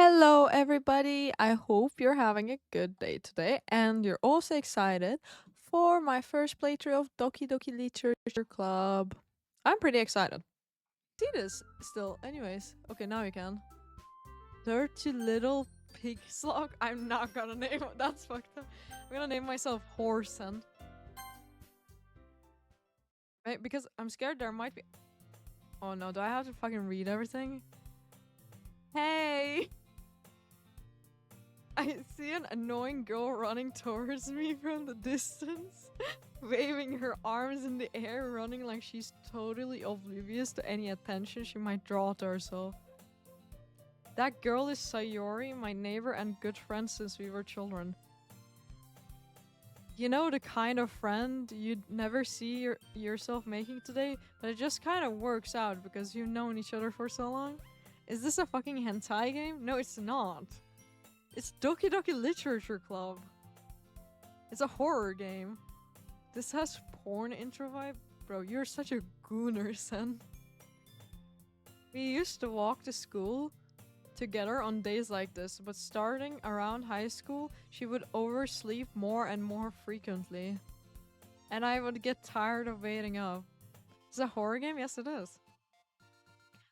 Hello, everybody. I hope you're having a good day today and you're also excited for my first playthrough of Doki Doki Literature Club. I'm pretty excited. See this still. Anyways, okay, now you can. Dirty little pig slug. I'm not gonna name it. That's fucked up. I'm gonna name myself Horsen. Right? Because I'm scared there might be. Oh no, do I have to fucking read everything? Hey! I see an annoying girl running towards me from the distance, waving her arms in the air, running like she's totally oblivious to any attention she might draw to herself. That girl is Sayori, my neighbor and good friend since we were children. You know, the kind of friend you'd never see yourself making today, but it just kind of works out because you've known each other for so long? Is this a fucking hentai game? No, it's not. It's Doki Doki Literature Club. It's a horror game. This has porn intro vibe? Bro, you're such a gooner, son. We used to walk to school together on days like this, but starting around high school, she would oversleep more and more frequently. And I would get tired of waiting up. Is it a horror game? Yes, it is.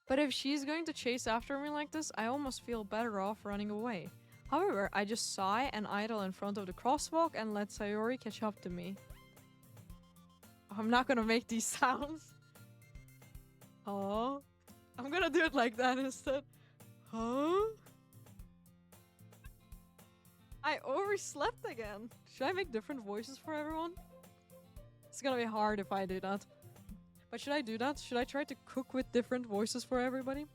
But if she's going to chase after me like this, I almost feel better off running away. However, I just sigh and idle in front of the crosswalk and let Sayori catch up to me. I'm not gonna make these sounds. Huh? I'm gonna do it like that instead. Huh? I overslept again. Should I make different voices for everyone? It's gonna be hard if I do that. But should I do that? Should I try to cook with different voices for everybody?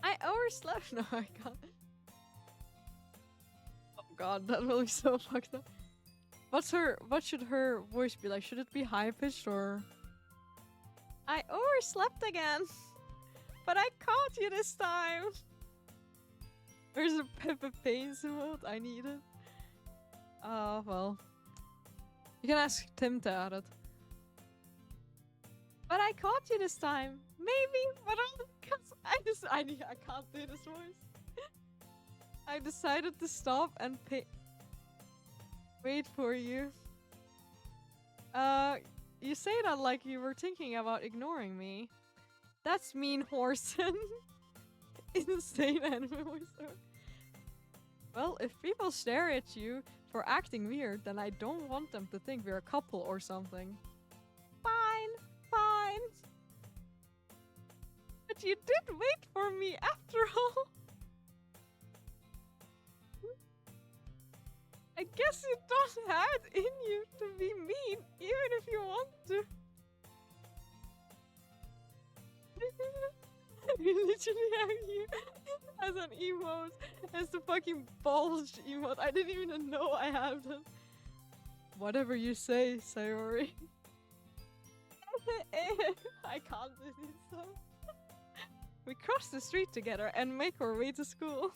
I overslept. No, I can't. Oh god, that will be so fucked up. What should her voice be like? Should it be high pitched or? I overslept again, but I caught you this time. There's a Peppa Pains emote. I need it. Well, you can ask Tim to add it. But I caught you this time. Maybe, but I can't do this voice. I decided to stop and wait for you. You say that like you were thinking about ignoring me. That's mean, Horsen. Insane anime voice. Well, if people stare at you for acting weird, then I don't want them to think we're a couple or something. Fine, fine. But you did wait for me after all. I guess you don't have it in you to be mean, even if you want to. We literally have you as an emote, as the fucking bulge emote. I didn't even know I have them. Whatever you say, Sayori. I can't do this stuff. We cross the street together and make our way to school.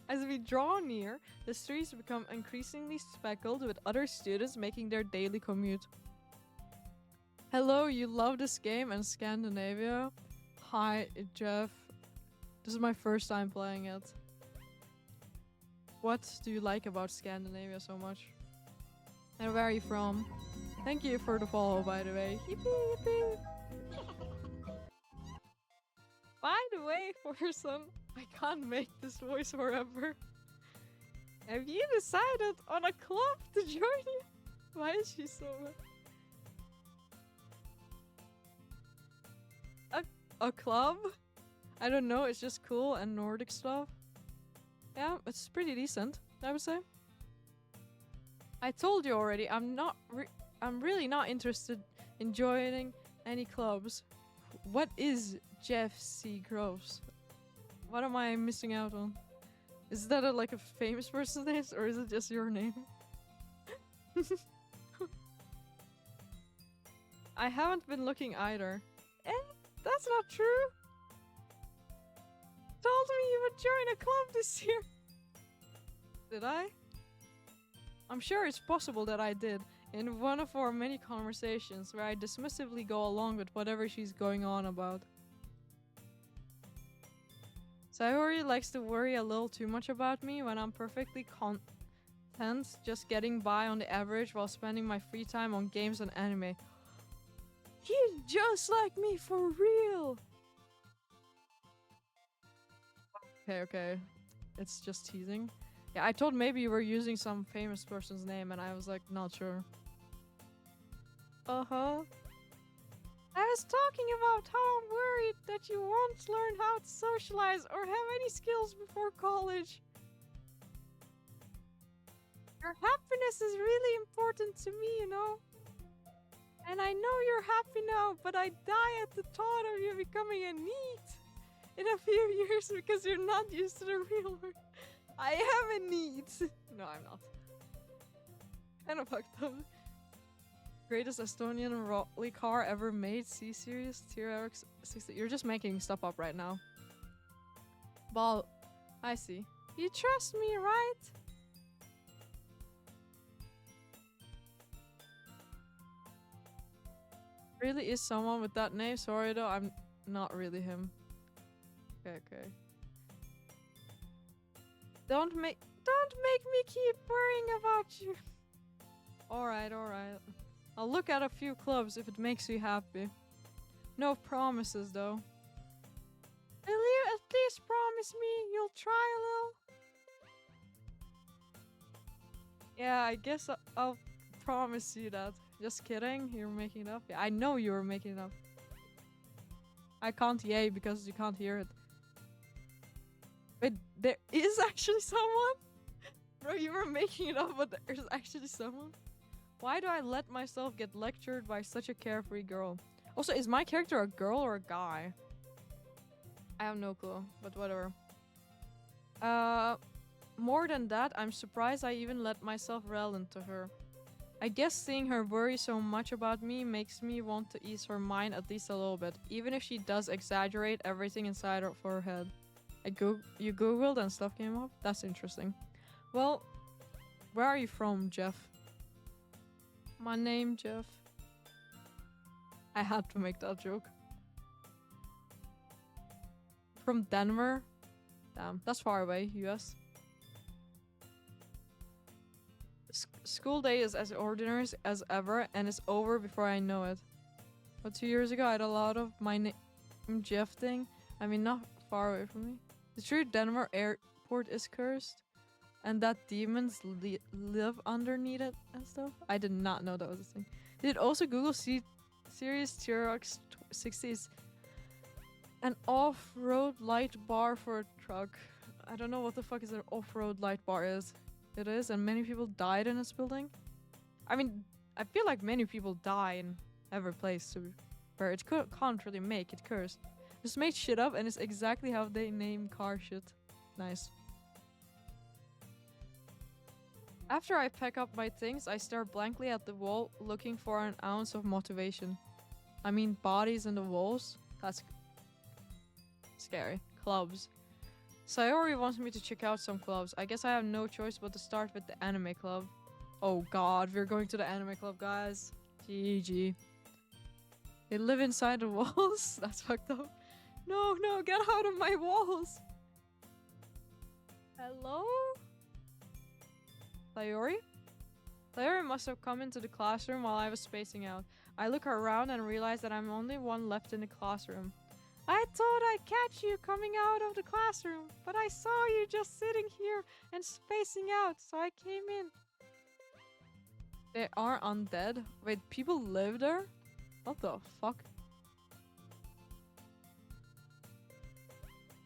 As we draw near, the streets become increasingly speckled with other students making their daily commute. Hello, you love this game and Scandinavia? Hi, Jeff. This is my first time playing it. What do you like about Scandinavia so much? And where are you from? Thank you for the follow, by the way. Yippee, yippee. By the way, Forson, I can't make this voice forever. Have you decided on a club to join you? Why is she so a club? I don't know, it's just cool and Nordic stuff. Yeah, it's pretty decent, I would say. I told you already, I'm really not interested in joining any clubs. What is Jeff C. Groves? What am I missing out on? Is that like a famous person's name or is it just your name? I haven't been looking either. That's not true. Told me you would join a club this year. Did I? I'm sure it's possible that I did, in one of our many conversations where I dismissively go along with whatever she's going on about. Sayori likes to worry a little too much about me when I'm perfectly content just getting by on the average while spending my free time on games and anime. He's just like me for real! Okay. It's just teasing. Yeah, I thought maybe you were using some famous person's name and I was like, not sure. Uh-huh. I was talking about how I'm worried that you won't learn how to socialize or have any skills before college. Your happiness is really important to me, you know? And I know you're happy now, but I die at the thought of you becoming a NEET in a few years because you're not used to the real world. I am a NEET! No, I'm not. Kind of fucked up. Greatest Estonian rally car ever made. C-Series, TRX 60. You're just making stuff up right now. Well, I see. You trust me, right? Really is someone with that name? Sorry though, I'm not really him. Okay. Don't make me keep worrying about you. Alright. I'll look at a few clubs if it makes you happy. No promises though. Will you at least promise me you'll try a little? Yeah, I guess I'll promise you that. Just kidding, you're making it up. Yeah, I know you were making it up. I can't yay because you can't hear it. Wait, there is actually someone? Bro, you were making it up, but there's actually someone? Why do I let myself get lectured by such a carefree girl? Also, is my character a girl or a guy? I have no clue, but whatever. More than that, I'm surprised I even let myself relent to her. I guess seeing her worry so much about me makes me want to ease her mind at least a little bit, even if she does exaggerate everything inside of her head. You googled and stuff came up? That's interesting. Well, where are you from, Jeff? My name, Jeff. I had to make that joke. From Denver? Damn, that's far away, US. School day is as ordinary as ever and it's over before I know it. But 2 years ago I had a lot of my name Jeff thing. I mean, not far away from me. The true Denver airport is cursed and that demons live underneath it and stuff. I did not know that was a thing. Did also Google Series TRX 60 is an off-road light bar for a truck. I don't know what the fuck is an off-road light bar is. It is, and many people died in this building. I mean, I feel like many people die in every place where it can't really make it cursed. Just made shit up and it's exactly how they name car shit. Nice. After I pack up my things, I stare blankly at the wall looking for an ounce of motivation. I mean, bodies in the walls? That's scary. Clubs. Sayori wants me to check out some clubs. I guess I have no choice but to start with the anime club. Oh god, we're going to the anime club, guys. GG. They live inside the walls? That's fucked up. No, get out of my walls! Hello? Sayori? Sayori must have come into the classroom while I was spacing out. I look around and realize that I'm only one left in the classroom. I thought I'd catch you coming out of the classroom, but I saw you just sitting here and spacing out, so I came in. They are undead? Wait, people live there? What the fuck?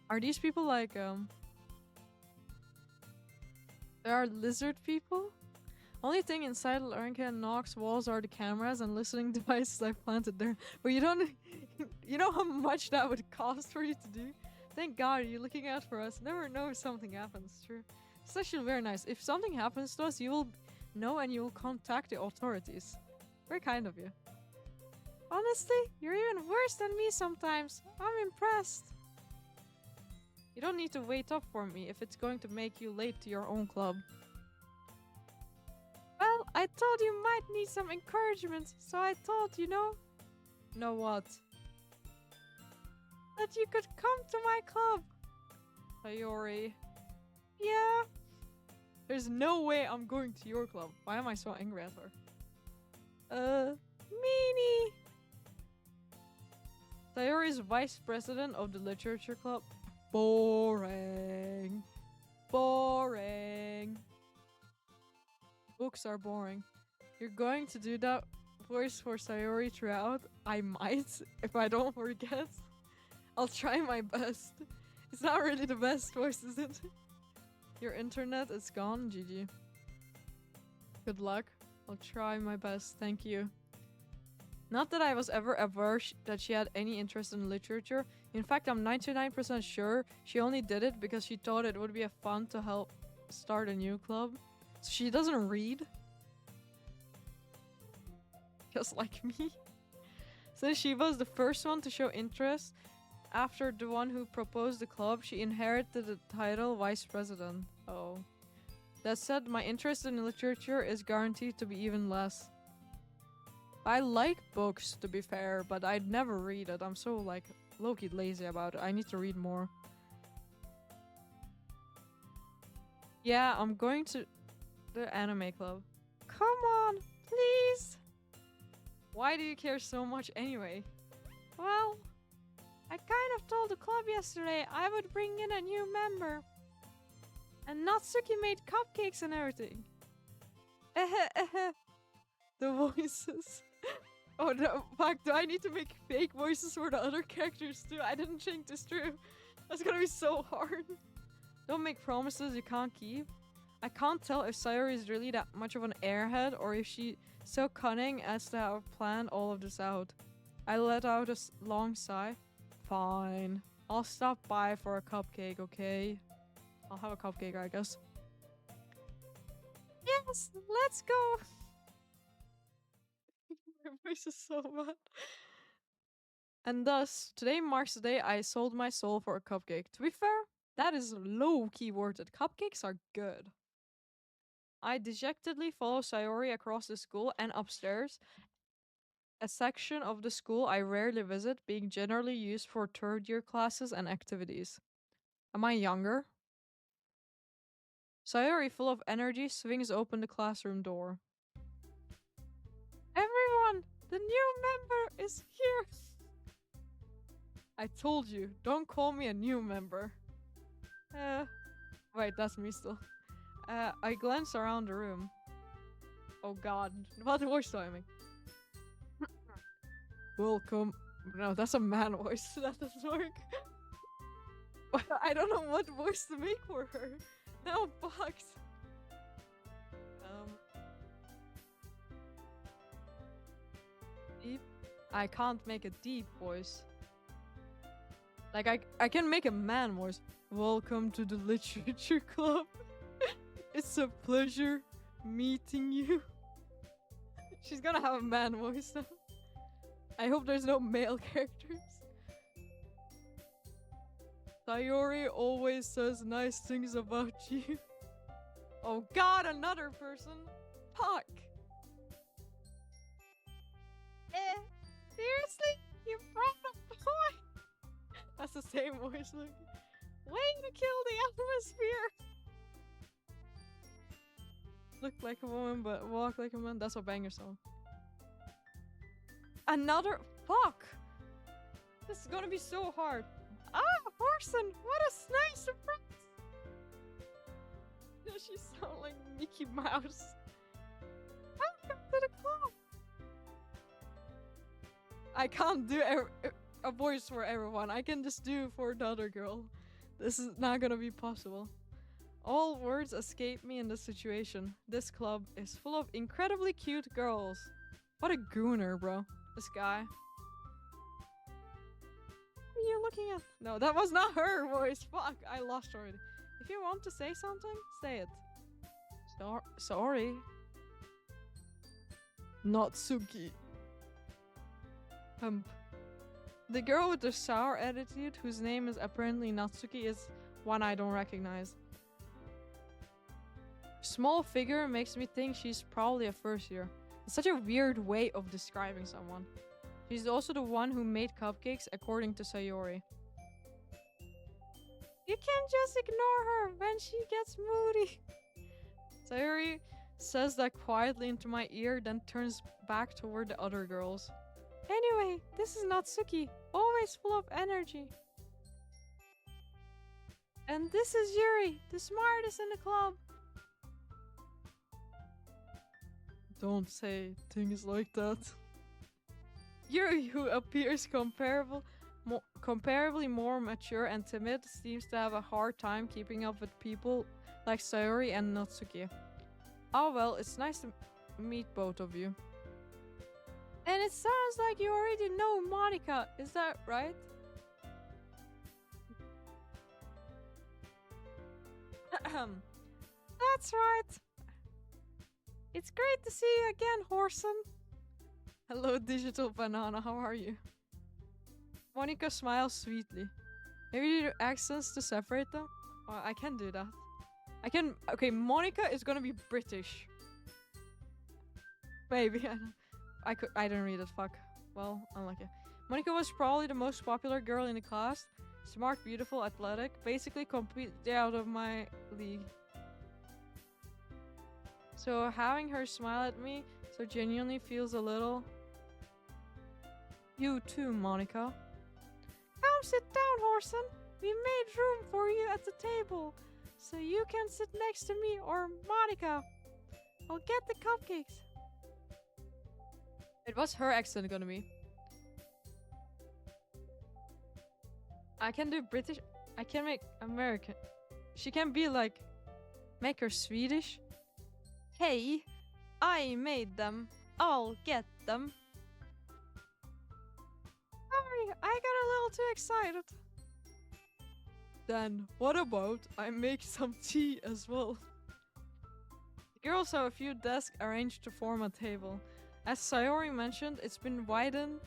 Are these people like, There are lizard people? Only thing inside Larinka and Nox walls are the cameras and listening devices I planted there. But you don't... you know how much that would cost for you to do? Thank god you're looking out for us. Never know if something happens, true. It's actually very nice. If something happens to us, you will know and you will contact the authorities. Very kind of you. Honestly, you're even worse than me sometimes. I'm impressed. You don't need to wait up for me if it's going to make you late to your own club. Well, I thought you might need some encouragement, so I thought, you know... Know what? That you could come to my club. Sayori. Yeah. There's no way I'm going to your club. Why am I so angry at her? Meanie. Sayori is vice president of the literature club. Boring. Boring. Books are boring. You're going to do that voice for Sayori throughout? I might, if I don't forget. I'll try my best. It's not really the best voice, is it? Your internet is gone, GG. Good luck. I'll try my best, thank you. Not that I was ever aware that she had any interest in literature. In fact, I'm 99% sure she only did it because she thought it would be a fun to help start a new club. So she doesn't read. Just like me. Since she was the first one to show interest, after the one who proposed the club, she inherited the title vice president. Oh. That said, my interest in literature is guaranteed to be even less. I like books, to be fair, but I'd never read it. I'm so, like, low-key lazy about it. I need to read more. Yeah, I'm going to the anime club. Come on, please! Why do you care so much anyway? Well, I kind of told the club yesterday I would bring in a new member. And Natsuki made cupcakes and everything. The voices. Oh no, fuck, do I need to make fake voices for the other characters too? I didn't think this through. That's gonna be so hard. Don't make promises you can't keep. I can't tell if Sayori is really that much of an airhead or if she's so cunning as to have planned all of this out. I let out a long sigh. Fine. I'll stop by for a cupcake, okay? I'll have a cupcake, I guess. Yes, let's go! My voice is so bad. And thus, today marks the day I sold my soul for a cupcake. To be fair, that is low-key worth it. Cupcakes are good. I dejectedly follow Sayori across the school and upstairs, a section of the school I rarely visit, being generally used for third-year classes and activities. Am I younger? Sayori, full of energy, swings open the classroom door. Everyone! The new member is here! I told you, don't call me a new member. Wait, that's me still. I glance around the room. Oh god, what voice do I make? Welcome. No, that's a man voice. That doesn't work. I don't know what voice to make for her. Now I'm fucked. Deep? I can't make a deep voice. Like, I can make a man voice. Welcome to the literature club. It's a pleasure meeting you. She's gonna have a man voice now. I hope there's no male characters. Sayori always says nice things about you. Oh god, another person. Fuck. Seriously? You brought a boy? That's the same voice, look. Way to kill the atmosphere! Look like a woman, but walk like a man. That's a banger song. Another. Fuck! This is gonna be so hard. Ah, Horson! What a nice surprise! Does she sound like Mickey Mouse? Welcome to the club! I can't do a voice for everyone. I can just do for the other girl. This is not gonna be possible. All words escape me in this situation. This club is full of incredibly cute girls. What a gooner, bro. This guy. What are you looking at? No, that was not her voice. Fuck, I lost already. If you want to say something, say it. Sorry. Natsuki. The girl with the sour attitude, whose name is apparently Natsuki, is one I don't recognize. Small figure makes me think she's probably a first year. It's such a weird way of describing someone. She's also the one who made cupcakes, according to Sayori. You can't just ignore her when she gets moody. Sayori says that quietly into my ear, then turns back toward the other girls. Anyway, this is Natsuki, always full of energy. And this is Yuri, the smartest in the club. Don't say things like that. Yuri, who appears comparably more mature and timid, seems to have a hard time keeping up with people like Sayori and Natsuki. Oh well, it's nice to meet both of you. And it sounds like you already know Monica, is that right? That's right. It's great to see you again, Horson. Hello, digital banana, how are you? Monica smiles sweetly. Maybe you do accents to separate them? Well, I can do that. I can. Okay, Monica is gonna be British. Maybe. I don't read it. Fuck. Well, unlucky. Monica was probably the most popular girl in the class. Smart, beautiful, athletic. Basically completely out of my league. So having her smile at me so genuinely feels a little... You too, Monica. Come sit down, Horson. We made room for you at the table. So you can sit next to me or Monica. I'll get the cupcakes. Wait, what's her accent gonna be? I can do British. I can make American. She can be like... Make her Swedish. Hey, I made them. I'll get them. Sorry, I got a little too excited. Then, what about I make some tea as well? The girls have a few desks arranged to form a table. As Sayori mentioned, it's been widened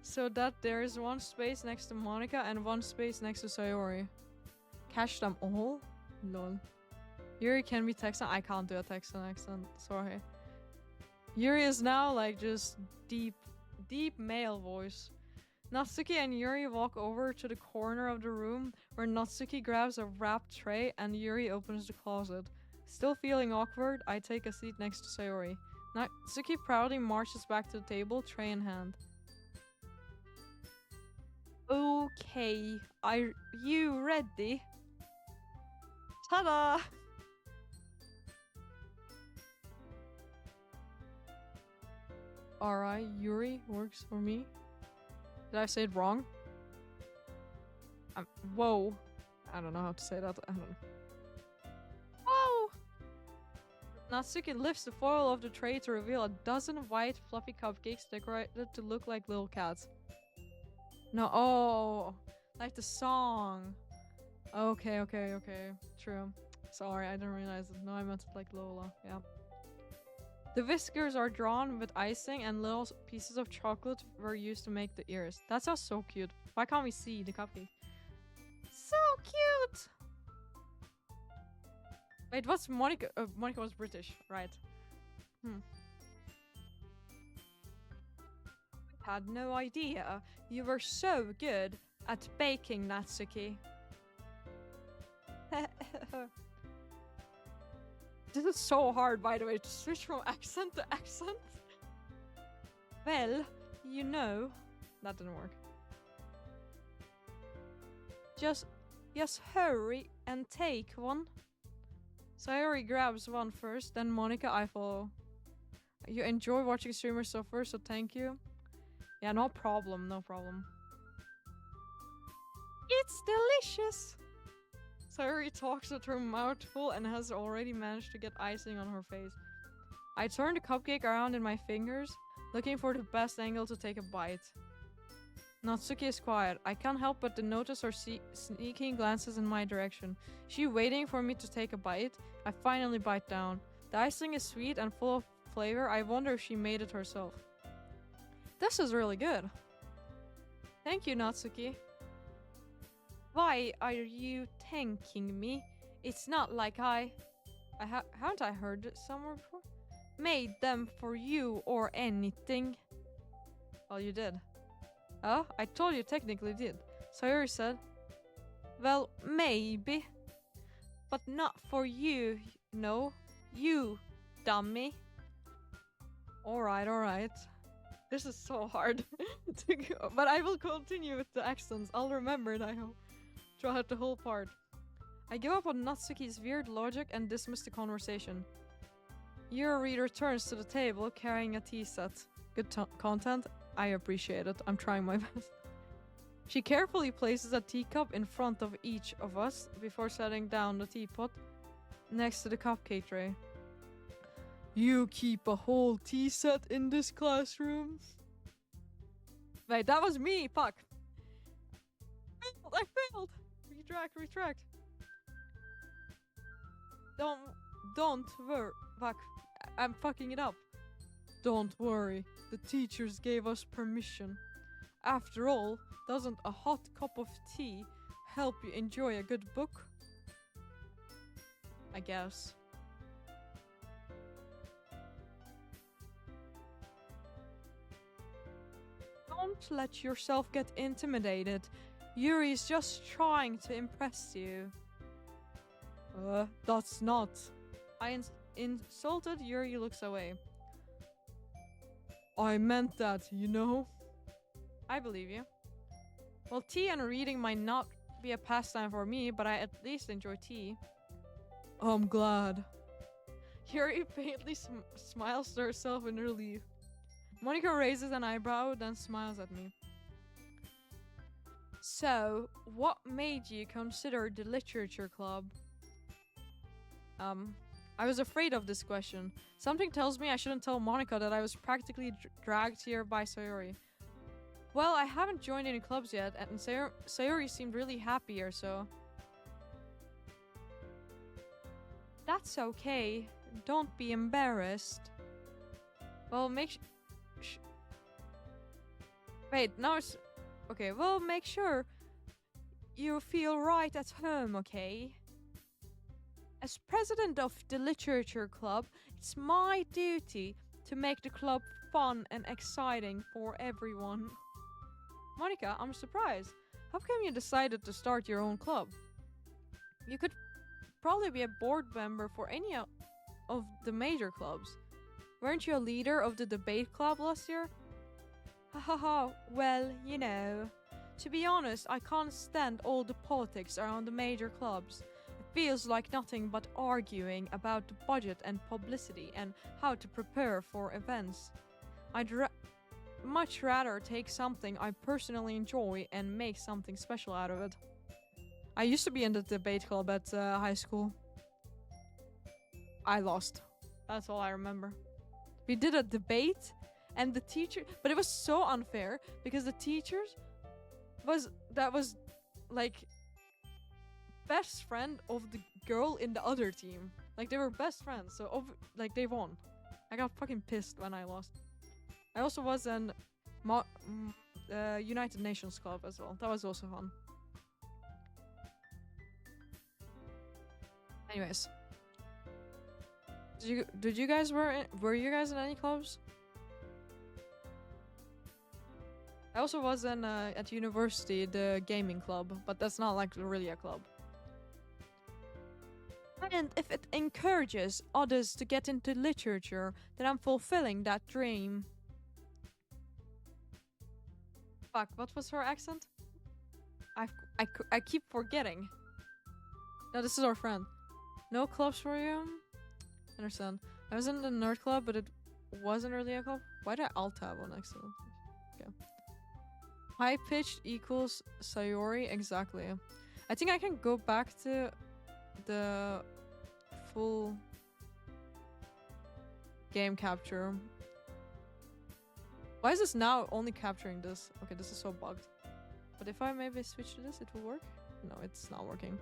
so that there is one space next to Monica and one space next to Sayori. Catch them all? Lol. Yuri can be Texan. I can't do a Texan accent. Sorry. Yuri is now like just deep male voice. Natsuki and Yuri walk over to the corner of the room where Natsuki grabs a wrapped tray and Yuri opens the closet. Still feeling awkward, I take a seat next to Sayori. Natsuki proudly marches back to the table, tray in hand. Okay, are you ready? Ta-da! Alright, Yuri works for me. Did I say it wrong? Whoa. I don't know how to say that. I don't know. Whoa! Natsuki lifts the foil of the tray to reveal a dozen white fluffy cupcakes decorated to look like little cats. No, oh, like the song. Okay. True. Sorry, I didn't realize it. No, I meant it like Lola. Yeah. The whiskers are drawn with icing and little pieces of chocolate were used to make the ears. That sounds so cute. Why can't we see the cupcake? So cute! Wait, what's Monica? Monica was British, right? Had no idea. You were so good at baking, Natsuki. This is so hard, by the way, to switch from accent to accent. Well, you know... That didn't work. Just hurry and take one. Sayori grabs one first, then Monica, I follow. You enjoy watching streamers suffer, so thank you. Yeah, no problem, no problem. It's delicious! Sayori talks with her mouth full and has already managed to get icing on her face. I turn the cupcake around in my fingers, looking for the best angle to take a bite. Natsuki is quiet. I can't help but to notice her sneaking glances in my direction. She waiting for me to take a bite? I finally bite down. The icing is sweet and full of flavor. I wonder if she made it herself. This is really good. Thank you, Natsuki. Why are you thanking me? It's not like haven't I heard it somewhere before? Made them for you or anything. Well, you did. Oh, I told you technically did. Sayori said. Well, maybe. But not for you, no. You, dummy. Alright. This is so hard to go, but I will continue with the accents. I'll remember it, I hope. Throughout the whole part. I give up on Natsuki's weird logic and dismiss the conversation. Yuri returns to the table carrying a tea set. Good content. I appreciate it. I'm trying my best. She carefully places a teacup in front of each of us before setting down the teapot next to the cupcake tray. You keep a whole tea set in this classroom? Wait, that was me! Fuck! I failed! Retract. Don't worry. Fuck. I'm fucking it up. Don't worry. The teachers gave us permission. After all, doesn't a hot cup of tea help you enjoy a good book? I guess. Don't let yourself get intimidated. Yuri's just trying to impress you. That's not. I insulted. Yuri looks away. I meant that, you know? I believe you. Well, tea and reading might not be a pastime for me, but I at least enjoy tea. I'm glad. Yuri faintly smiles to herself in relief. Monica raises an eyebrow, then smiles at me. So, what made you consider the literature club? I was afraid of this question. Something tells me I shouldn't tell Monica that I was practically dragged here by Sayori. Well, I haven't joined any clubs yet, and Sayori seemed really happy here, so... That's okay. Don't be embarrassed. Well, wait, now it's... Okay, well, make sure you feel right at home, okay? As president of the literature club, it's my duty to make the club fun and exciting for everyone. Monica, I'm surprised. How come you decided to start your own club? You could probably be a board member for any of the major clubs. Weren't you a leader of the debate club last year? Hahaha, well, you know. To be honest, I can't stand all the politics around the major clubs. It feels like nothing but arguing about the budget and publicity and how to prepare for events. I'd much rather take something I personally enjoy and make something special out of it. I used to be in the debate club at high school. I lost. That's all I remember. We did a debate and the teacher, but it was so unfair because the teachers was like best friend of the girl in the other team. Like they were best friends, so like they won. I got fucking pissed when I lost. I also was in United Nations Club as well. That was also fun. Anyways, did you guys were you guys in any clubs? I also was in at university the gaming club, but that's not like really a club. And if it encourages others to get into literature, then I'm fulfilling that dream. Fuck, what was her accent? I keep forgetting. No, this is our friend. No clubs for you? Understand. I was in the nerd club, but it wasn't really a club. Why did I alt tab on next to them? Okay. High pitched equals Sayori, exactly. I think I can go back to the full game capture. Why is this now only capturing this? Okay, this is so bugged. But if I maybe switch to this, it will work? No, it's not working.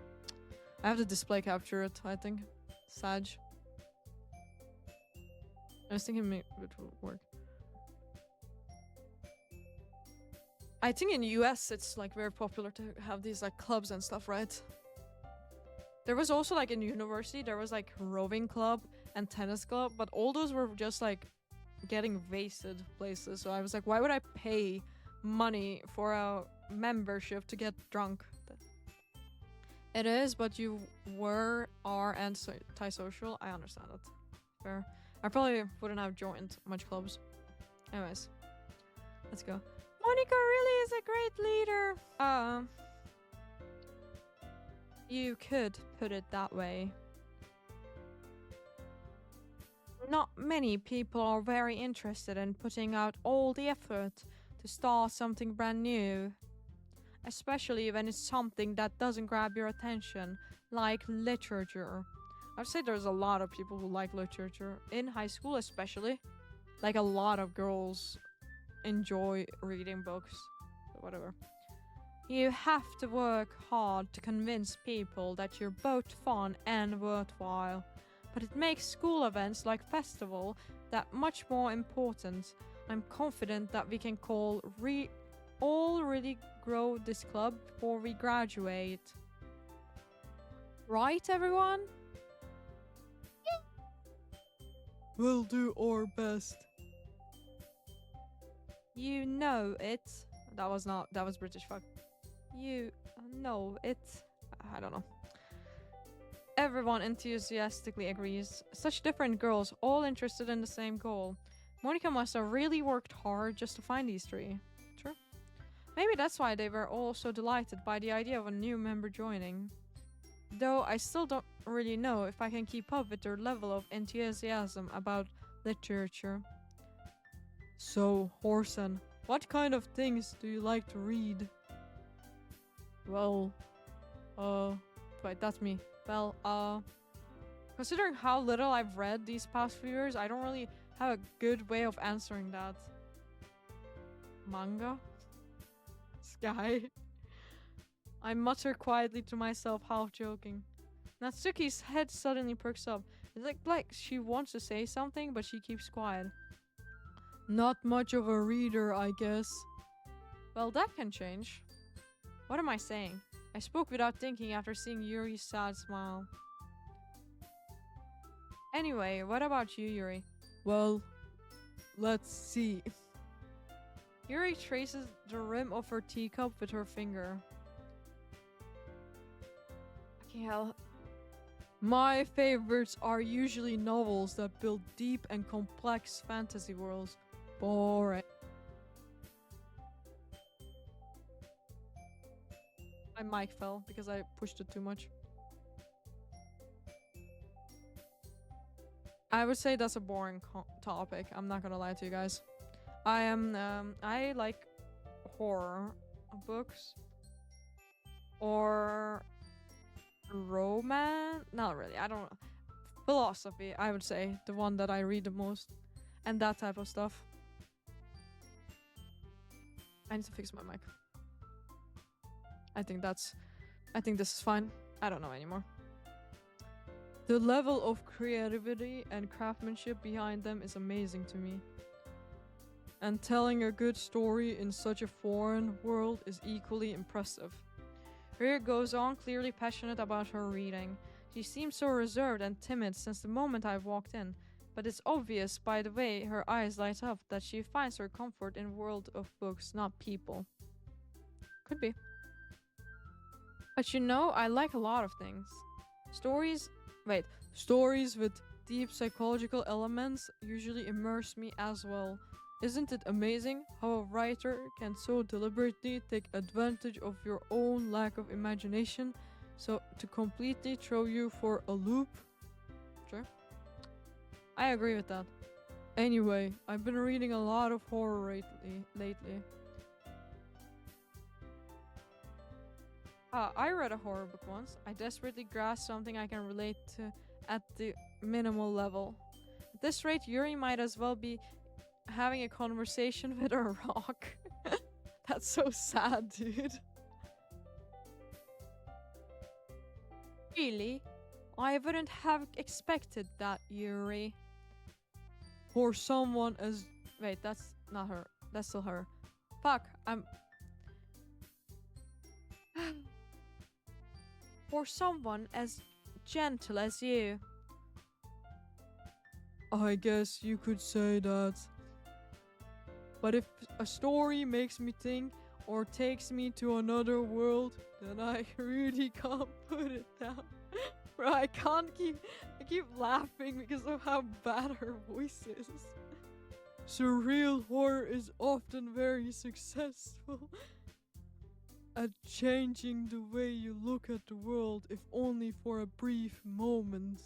I have to display capture it, I think. Sag. I was thinking maybe it will work. I think in the US it's like very popular to have these like clubs and stuff, right? There was also like in university, there was like rowing club and tennis club, but all those were just like getting wasted places. So I was like, why would I pay money for a membership to get drunk? It is, but you are antisocial. I understand it. Fair. I probably wouldn't have joined much clubs. Anyways, let's go. Monica really is a great leader. You could put it that way. Not many people are very interested in putting out all the effort to start something brand new. Especially when it's something that doesn't grab your attention, like literature. I'd say there's a lot of people who like literature, in high school especially. Like a lot of girls enjoy reading books, but whatever. You have to work hard to convince people that you're both fun and worthwhile. But it makes school events like festival that much more important. I'm confident that we can already grow this club before we graduate. Right, everyone? We'll do our best. You know it. That was British, fuck. You know it. I don't know. Everyone enthusiastically agrees. Such different girls, all interested in the same goal. Monica must have really worked hard just to find these three. Sure. Maybe that's why they were all so delighted by the idea of a new member joining. Though I still don't really know if I can keep up with their level of enthusiasm about literature. So, Horsen, what kind of things do you like to read? Well, wait, that's me. Well, considering how little I've read these past few years, I don't really have a good way of answering that. Manga? Sky? I mutter quietly to myself, half joking. Natsuki's head suddenly perks up. It's like she wants to say something, but she keeps quiet. Not much of a reader, I guess. Well, that can change. What am I saying? I spoke without thinking after seeing Yuri's sad smile. Anyway, what about you, Yuri? Well, let's see. Yuri traces the rim of her teacup with her finger. Fucking hell. My favorites are usually novels that build deep and complex fantasy worlds. Boring. My mic fell because I pushed it too much. I would say that's a boring topic. I'm not gonna lie to you guys. I like horror books or romance. Not really. I don't. Philosophy. I would say the one that I read the most, and that type of stuff. I need to fix my mic. I think this is fine. I don't know anymore. The level of creativity and craftsmanship behind them is amazing to me. And telling a good story in such a foreign world is equally impressive. Rhea goes on, clearly passionate about her reading. She seems so reserved and timid since the moment I've walked in, but it's obvious by the way her eyes light up that she finds her comfort in a world of books, not people. Could be. But you know, I like a lot of things. Stories with deep psychological elements usually immerse me as well. Isn't it amazing how a writer can so deliberately take advantage of your own lack of imagination so to completely throw you for a loop? Sure. I agree with that. Anyway, I've been reading a lot of horror lately. I read a horror book once. I desperately grasped something I can relate to at the minimal level. At this rate, Yuri might as well be having a conversation with a rock. That's so sad, dude. Really? I wouldn't have expected that, Yuri. For someone as... Wait, that's not her. That's still her. Fuck, For someone as gentle as you. I guess you could say that. But if a story makes me think or takes me to another world, then I really can't put it down. Bro, I keep laughing because of how bad her voice is. Surreal horror is often very successful at changing the way you look at the world, if only for a brief moment.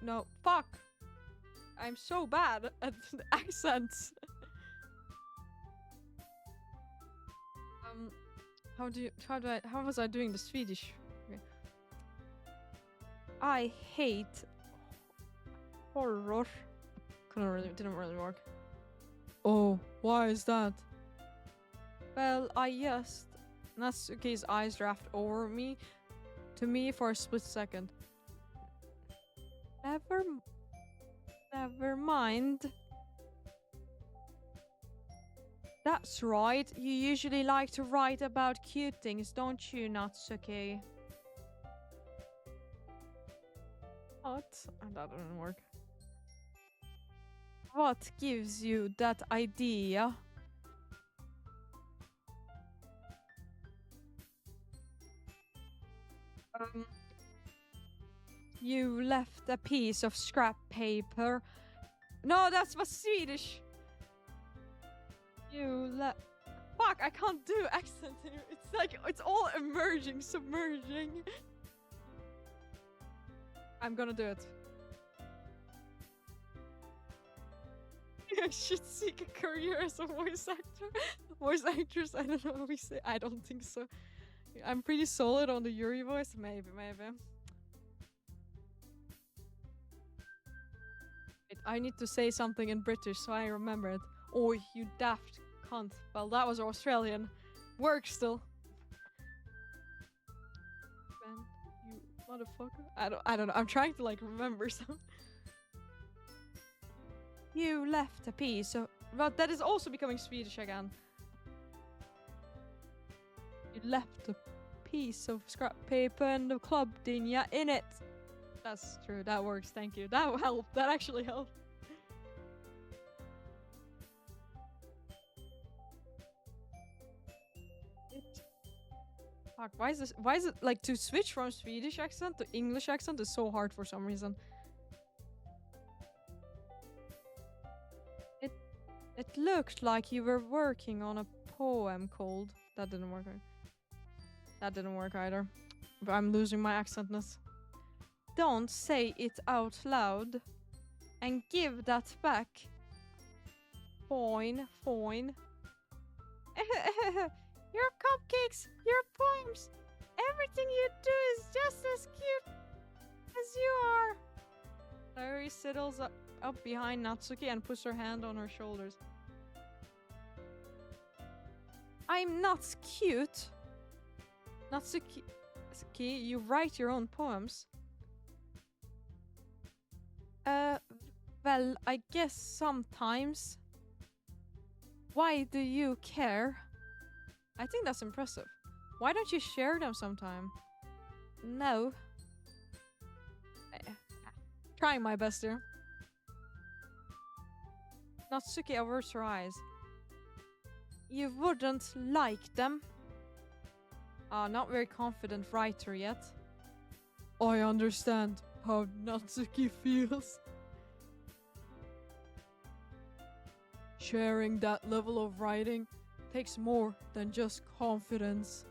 No, fuck! I'm so bad at accents. How was I doing the Swedish? Okay. I hate horror. Didn't really work. Oh, why is that? Well, I just Natsuki's eyes draft over to me for a split second. Never mind. That's right. You usually like to write about cute things, don't you, Natsuki? What? That didn't work. What gives you that idea? You left a piece of scrap paper. No, that's was Swedish. You left. Fuck, I can't do accent anymore. It's like, it's all submerging. I'm gonna do it. I should seek a career as a voice actor. Voice actress, I don't know what we say. I don't think so. I'm pretty solid on the Yuri voice. Maybe. I need to say something in British so I remember it. Oh, you daft cunt. Well, that was Australian. Works still. Man, you motherfucker. I don't know. I'm trying to like remember some. You left a piece of... But that is also becoming Swedish again. You left a piece of scrap paper and the club dinja in it. That's true. That works. Thank you. That helped. That actually helped. Fuck, why is it like to switch from Swedish accent to English accent is so hard for some reason. It looked like you were working on a poem called... That didn't work. That didn't work either. But I'm losing my accentness. Don't say it out loud. And give that back. Fine. Your cupcakes, your poems, everything you do is just as cute as you are. Larry settles up behind Natsuki and puts her hand on her shoulders. I'm not cute. Natsuki, you write your own poems. Well, I guess sometimes. Why do you care? I think that's impressive. Why don't you share them sometime? No. Trying my best here. Natsuki averts her eyes. You wouldn't like them? Not very confident writer yet. I understand how Natsuki feels. Sharing that level of writing takes more than just confidence.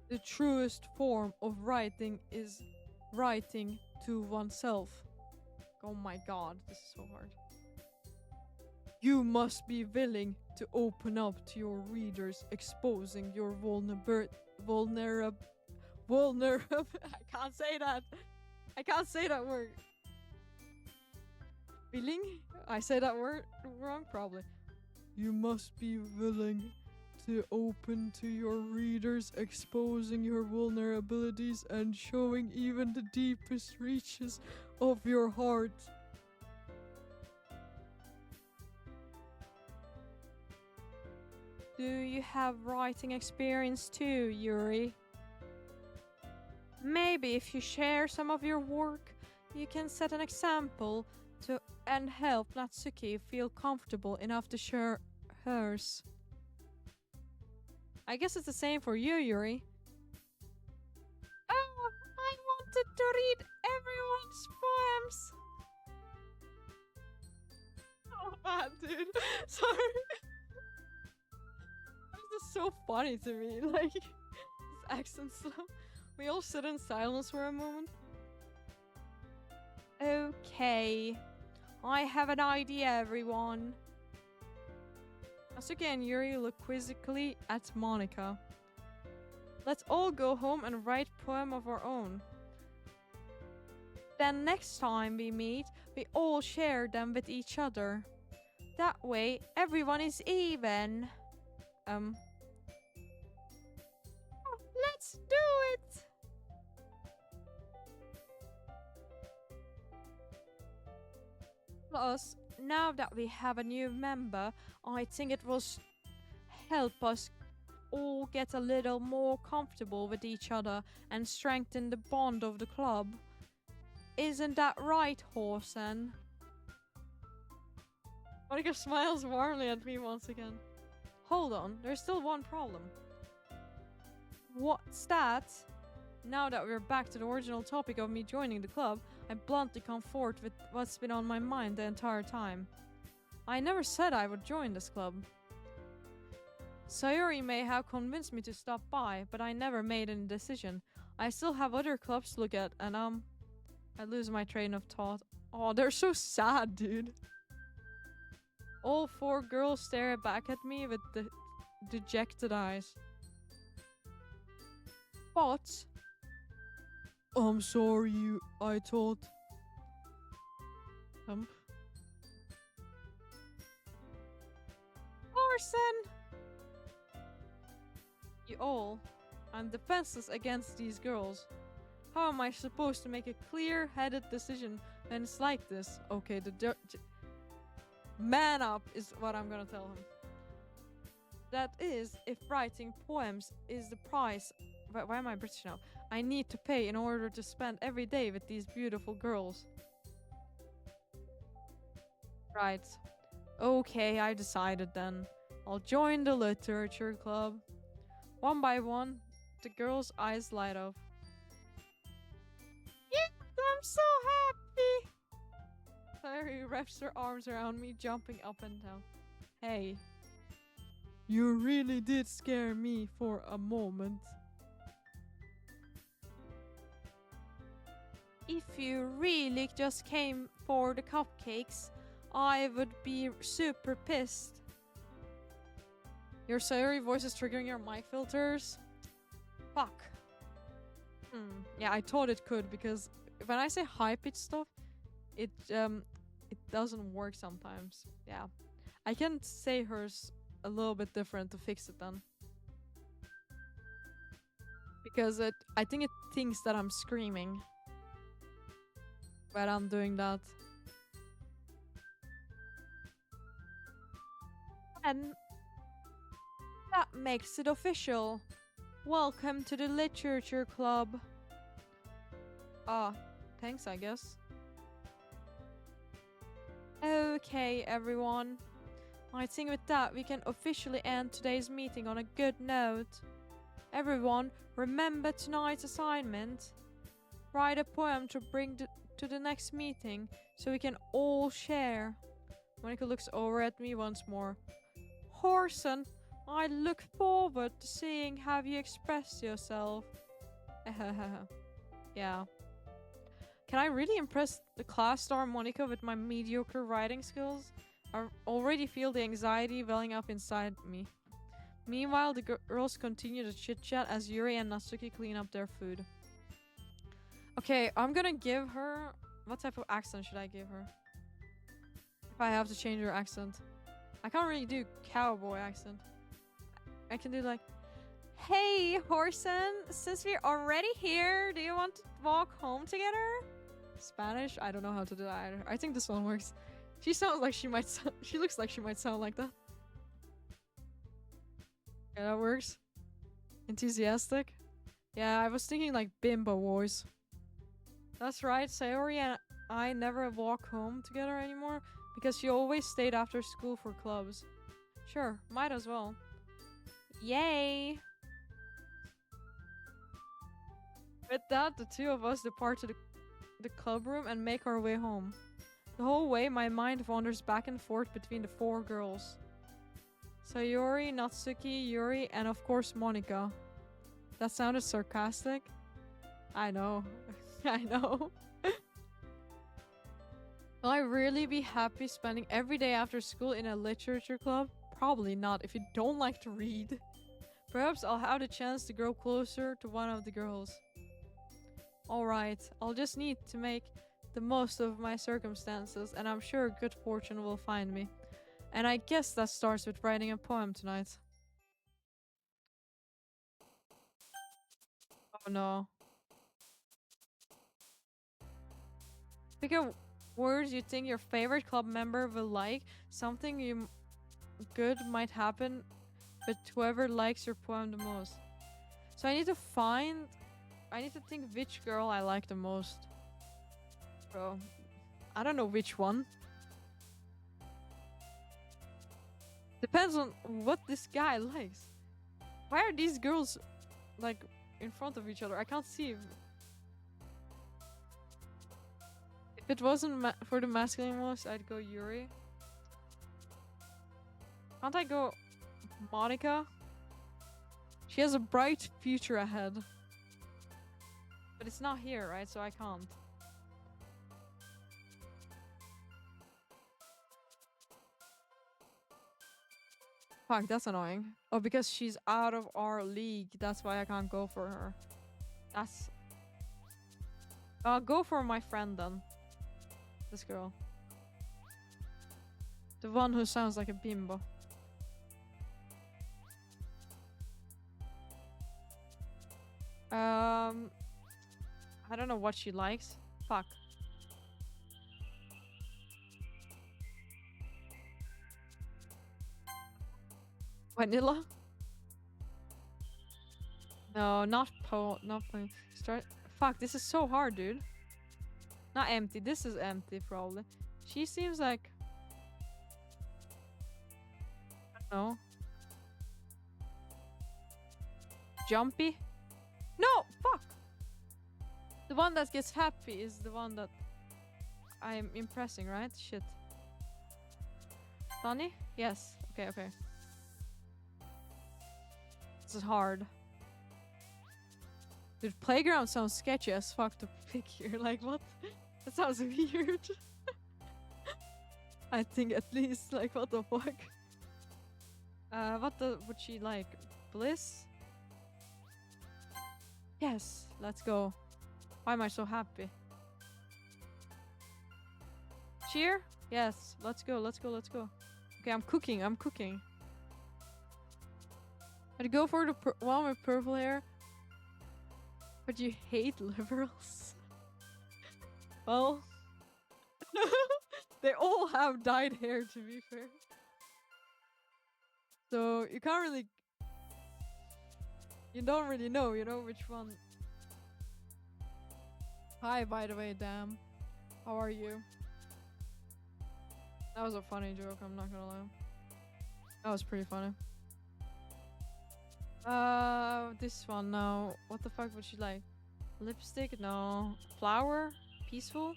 The truest form of writing is writing to oneself. Oh my god, this is so hard. You must be willing to open up to your readers, exposing your I can't say that. I can't say that word. Willing? I say that word wrong, probably. You must be willing to open to your readers, exposing your vulnerabilities and showing even the deepest reaches of your heart. Do you have writing experience too, Yuri? Maybe if you share some of your work, you can set an example to and help Natsuki feel comfortable enough to share hers. I guess it's the same for you, Yuri. Oh, I wanted to read everyone's poems. Oh, bad, dude. Sorry. This is so funny to me. Like, this accent stuff. We all sit in silence for a moment. Okay. I have an idea, everyone. Asuka and Yuri look quizzically at Monica. Let's all go home and write poem of our own. Then next time we meet, we all share them with each other. That way, everyone is even. Oh, let's do it! Plus, now that we have a new member, I think it will help us all get a little more comfortable with each other and strengthen the bond of the club. Isn't that right, Horsen? Monica smiles warmly at me once again. Hold on, there's still one problem. What's that? Now that we're back to the original topic of me joining the club, I bluntly come forth with what's been on my mind the entire time. I never said I would join this club. Sayori may have convinced me to stop by, but I never made any decision. I still have other clubs to look at, and I lose my train of thought. Oh, they're so sad, dude. All four girls stare back at me with the dejected eyes. But I'm sorry, I thought. Orson! You all. I'm defenseless against these girls. How am I supposed to make a clear-headed decision when it's like this? Okay, man up is what I'm gonna tell him. That is, if writing poems is the price. Why am I British now? I need to pay in order to spend every day with these beautiful girls. Right. Okay, I decided then. I'll join the literature club. One by one, the girls' eyes light up. Yeah, I'm so happy! Clary wraps her arms around me, jumping up and down. Hey. You really did scare me for a moment. If you really just came for the cupcakes, I would be super pissed. Your Sayori voice is triggering your mic filters. Fuck. Yeah, I thought it could, because when I say high-pitched stuff, it doesn't work sometimes. Yeah. I can say hers a little bit different to fix it then. Because I think it thinks that I'm screaming when I'm doing that. And that makes it official. Welcome to the literature club. Thanks, I guess. Okay, everyone. I think with that we can officially end today's meeting on a good note. Everyone, remember tonight's assignment. Write a poem to bring to the next meeting so we can all share. Monica looks over at me once more. Horson, I look forward to seeing how you express yourself. Yeah. Can I really impress the class star Monica with my mediocre writing skills? I already feel the anxiety welling up inside me. Meanwhile, the girls continue to chit-chat as Yuri and Natsuki clean up their food. Okay, I'm gonna give her... What type of accent should I give her? If I have to change her accent. I can't really do cowboy accent. I can do like... Hey, Horson, since we're already here, do you want to walk home together? Spanish? I don't know how to do that either. I think this one works. She sounds like she might she looks like she might sound like that. Yeah, that works. Enthusiastic? Yeah, I was thinking like bimbo voice. That's right, Sayori and I never walk home together anymore because she always stayed after school for clubs. Sure, might as well. Yay! With that, the two of us depart to the club room and make our way home. The whole way, my mind wanders back and forth between the four girls. Sayori, Natsuki, Yuri, and of course Monika. That sounded sarcastic. I know. I know. Will I really be happy spending every day after school in a literature club? Probably not if you don't like to read. Perhaps I'll have the chance to grow closer to one of the girls. Alright, I'll just need to make the most of my circumstances, and I'm sure good fortune will find me. And I guess that starts with writing a poem tonight. Oh no. Pick a words you think your favorite club member will like. Something good might happen with whoever likes your poem the most. So I need to think which girl I like the most. Bro, I don't know which one. Depends on what this guy likes. Why are these girls like in front of each other? I can't see. If it wasn't for the masculine most, I'd go Yuri. Can't I go Monica? She has a bright future ahead. But it's not here, right? So I can't. Fuck, that's annoying. Oh, because she's out of our league. That's why I can't go for her. That's... I'll go for my friend then. This girl. The one who sounds like a bimbo. I don't know what she likes. Fuck. Vanilla? No, not plain. Start. Fuck, this is so hard, dude. Not empty. This is empty, probably. She seems like... I don't know. Jumpy? No! Fuck! The one that gets happy is the one that I'm impressing, right? Shit. Funny? Yes. Okay, okay. This is hard. Dude, playground sounds sketchy as fuck to pick here. Like, what? That sounds weird. I think at least, like, what the fuck? Would she like? Bliss? Yes, let's go. Why am I so happy? Cheer? Yes, let's go, let's go, let's go. Okay, I'm cooking. I'd go for the one with purple hair. But you hate liberals? Well... they all have dyed hair, to be fair. So, you can't really... You don't really know, you know, which one... Hi, by the way, damn. How are you? That was a funny joke, I'm not gonna lie. That was pretty funny. This one, no. What the fuck would she like? Lipstick? No. Flower? Peaceful?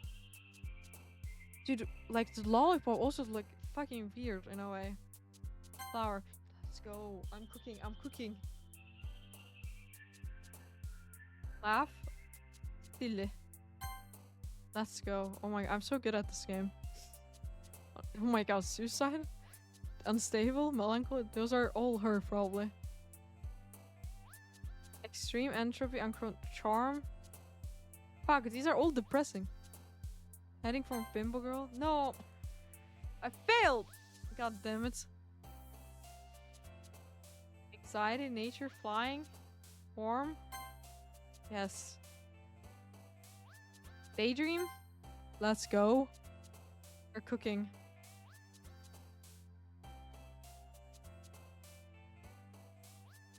Dude, like the lollipop also like fucking weird in a way. Flower. Let's go. I'm cooking. Laugh? Silly. Let's go. Oh my, I'm so good at this game. Oh my god, suicide? Unstable? Melancholy? Those are all her probably. Extreme entropy, charm. Fuck, these are all depressing. Heading from Bimbo Girl? No! I failed! God damn it. Anxiety, nature, flying, warm. Yes. Daydream? Let's go. We're cooking.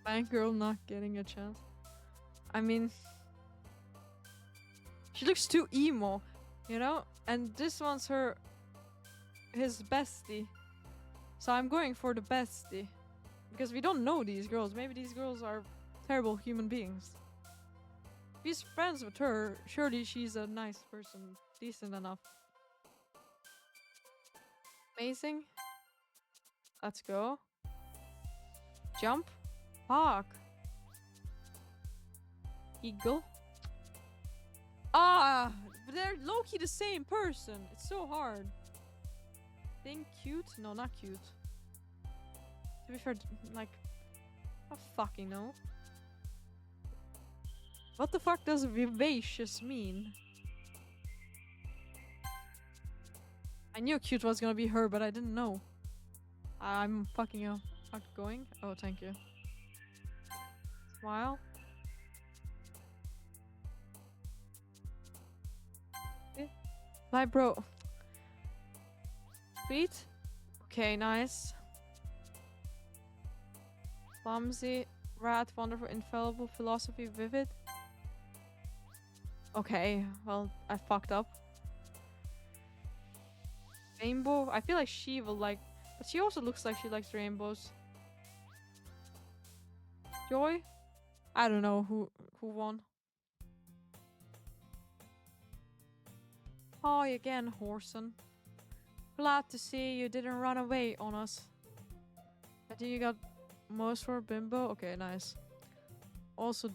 Bank girl not getting a chance. I mean, she looks too emo, you know? And this one's his bestie. So I'm going for the bestie. Because we don't know these girls. Maybe these girls are terrible human beings. If he's friends with her, surely she's a nice person. Decent enough. Amazing. Let's go. Jump. Fuck. Eagle. Ah! But they're low-key the same person. It's so hard. Think cute? No, not cute. To be fair, like... I fucking know. What the fuck does vivacious mean? I knew cute was gonna be her, but I didn't know. I'm fucking going. Oh, thank you. Smile. Bye, bro. Sweet. Okay, nice. Clumsy. Rat. Wonderful. Infallible. Philosophy. Vivid. Okay, well, I fucked up. Rainbow. I feel like she will like... But she also looks like she likes rainbows. Joy? I don't know who won. Hi again, Horson. Glad to see you didn't run away on us. I think you got most for bimbo. Okay, nice. Also,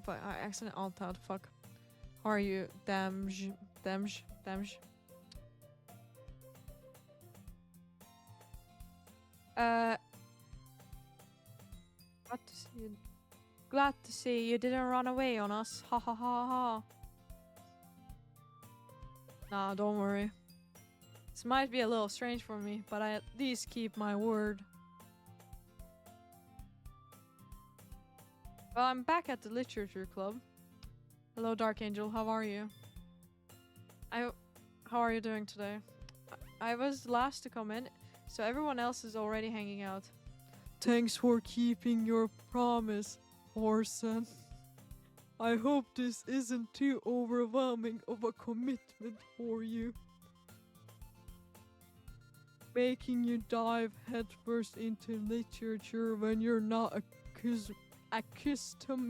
but I accidentally alt-out. Fuck. How are you? Damj. Glad to see you didn't run away on us. Ha ha ha ha. Nah, don't worry. This might be a little strange for me, but I at least keep my word. Well, I'm back at the literature club. Hello, Dark Angel. How are you? How are you doing today? I was last to come in, so everyone else is already hanging out. Thanks for keeping your promise, Orson. I hope this isn't too overwhelming of a commitment for you. Making you dive headfirst into literature when you're not accustomed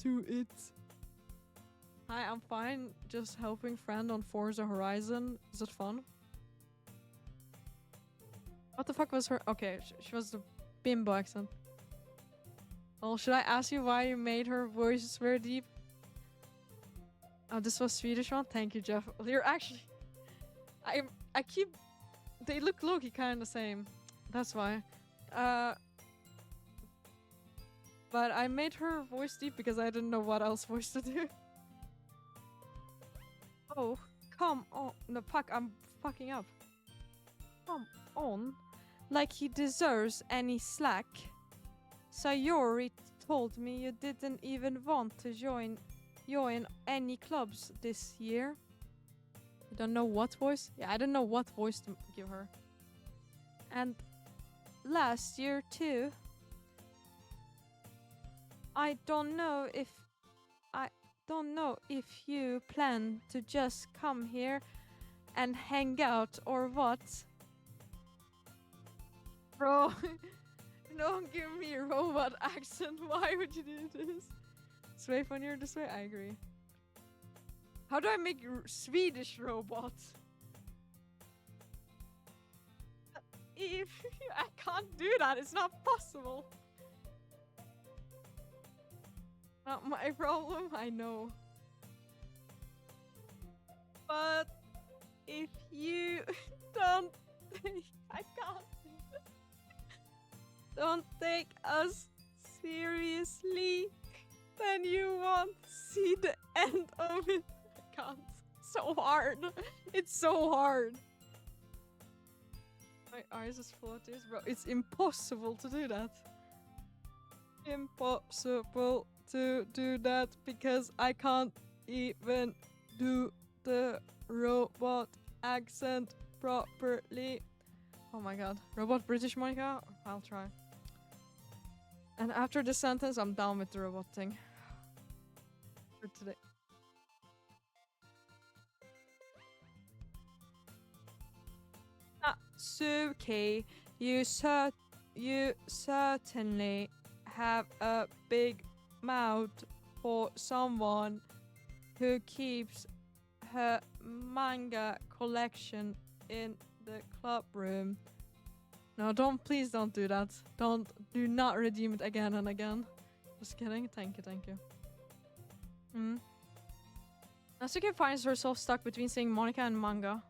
to it. Hi, I'm fine. Just helping friend on Forza Horizon. Is it fun? What the fuck was her? Okay, she was the bimbo accent. Well, should I ask you why you made her voice very deep? Oh, this was Swedish one? Thank you, Jeff. You're actually... I keep... They look low-key kind of the same. That's why. But I made her voice deep because I didn't know what else voice to do. Oh, come on. No, fuck, I'm fucking up. Come on. Like he deserves any slack. Sayori told me you didn't even want to join any clubs this year. You don't know what voice? Yeah, I don't know what voice to give her. And last year too. I don't know if you plan to just come here and hang out or what. Bro, don't give me a robot accent. Why would you do this? It's way funnier this way. I agree. How do I make Swedish robots? If I can't do that, it's not possible. Not my problem, I know. But if you don't I can't. Don't take us seriously, then you won't see the end of it. I can't. So hard. It's so hard. My eyes is full of tears, bro. It's impossible to do that. Impossible to do that because I can't even do the robot accent properly. Oh my god. Robot British Monica? I'll try. And after this sentence, I'm down with the robot thing. For today. Suki, you certainly have a big mouth for someone who keeps her manga collection in the club room. No, please don't do that. Do not redeem it again and again. Just kidding. Thank you. Natsuki finds herself stuck between saying Monica and manga.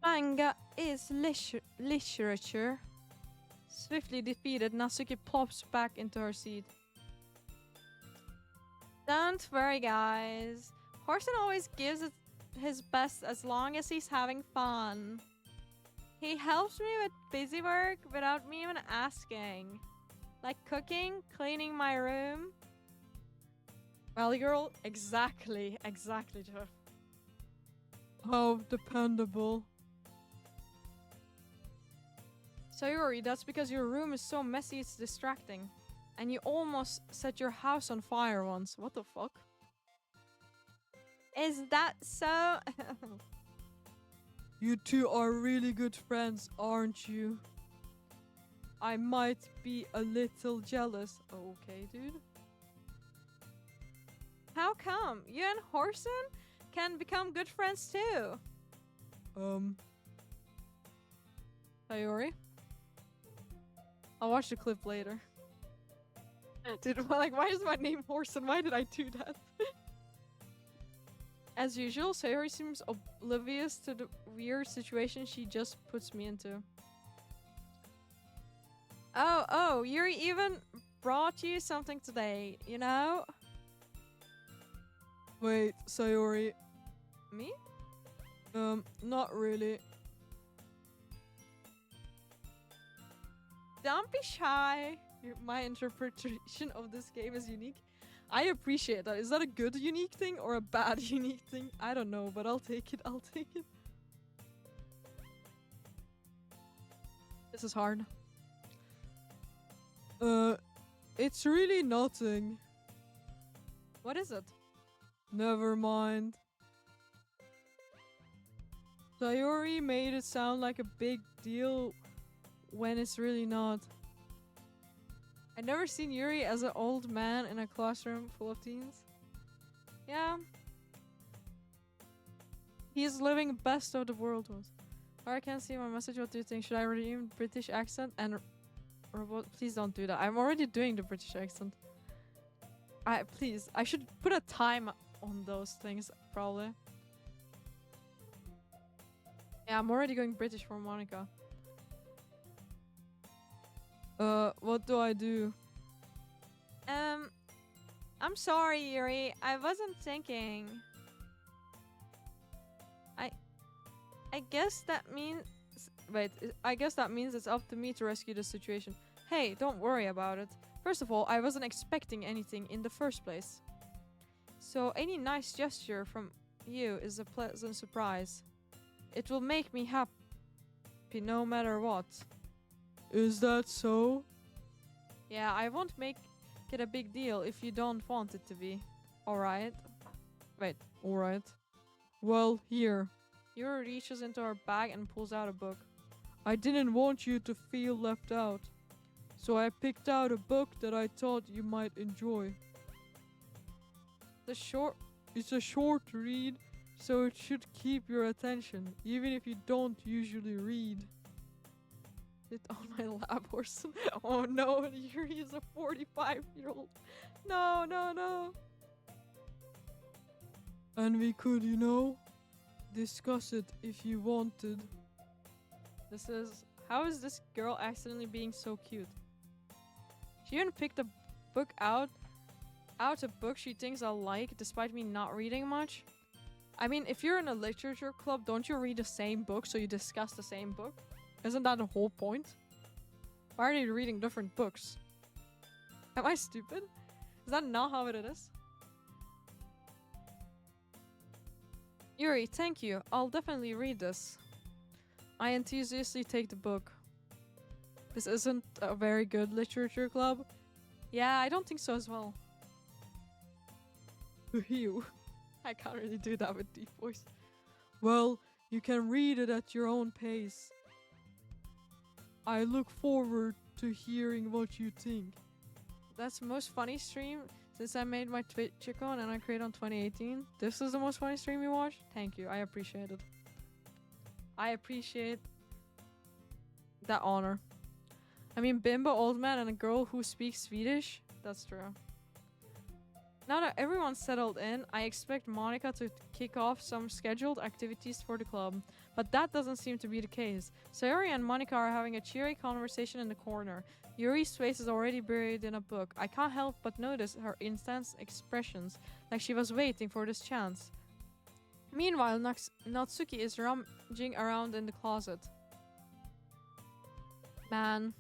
Manga is literature. Swiftly defeated, Natsuki plops back into her seat. Don't worry, guys. Horson always gives it his best as long as he's having fun. He helps me with busy work without me even asking. Like cooking, cleaning my room. Valley girl, exactly, Jeff. How dependable. Sayori, that's because your room is so messy it's distracting. And you almost set your house on fire once. What the fuck? Is that so? You two are really good friends, aren't you? I might be a little jealous. Okay, dude. How come? You and Horson can become good friends too. Sayori? I'll watch the clip later. Dude, like, why is my name Horson? Why did I do that? As usual, Sayori seems oblivious to the weird situation she just puts me into. Oh, Yuri even brought you something today, you know? Wait, Sayori. Me? Not really. Don't be shy. My interpretation of this game is unique. I appreciate that. Is that a good unique thing or a bad unique thing? I don't know, but I'll take it. This is hard. It's really nothing. What is it? Never mind. Sayori made it sound like a big deal when it's really not. I've never seen Yuri as an old man in a classroom full of teens. Yeah. He's living best of the world. I can't see my message. What do you think? Should I redeem British accent and robot? Please don't do that. I'm already doing the British accent. Please. I should put a time on those things, probably. Yeah, I'm already going British for Monica. What do I do? I'm sorry, Yuri. I wasn't thinking. I guess that means... Wait, I guess that means it's up to me to rescue the situation. Hey, don't worry about it. First of all, I wasn't expecting anything in the first place. So any nice gesture from you is a pleasant surprise. It will make me happy no matter what. Is that so? Yeah, I won't make it a big deal if you don't want it to be. Alright. Wait, alright. Well, here. Yuri reaches into her bag and pulls out a book. I didn't want you to feel left out. So I picked out a book that I thought you might enjoy. It's a short read, so it should keep your attention, even if you don't usually read. Sit on my lap, Horson. Oh no, Yuri is a 45-year-old. No. And we could, discuss it if you wanted. How is this girl accidentally being so cute? She even picked a book out a book she thinks I'll like, despite me not reading much. I mean, if you're in a literature club, don't you read the same book so you discuss the same book? Isn't that the whole point? Why are they reading different books? Am I stupid? Is that not how it is? Yuri, thank you. I'll definitely read this. I enthusiastically take the book. This isn't a very good literature club. Yeah, I don't think so as well. You. I can't really do that with deep voice. Well, you can read it at your own pace. I look forward to hearing what you think. That's the most funny stream since I made my Twitch account and I created on 2018. This is the most funny stream you watched? Thank you. I appreciate it. I appreciate that honor. I mean, bimbo, old man, and a girl who speaks Swedish? That's true. Now that everyone's settled in, I expect Monica to kick off some scheduled activities for the club. But that doesn't seem to be the case. Sayori and Monica are having a cheery conversation in the corner. Yuri's face is already buried in a book. I can't help but notice her intense expressions, like she was waiting for this chance. Meanwhile, Natsuki is rummaging around in the closet. Man,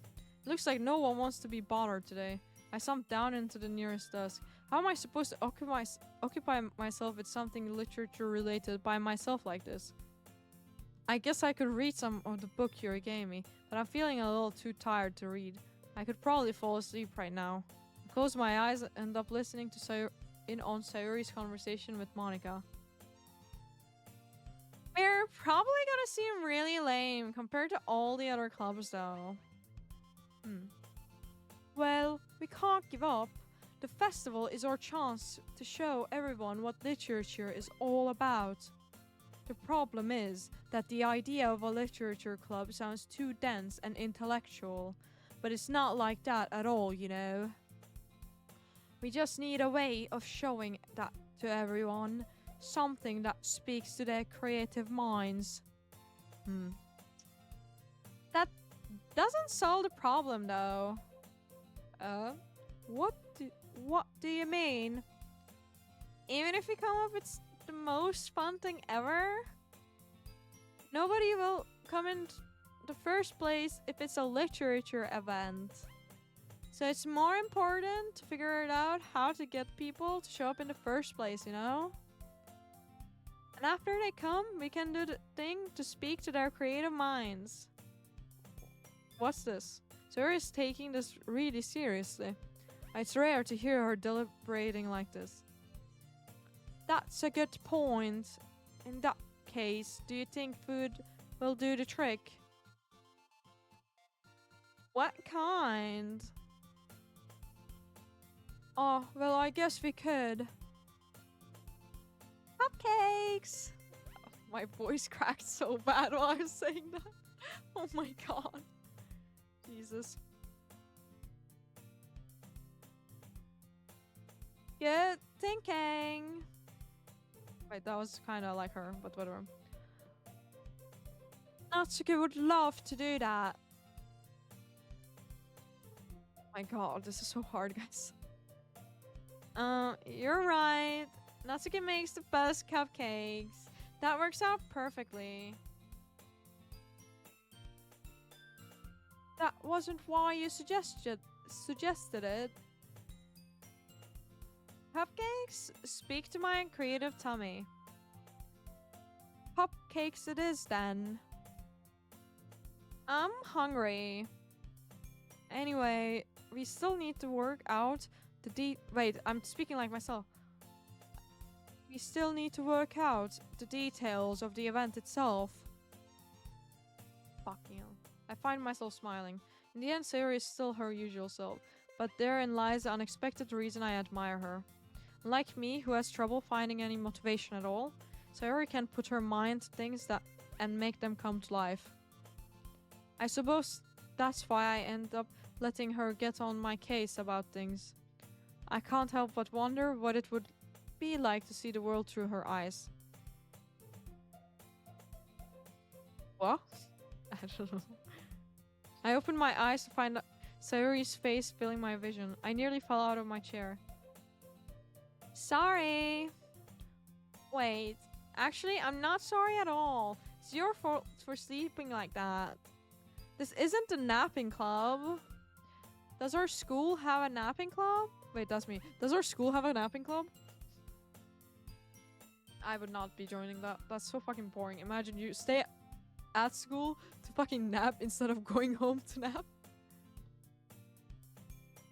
looks like no one wants to be bothered today. I slumped down into the nearest desk. How am I supposed to occupy myself with something literature related by myself like this? I guess I could read some of the book Yuri gave me, but I'm feeling a little too tired to read. I could probably fall asleep right now. I close my eyes and end up listening to on Sayori's conversation with Monica. We're probably gonna seem really lame compared to all the other clubs though. Well, we can't give up. The festival is our chance to show everyone what literature is all about. The problem is that the idea of a literature club sounds too dense and intellectual, but it's not like that at all, you know. We just need a way of showing that to everyone, something that speaks to their creative minds. That doesn't solve the problem though. What do you mean? Even if we come up with the most fun thing ever, nobody will come in the first place if it's a literature event. So it's more important to figure it out how to get people to show up in the first place, you know? And after they come, we can do the thing to speak to their creative minds. What's this? Sarah is taking this really seriously. It's rare to hear her deliberating like this. That's a good point. In that case, do you think food will do the trick? What kind? Oh, well, I guess we could. Cupcakes! Oh, my voice cracked so bad while I was saying that. Oh my god. Jesus. Good thinking. Wait, that was kind of like her, but whatever. Natsuki would love to do that. Oh my god, this is so hard, guys. You're right. Natsuki makes the best cupcakes. That works out perfectly. That wasn't why you suggested it. Cupcakes? Speak to my creative tummy. Cupcakes it is then. I'm hungry. Anyway, we still need to work out the wait, I'm speaking like myself. We still need to work out the details of the event itself. Fucking hell. I find myself smiling. In the end, Sayori is still her usual self, but therein lies the unexpected reason I admire her. Like me, who has trouble finding any motivation at all, Sayori can put her mind to things and make them come to life. I suppose that's why I end up letting her get on my case about things. I can't help but wonder what it would be like to see the world through her eyes. What? I don't know. I opened my eyes to find Sayori's face filling my vision. I nearly fell out of my chair. Sorry. Wait, actually, I'm not sorry at all. It's your fault for sleeping like that. This isn't a napping club. Does our school have a napping club? Wait, that's me. Does our school have a napping club? I would not be joining that. That's so fucking boring. Imagine you stay at school to fucking nap instead of going home to nap.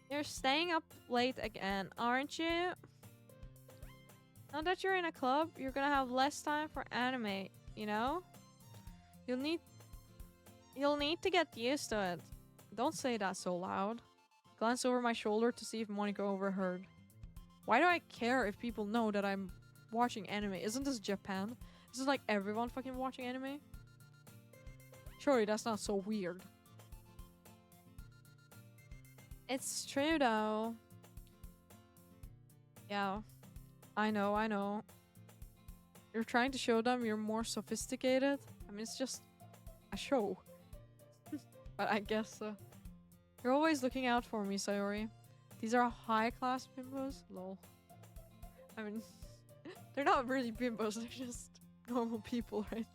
You're staying up late again, aren't you? Now that you're in a club, you're gonna have less time for anime. you know? You'll need to get used to it. Don't say that so loud. Glance over my shoulder to see if Monica overheard. Why do I care if people know that I'm watching anime? Isn't this Japan? Isn't like everyone fucking watching anime? Surely that's not so weird. It's true though. Yeah. I know. You're trying to show them you're more sophisticated. I mean, it's just a show. But I guess so. You're always looking out for me, Sayori. These are high-class bimbos? Lol. I mean, they're not really bimbos, they're just normal people, right?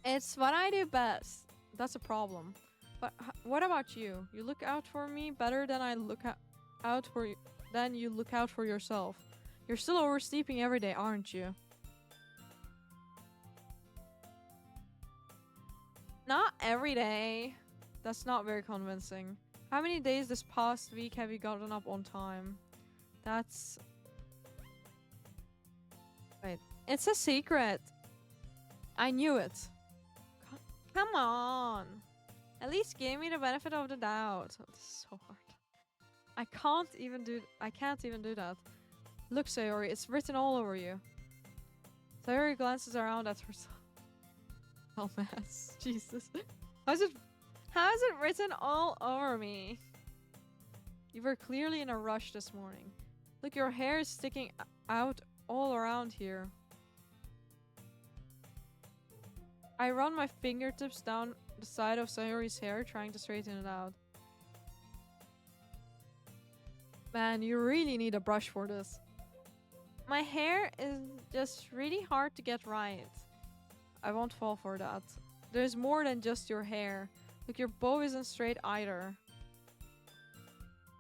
It's what I do best. That's a problem. But what about you? You look out for me better than I look out for you. Then you look out for yourself. You're still oversleeping every day, aren't you? Not every day. That's not very convincing. How many days this past week have you gotten up on time? That's... Wait. It's a secret. I knew it. Come on. At least give me the benefit of the doubt. Oh, this is so hard. I can't even do that. Look, Sayori, it's written all over you. Sayori glances around at herself. Oh, mess. Jesus. How is it written all over me? You were clearly in a rush this morning. Look, your hair is sticking out all around here. I run my fingertips down the side of Sayori's hair, trying to straighten it out. Man, you really need a brush for this. My hair is just really hard to get right. I won't fall for that. There's more than just your hair. Look, your bow isn't straight either.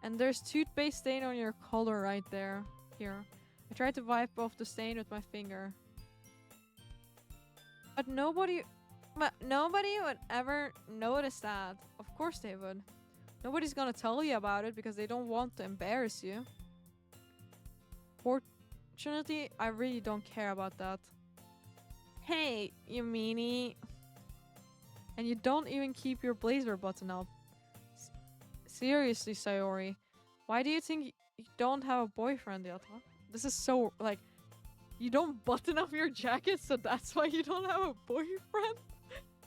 And there's toothpaste stain on your collar right there. Here. I tried to wipe off the stain with my finger. But nobody would ever notice that. Of course they would. Nobody's gonna tell you about it because they don't want to embarrass you. Fortunately, I really don't care about that. Hey, you meanie. And you don't even keep your blazer button up. Seriously, Sayori. Why do you think you don't have a boyfriend yet, huh? This is so, like... You don't button up your jacket, so that's why you don't have a boyfriend?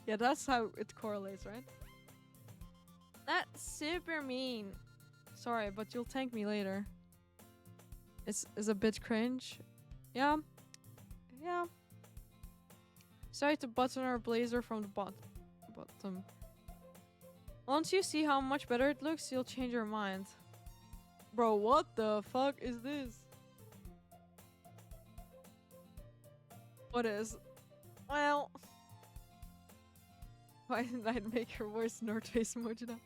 Yeah, that's how it correlates, right? That's super mean. Sorry, but you'll thank me later. It's a bit cringe. Yeah. Yeah. Sorry to button our blazer from the bottom. Once you see how much better it looks, you'll change your mind. Bro, what the fuck is this? What is? Well... Why didn't I make your voice nerd face emoji now?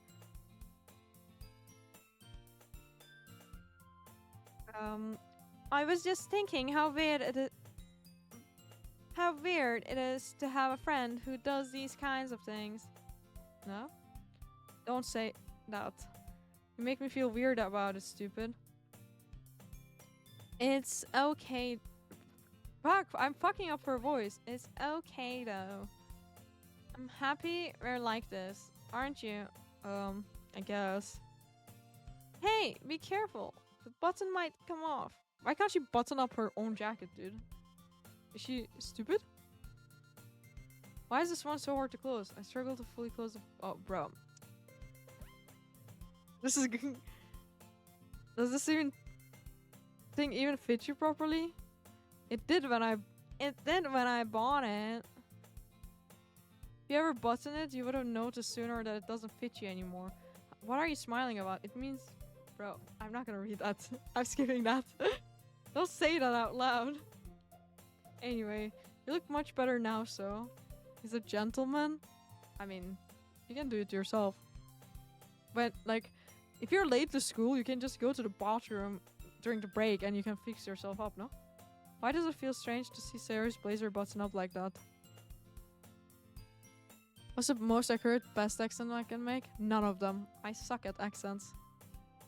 I was just thinking how weird it is to have a friend who does these kinds of things. No? Don't say that. You make me feel weird about it, stupid. It's okay. Fuck, I'm fucking up her voice. It's okay though. I'm happy we're like this, aren't you? I guess. Hey, be careful. The button might come off. Why can't she button up her own jacket, dude? Is she stupid? Why is this one so hard to close? I struggle to fully close the... Oh, bro. This is... Does this thing even fit you properly? It did when I bought it. If you ever button it, you would have noticed sooner that it doesn't fit you anymore. What are you smiling about? It means... Bro, I'm not gonna read that. I'm skipping that. Don't say that out loud. Anyway, you look much better now, so... He's a gentleman? I mean, you can do it yourself. But, like, if you're late to school, you can just go to the bathroom during the break and you can fix yourself up, no? Why does it feel strange to see Sarah's blazer button up like that? What's the most accurate best accent I can make? None of them. I suck at accents.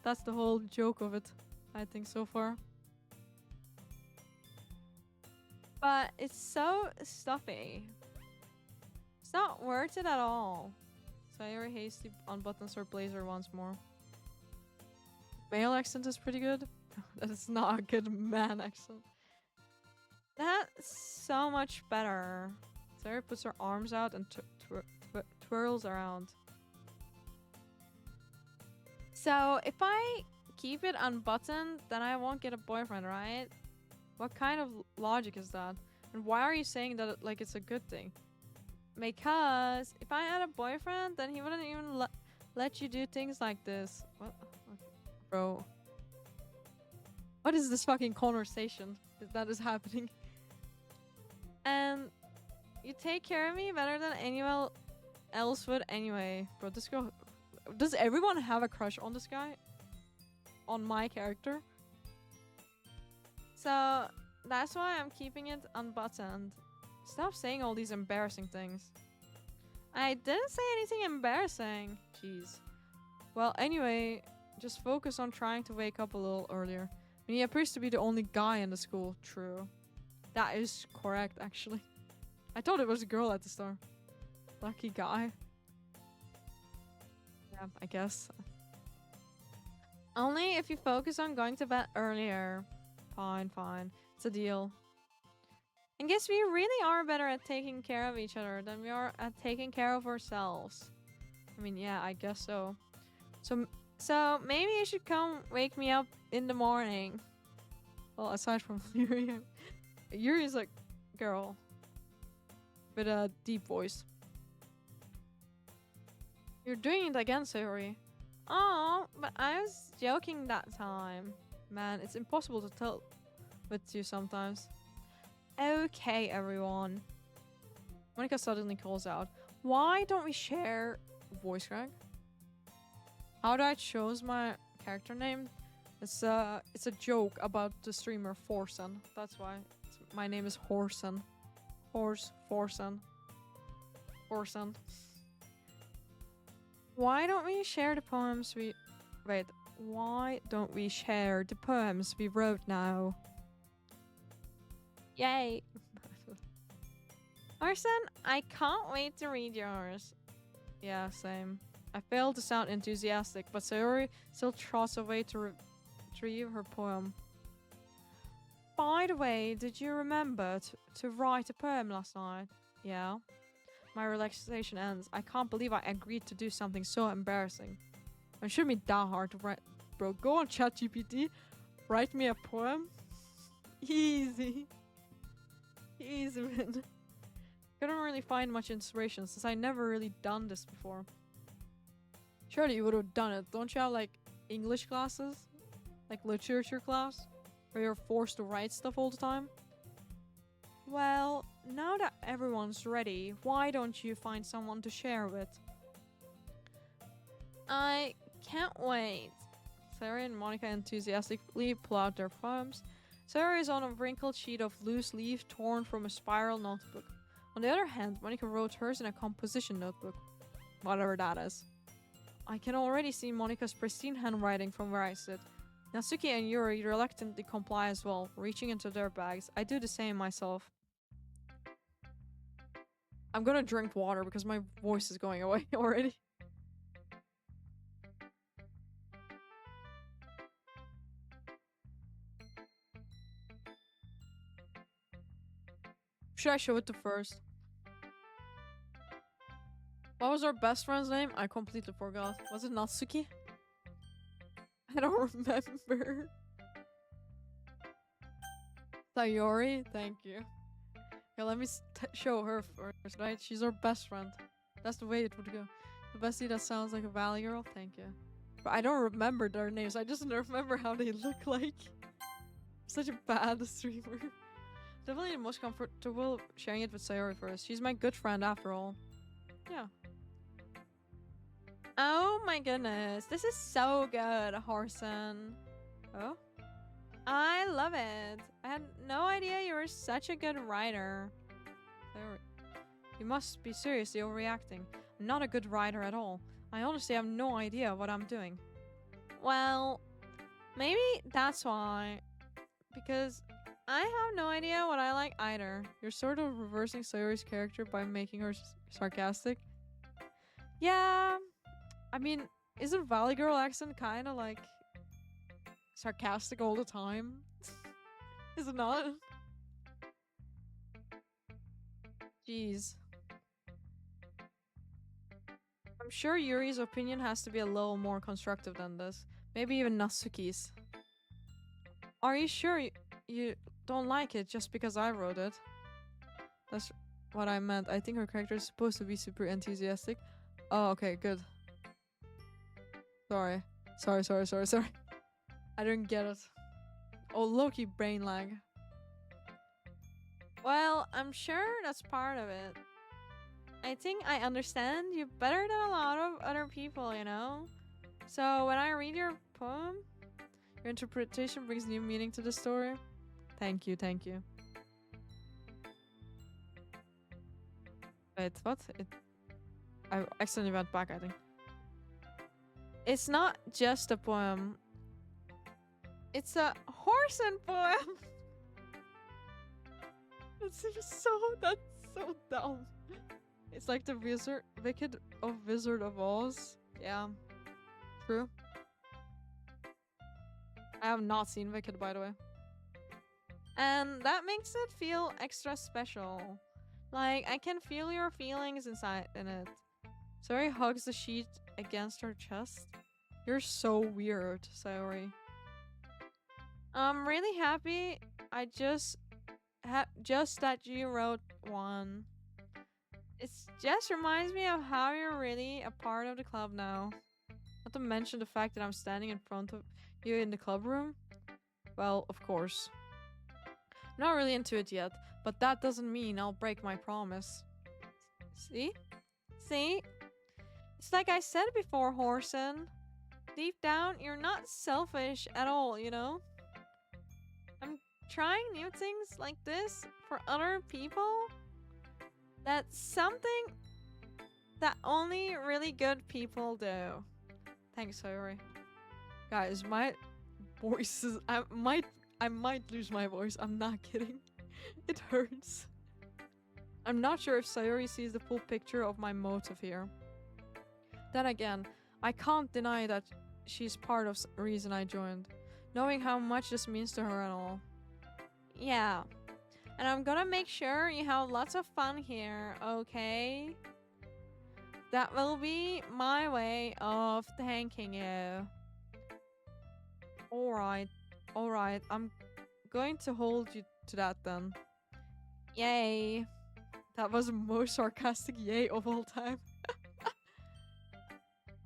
That's the whole joke of it, I think, so far. But it's so stuffy. It's not worth it at all. Sayori hasty unbuttons her blazer once more. Male accent is pretty good. That is not a good man accent. That's so much better. Sayori puts her arms out and twirls around. So if I keep it unbuttoned, then I won't get a boyfriend, right? What kind of logic is that? And why are you saying that like it's a good thing? Because if I had a boyfriend, then he wouldn't even let you do things like this. What? Okay. Bro. What is this fucking conversation that is happening? And you take care of me better than anyone else would anyway. Bro, this girl... Does everyone have a crush on this guy? On my character? So, that's why I'm keeping it unbuttoned. Stop saying all these embarrassing things. I didn't say anything embarrassing. Jeez. Well, anyway, just focus on trying to wake up a little earlier. I mean, he appears to be the only guy in the school. True. That is correct, actually. I thought it was a girl at the start. Lucky guy. Yeah, I guess. Only if you focus on going to bed earlier. Fine, fine. It's a deal. I guess we really are better at taking care of each other than we are at taking care of ourselves. I mean, yeah, I guess so. So maybe you should come wake me up in the morning. Well, aside from Yuri. Yuri's like, girl. With a deep voice. You're doing it again, Sayori. Oh, but I was joking that time. Man, it's impossible to tell with you sometimes. Okay, everyone. Monika suddenly calls out, why don't we share voice crack? How do I choose my character name? It's a joke about the streamer Forsen. That's why my name is Horsen. Forsen. Why don't we share the poems we... Wait. Why don't we share the poems we wrote now? Yay! Arsen, I can't wait to read yours. Yeah, same. I failed to sound enthusiastic, but Sayori still trots away to retrieve her poem. By the way, did you remember to write a poem last night? Yeah. My relaxation ends. I can't believe I agreed to do something so embarrassing. It shouldn't be that hard to write. Bro, go on ChatGPT. Write me a poem. Easy. Easy, man. Couldn't really find much inspiration since I never really done this before. Surely you would have done it. Don't you have like English classes? Like literature class? Where you're forced to write stuff all the time? Well, now that everyone's ready, why don't you find someone to share with? I can't wait. Sarah and Monika enthusiastically pull out their poems. Sarah is on a wrinkled sheet of loose leaf torn from a spiral notebook. On the other hand, Monika wrote hers in a composition notebook. Whatever that is. I can already see Monika's pristine handwriting from where I sit. Natsuki and Yuri reluctantly comply as well, reaching into their bags. I do the same myself. I'm gonna drink water because my voice is going away already. Should I show it to first? What was our best friend's name? I completely forgot. Was it Natsuki? I don't remember. Sayori? Thank you. Okay, let me show her first, right? She's our best friend. That's the way it would go. The bestie that sounds like a valley girl? Thank you. But I don't remember their names. I just remember how they look like. Such a bad streamer. Definitely the most comfortable sharing it with Sayori first. She's my good friend after all. Yeah. Oh my goodness. This is so good, Horsen. Oh? I love it. I had no idea you were such a good writer. You must be seriously overreacting. I'm not a good writer at all. I honestly have no idea what I'm doing. Well, maybe that's why. Because I have no idea what I like either. You're sort of reversing Sayori's character by making her sarcastic. Yeah, I mean, isn't Valley Girl accent kind of like sarcastic all the time? Is it not? Jeez. I'm sure Yuri's opinion has to be a little more constructive than this. Maybe even Natsuki's. Are you sure you don't like it just because I wrote it? That's what I meant. I think her character is supposed to be super enthusiastic. Oh, okay, good. Sorry. Sorry. I didn't get it. Oh, low-key brain lag. Well, I'm sure that's part of it. I think I understand you better than a lot of other people, you know? So when I read your poem, your interpretation brings new meaning to the story. Thank you. Wait, what? I accidentally went back, I think. It's not just a poem. It's a horse and poem. That's so dumb. It's like the Wicked of Wizard of Oz. Yeah, true. I have not seen Wicked, by the way. And that makes it feel extra special. Like, I can feel your feelings inside in it. Sayori hugs the sheet against her chest. You're so weird, Sayori. I'm really happy I just that you wrote one. It just reminds me of how you're really a part of the club now. Not to mention the fact that I'm standing in front of you in the club room. Well, of course. I'm not really into it yet, but that doesn't mean I'll break my promise. See? It's like I said before, Horsen. Deep down, you're not selfish at all, you know? I'm trying new things like this for other people. That's something that only really good people do. Thanks, Sayori. Guys, my voice is... I might lose my voice. I'm not kidding. It hurts. I'm not sure if Sayori sees the full picture of my motive here. Then again, I can't deny that she's part of the reason I joined. Knowing how much this means to her and all. Yeah. And I'm gonna make sure you have lots of fun here, okay? That will be my way of thanking you. Alright. I'm going to hold you to that then. Yay. That was the most sarcastic yay of all time.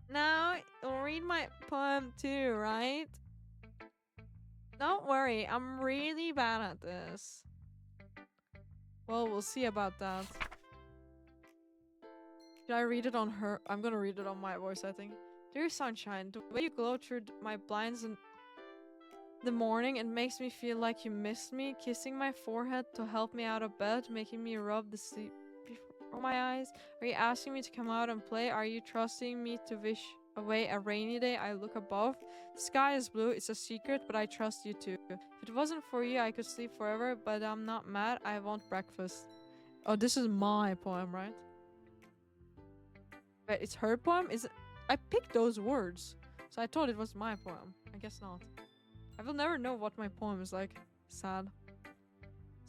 Now, you'll read my poem too, right? Don't worry, I'm really bad at this. Well, we'll see about that. Should I read it on her? I'm gonna read it on my voice, I think. Dear sunshine, the way you glow through my blinds in the morning, it makes me feel like you missed me, kissing my forehead to help me out of bed, making me rub the sleep before my eyes. Are you asking me to come out and play? Are you trusting me to wish away a rainy day? I look above. The sky is blue. It's a secret, but I trust you too. If it wasn't for you, I could sleep forever, but I'm not mad. I want breakfast. Oh, this is my poem, right? Wait, it's her poem? Is it? I picked those words, so I thought it was my poem. I guess not. I will never know what my poem is like. Sad.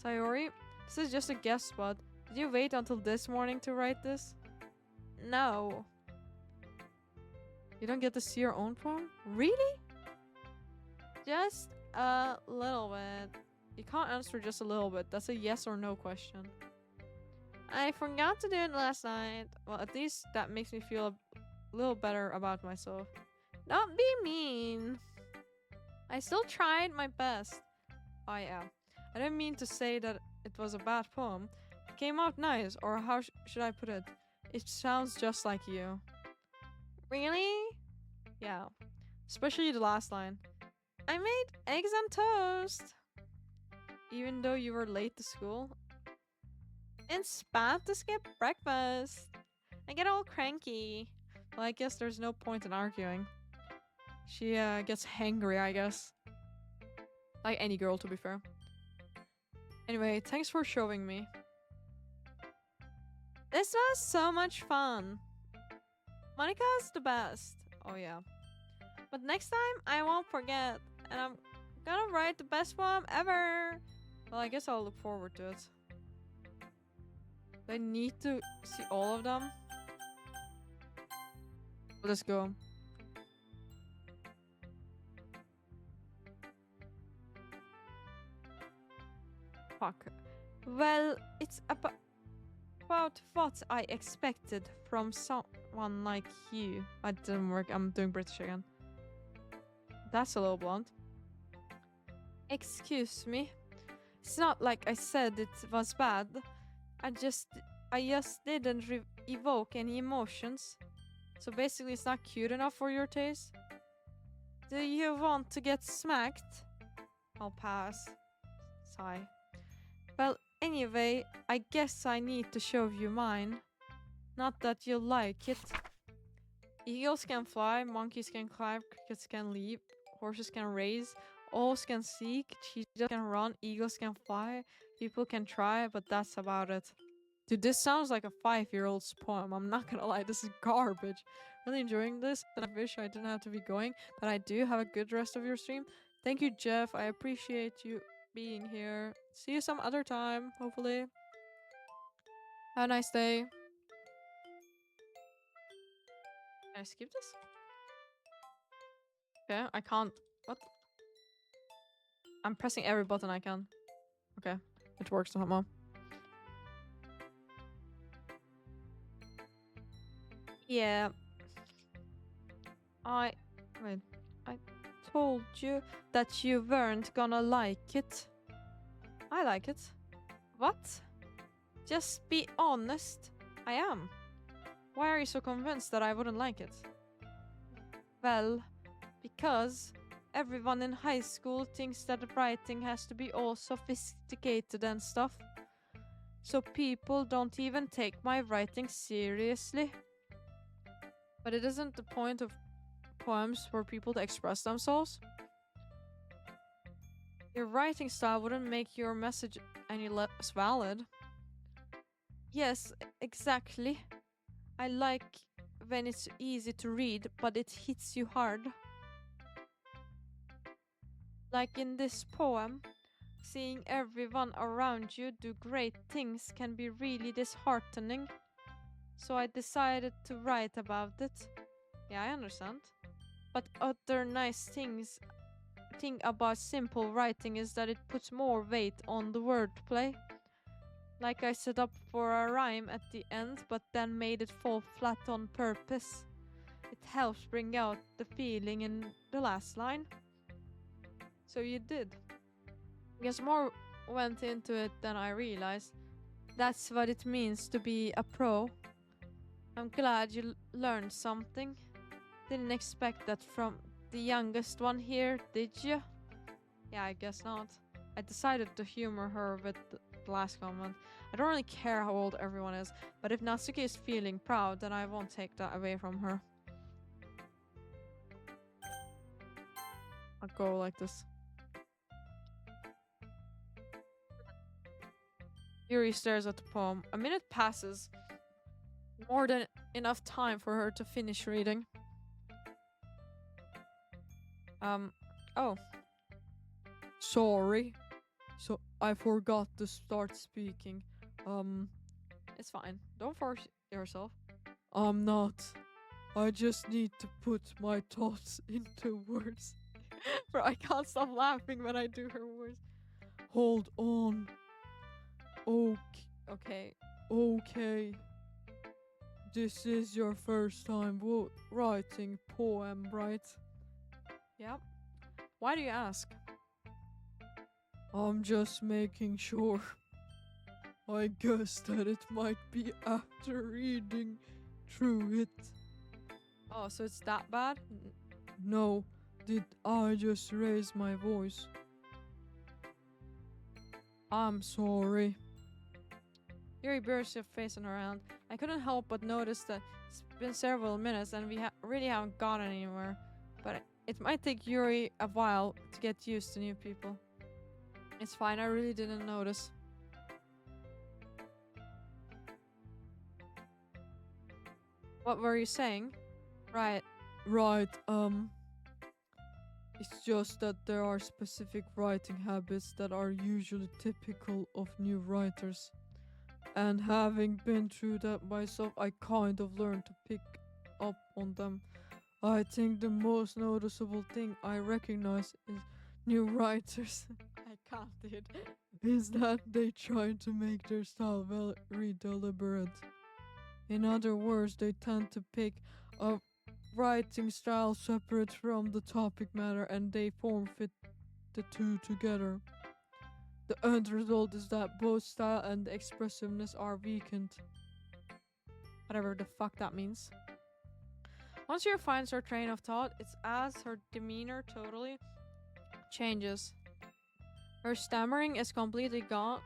Sayori, this is just a guest spot. Did you wait until this morning to write this? No. You don't get to see your own poem? Really? Just a little bit. You can't answer just a little bit. That's a yes or no question. I forgot to do it last night. Well, at least that makes me feel a little better about myself. Don't be mean. I still tried my best. Oh yeah. I didn't mean to say that it was a bad poem. It came out nice, or how should I put it? It sounds just like you. Really? Yeah. Especially the last line. I made eggs and toast. Even though you were late to school. And spat to skip breakfast. I get all cranky. Well, I guess there's no point in arguing. She gets hangry, I guess. Like any girl, to be fair. Anyway, thanks for showing me. This was so much fun. Monica's the best. Oh yeah. But next time I won't forget, and I'm gonna write the best poem ever. Well, I guess I'll look forward to it. I need to see all of them. Let's go. Fuck. Well, it's about what I expected from someone like you. I didn't work. I'm doing British again. That's a little blunt. Excuse me. It's not like I said it was bad. I just didn't evoke any emotions. So basically it's not cute enough for your taste. Do you want to get smacked? I'll pass. Sigh. Well, anyway, I guess I need to show you mine. Not that you'll like it. Eagles can fly, monkeys can climb, crickets can leap, horses can race, owls can seek, cheetahs can run, eagles can fly, people can try, but that's about it. Dude, this sounds like a 5-year-old's poem. I'm not gonna lie, this is garbage. Really enjoying this, and I wish I didn't have to be going, but I do. Have a good rest of your stream. Thank you, Jeff. I appreciate you being here. See you some other time, hopefully. Have a nice day. Can I skip this? Okay, I can't. What? I'm pressing every button I can. Okay, it works somehow. Yeah. I told you that you weren't gonna like it. I like it. What? Just be honest. I am. Why are you so convinced that I wouldn't like it? Well, because everyone in high school thinks that writing has to be all sophisticated and stuff. So people don't even take my writing seriously. But it isn't the point of poems for people to express themselves. Your writing style wouldn't make your message any less valid. Yes, exactly. I like when it's easy to read, but it hits you hard. Like in this poem, seeing everyone around you do great things can be really disheartening. So I decided to write about it. Yeah, I understand. But other nice thing about simple writing is that it puts more weight on the wordplay. Like I set up for a rhyme at the end, but then made it fall flat on purpose. It helps bring out the feeling in the last line. So you did. I guess more went into it than I realized. That's what it means to be a pro. I'm glad you learned something. Didn't expect that from the youngest one here, did you? Yeah, I guess not. I decided to humor her with the last comment. I don't really care how old everyone is, but if Natsuki is feeling proud, then I won't take that away from her. I'll go like this. Yuri stares at the poem. A minute passes. More than enough time for her to finish reading. Oh. Sorry. So I forgot to start speaking. It's fine. Don't force yourself. I'm not. I just need to put my thoughts into words. Bro, I can't stop laughing when I do her words. Hold on. Okay. This is your first time writing poem, right? Yep. Why do you ask? I'm just making sure. I guess that it might be after reading through it. Oh, so it's that bad? No, did I just raise my voice? I'm sorry. Yuri bursts your face on her hand. I couldn't help but notice that it's been several minutes and we really haven't gotten anywhere. But it might take Yuri a while to get used to new people. It's fine, I really didn't notice. What were you saying? Right. Right, it's just that there are specific writing habits that are usually typical of new writers. And having been through that myself, I kind of learned to pick up on them. I think the most noticeable thing I recognize is new writers I can't, dude. is that they try to make their style very deliberate. In other words, they tend to pick a writing style separate from the topic matter and they form fit the two together. The end result is that both style and expressiveness are weakened. Whatever the fuck that means. Once she finds her train of thought, it's as her demeanor totally changes. Her stammering is completely gone.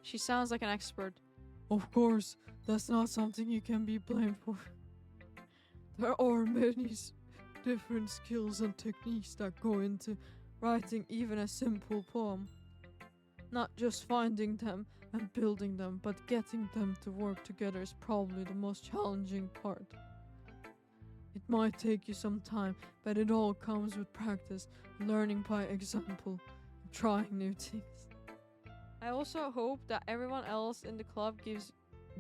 She sounds like an expert. Of course, that's not something you can be blamed for. There are many different skills and techniques that go into writing even a simple poem. Not just finding them and building them, but getting them to work together is probably the most challenging part. It might take you some time, but it all comes with practice, learning by example, and trying new things. I also hope that everyone else in the club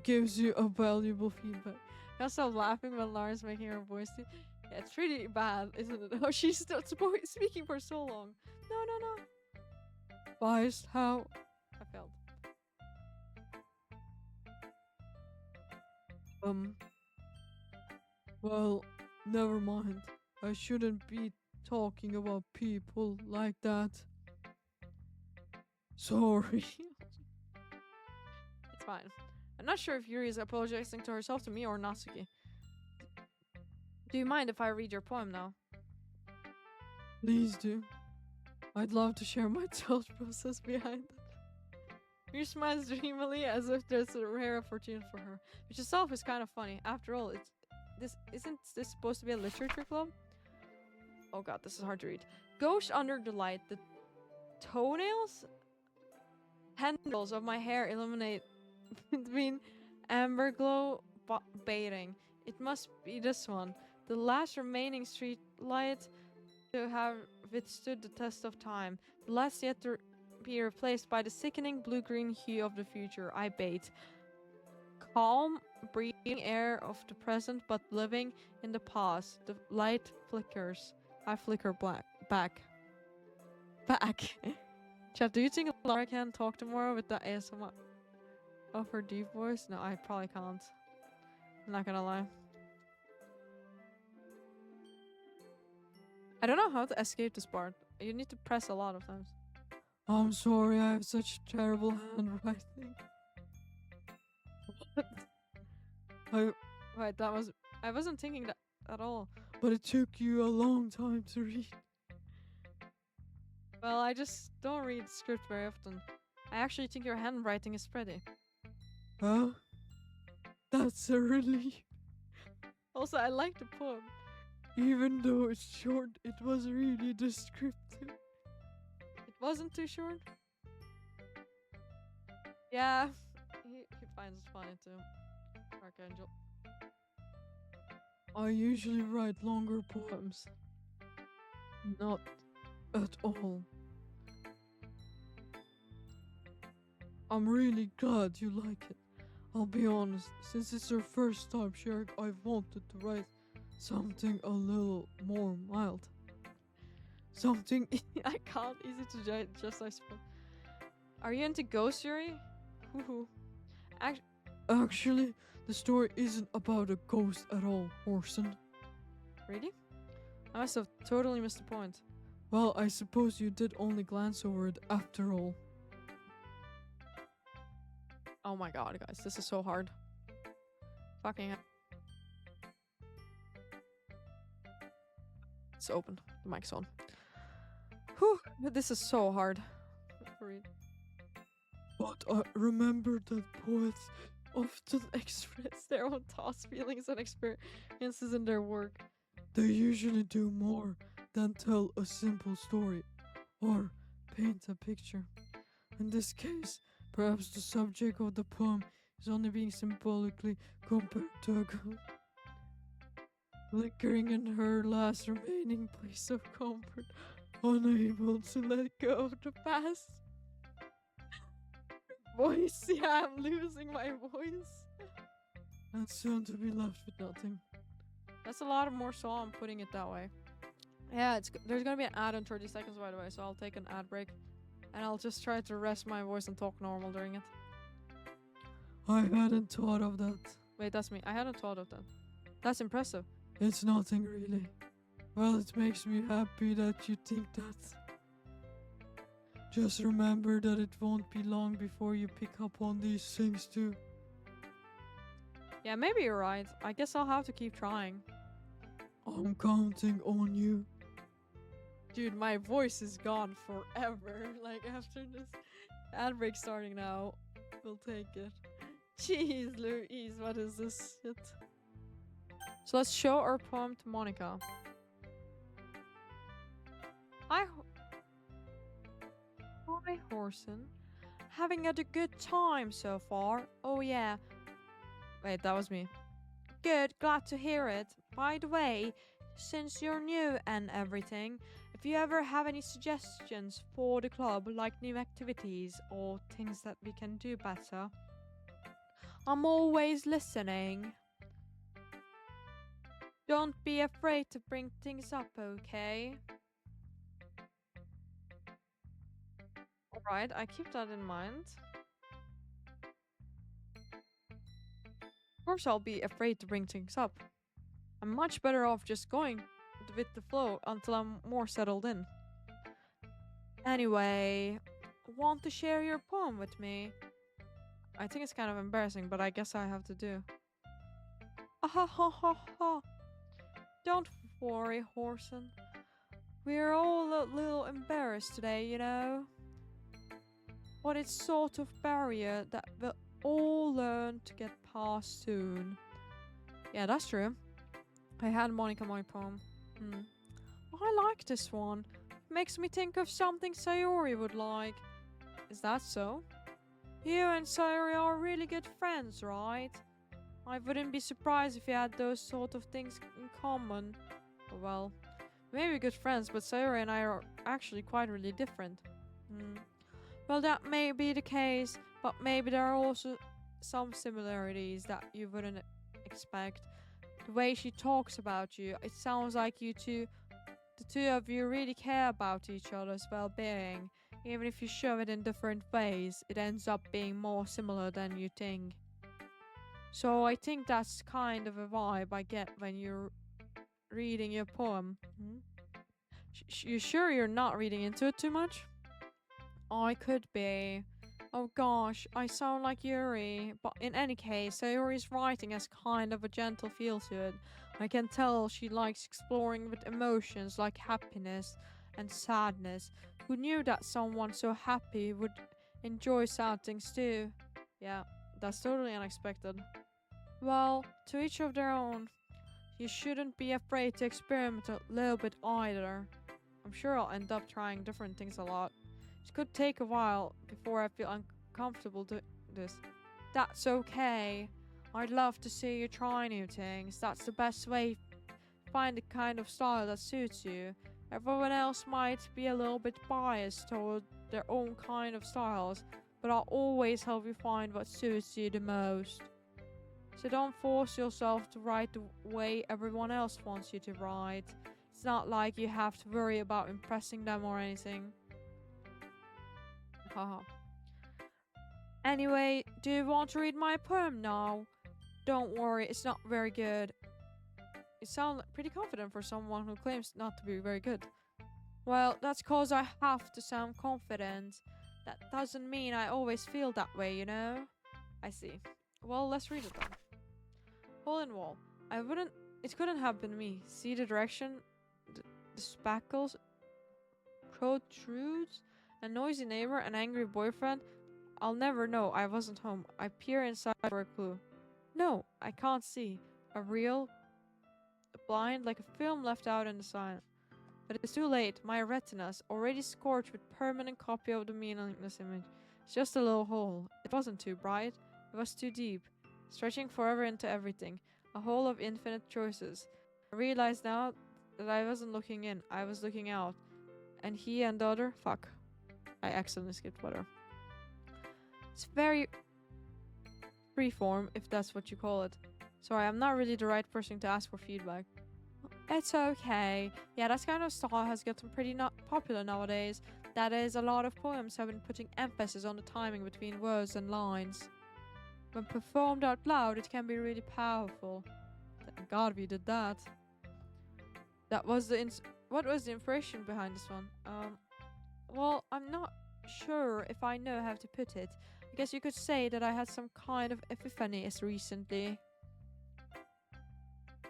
Gives you a valuable feedback. I can't stop laughing when Lauren's making her voice. Yeah, it's pretty bad, isn't it? Oh, she's still speaking for so long. No. Biased how? I failed. Well, never mind. I shouldn't be talking about people like that. Sorry. It's fine. I'm not sure if Yuri is apologizing to herself, to me, or Natsuki. Do you mind if I read your poem now? Please do. I'd love to share my thought process behind it. Yuri smiles dreamily as if there's a rare opportunity for her, which itself is kind of funny. After all, isn't this supposed to be a literature club? Oh god, this is hard to read. Ghost under the light, the toenails, tendrils of my hair illuminate between amber glow baiting. It must be this one, the last remaining street light to have withstood the test of time, the last yet to be replaced by the sickening blue-green hue of the future. I bait. Calm, breathing air of the present, but living in the past. The light flickers. I flicker back. Chat, do you think Lara can talk tomorrow with the ASMR of her deep voice? No, I probably can't. I'm not gonna lie. I don't know how to escape this part. You need to press a lot of times. I'm sorry, I have such terrible handwriting. Wait, I wasn't thinking that at all. But it took you a long time to read. Well, I just don't read script very often. I actually think your handwriting is pretty. Huh? That's a relief. Also, I like the poem. Even though it's short, it was really descriptive. It wasn't too short? Yeah, he finds it funny too. Archangel. I usually write longer poems. Not at all. I'm really glad you like it. I'll be honest, since it's your first time sharing, I've wanted to write something a little more mild. Something I can't, easy to just I suppose. Are you into ghost Yuri? Hoo. Actually, the story isn't about a ghost at all, Orson. Really? I must have totally missed the point. Well, I suppose you did only glance over it after all. Oh my god, guys, this is so hard. Fucking hell. It's open. The mic's on. Whew, this is so hard to read. But I remember that poets often Express their own thoughts, feelings, and experiences in their work. they usually do more than tell a simple story or paint a picture. In this case, perhaps the subject of the poem is only being symbolically compared to a ghost. flickering in her last remaining place of comfort, unable to let go of the past. Voice, yeah, I'm losing my voice. And soon to be left with nothing. That's a lot more song putting it that way. Yeah, there's gonna be an ad in 30 seconds, by the way, so I'll take an ad break. And I'll just try to rest my voice and talk normal during it. I hadn't thought of that. Wait, that's me. I hadn't thought of that. That's impressive. It's nothing really. Well, it makes me happy that you think that. Just remember that it won't be long before you pick up on these things too. Yeah, maybe you're right. I guess I'll have to keep trying. I'm counting on you. Dude, my voice is gone forever. Like, after this ad break starting now, we'll take it. Jeez Louise, what is this shit? So let's show our poem to Monica. Hi, Horson. Having had a good time so far. Oh yeah. Wait, that was me. Good, glad to hear it. By the way, since you're new and everything, if you ever have any suggestions for the club, like new activities or things that we can do better, I'm always listening. Don't be afraid to bring things up, okay? Alright, I keep that in mind. Of course I'll be afraid to bring things up. I'm much better off just going with the flow until I'm more settled in. Anyway, want to share your poem with me? I think it's kind of embarrassing, but I guess I have to do. Ah ha ha ha. Don't worry, Horson. We're all a little embarrassed today, you know. But it's sort of barrier that we'll all learn to get past soon. Yeah, that's true. I had Monica my poem. I like this one. Makes me think of something Sayori would like. Is that so? You and Sayori are really good friends, right? I wouldn't be surprised if you had those sort of things in common. Well, maybe good friends, but Sayori and I are actually quite really different. Well, that may be the case, but maybe there are also some similarities that you wouldn't expect. The way she talks about you, it sounds like the two of you really care about each other's well-being. Even if you show it in different ways, it ends up being more similar than you think. So I think that's kind of a vibe I get when you're reading your poem. You sure you're not reading into it too much? I could be. Oh gosh, I sound like Yuri. But in any case, Sayori's writing has kind of a gentle feel to it. I can tell she likes exploring with emotions like happiness and sadness. Who knew that someone so happy would enjoy sad things too? Yeah, that's totally unexpected. Well, to each of their own. You shouldn't be afraid to experiment a little bit either. I'm sure I'll end up trying different things a lot. It could take a while before I feel uncomfortable doing this. That's okay. I'd love to see you try new things. That's the best way to find the kind of style that suits you. Everyone else might be a little bit biased toward their own kind of styles, but I'll always help you find what suits you the most. So don't force yourself to write the way everyone else wants you to write. It's not like you have to worry about impressing them or anything. Haha. Anyway, do you want to read my poem now? Don't worry, it's not very good. You sound pretty confident for someone who claims not to be very good. Well, that's cause I have to sound confident. That doesn't mean I always feel that way, you know? I see. Well, let's read it then. Hole in wall. It couldn't have been me. See the direction? The spackles protrudes? A noisy neighbor? An angry boyfriend? I'll never know. I wasn't home. I peer inside for a clue. No, I can't see. A real blind like a film left out in the sun. But it's too late. My retina's already scorched with permanent copy of the meaningless image. It's just a little hole. It wasn't too bright. It was too deep. Stretching forever into everything. A hole of infinite choices. I realized now that I wasn't looking in, I was looking out. And he and the other, fuck. I accidentally skipped whatever. It's very freeform, if that's what you call it. Sorry, I'm not really the right person to ask for feedback. It's okay. Yeah, that kind of style has gotten pretty not popular nowadays. That is, a lot of poems have been putting emphasis on the timing between words and lines. When performed out loud, it can be really powerful. Thank God we did that. That was the what was the inspiration behind this one? Well, I'm not sure if I know how to put it. I guess you could say that I had some kind of epiphanies recently.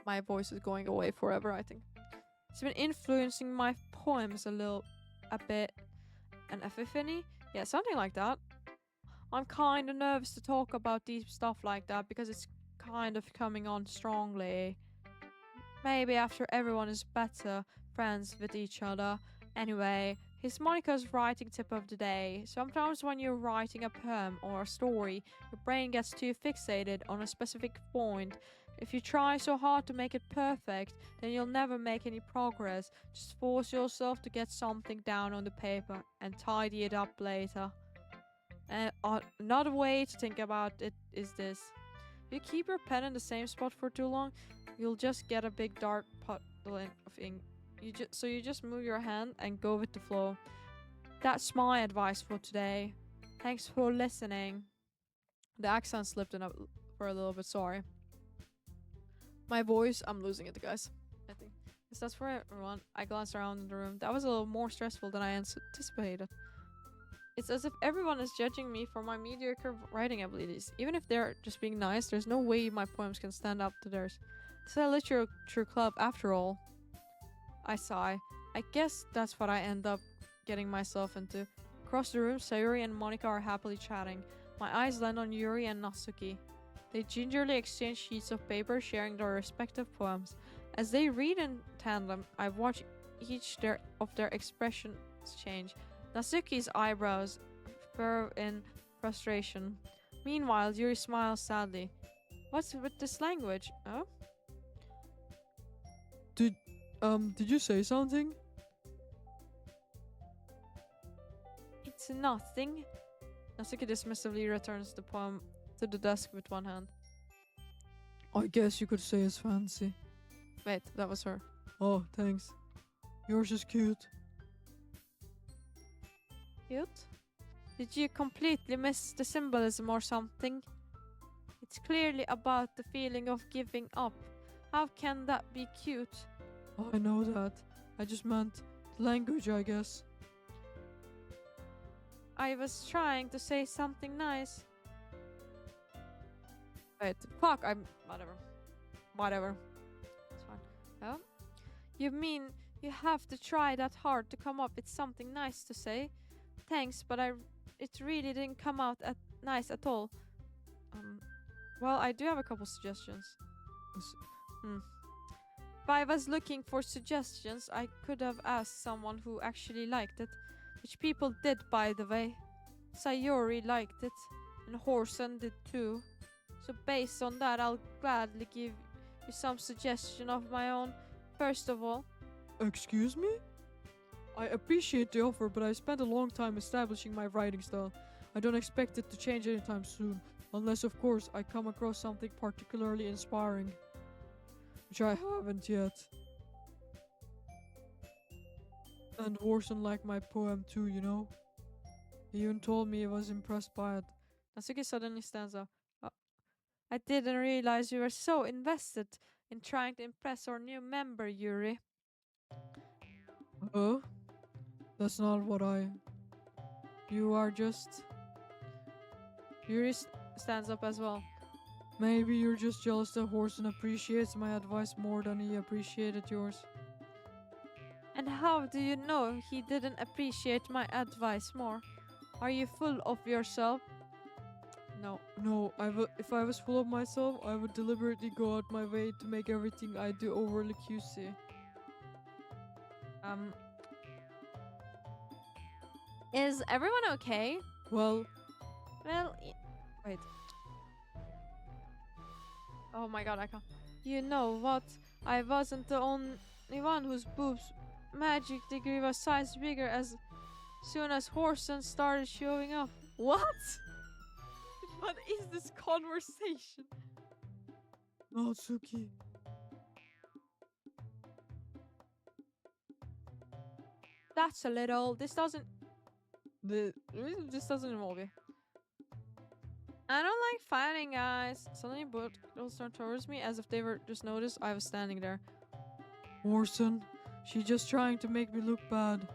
My voice is going away forever, I think. It's been influencing my poems a bit. An epiphany? Yeah, something like that. I'm kind of nervous to talk about deep stuff like that because it's kind of coming on strongly. Maybe after everyone is better friends with each other. Anyway, here's Monica's writing tip of the day. Sometimes when you're writing a poem or a story, your brain gets too fixated on a specific point. If you try so hard to make it perfect, then you'll never make any progress. Just force yourself to get something down on the paper and tidy it up later. And another way to think about it is this. If you keep your pen in the same spot for too long, you'll just get a big dark puddle of ink. So you just move your hand and go with the flow. That's my advice for today. Thanks for listening. The accent slipped in for a little bit, sorry. My voice, I'm losing it, guys. I think. Yes, that's for everyone. I glanced around the room. That was a little more stressful than I anticipated. It's as if everyone is judging me for my mediocre writing abilities. Even if they're just being nice, there's no way my poems can stand up to theirs. It's a literature club after all. I sigh. I guess that's what I end up getting myself into. Across the room, Sayuri and Monica are happily chatting. My eyes land on Yuri and Natsuki. They gingerly exchange sheets of paper, sharing their respective poems. As they read in tandem, I watch each of their expressions change. Natsuki's eyebrows furrow in frustration. Meanwhile, Yuri smiles sadly. What's with this language? Oh? Did you say something? It's nothing. Natsuki dismissively returns the poem to the desk with one hand. I guess you could say it's fancy. Wait, that was her. Oh, thanks. Yours is cute. Cute? Did you completely miss the symbolism or something? It's clearly about the feeling of giving up. How can that be cute? I know that. I just meant language, I guess. I was trying to say something nice. Wait, fuck, Whatever. It's fine. Oh? You mean you have to try that hard to come up with something nice to say? Thanks, but it really didn't come out nice at all. Well, I do have a couple suggestions. If I was looking for suggestions, I could have asked someone who actually liked it. Which people did, by the way. Sayori liked it, and Horsen did too. So based on that, I'll gladly give you some suggestion of my own. First of all... Excuse me? I appreciate the offer, but I spent a long time establishing my writing style. I don't expect it to change anytime soon, unless of course I come across something particularly inspiring. Which I haven't yet. And Horsen liked my poem too, you know? He even told me he was impressed by it. Natsuki suddenly stands up. I didn't realize you were so invested in trying to impress our new member, Yuri. That's not what You are just... Yuri stands up as well. Maybe you're just jealous that Horsen appreciates my advice more than he appreciated yours. And how do you know he didn't appreciate my advice more? Are you full of yourself? No. No, if I was full of myself, I would deliberately go out my way to make everything I do overly cutesy. Is everyone okay? Well... Wait. Oh my god, I can't. You know what? I wasn't the only one whose boobs magically grew a size bigger as soon as Horson started showing up. What? What is this conversation? Natsuki. That's a little. This doesn't involve you. I don't like fighting, guys. Suddenly, both girls turned towards me as if they were just noticed I was standing there. Orson, she's just trying to make me look bad.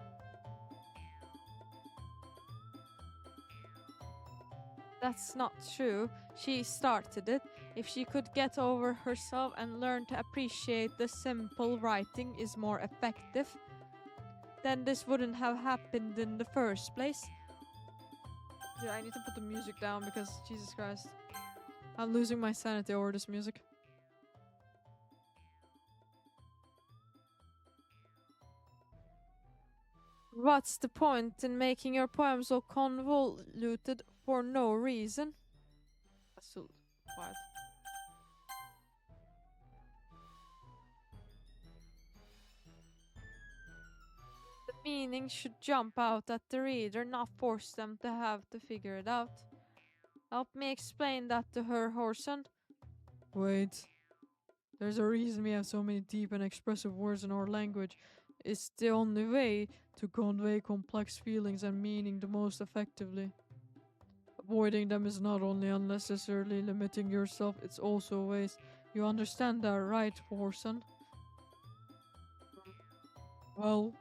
That's not true. She started it. If she could get over herself and learn to appreciate the simple writing is more effective, then this wouldn't have happened in the first place. Dude, I need to put the music down because Jesus Christ. I'm losing my sanity over this music. What's the point in making your poem so convoluted for no reason? That's so quiet. The meaning should jump out at the reader, not force them to have to figure it out. Help me explain that to her, Horson. Wait. There's a reason we have so many deep and expressive words in our language. It's the only way to convey complex feelings and meaning the most effectively. Avoiding them is not only unnecessarily limiting yourself, it's also a waste. You understand that, right, Horson? Well,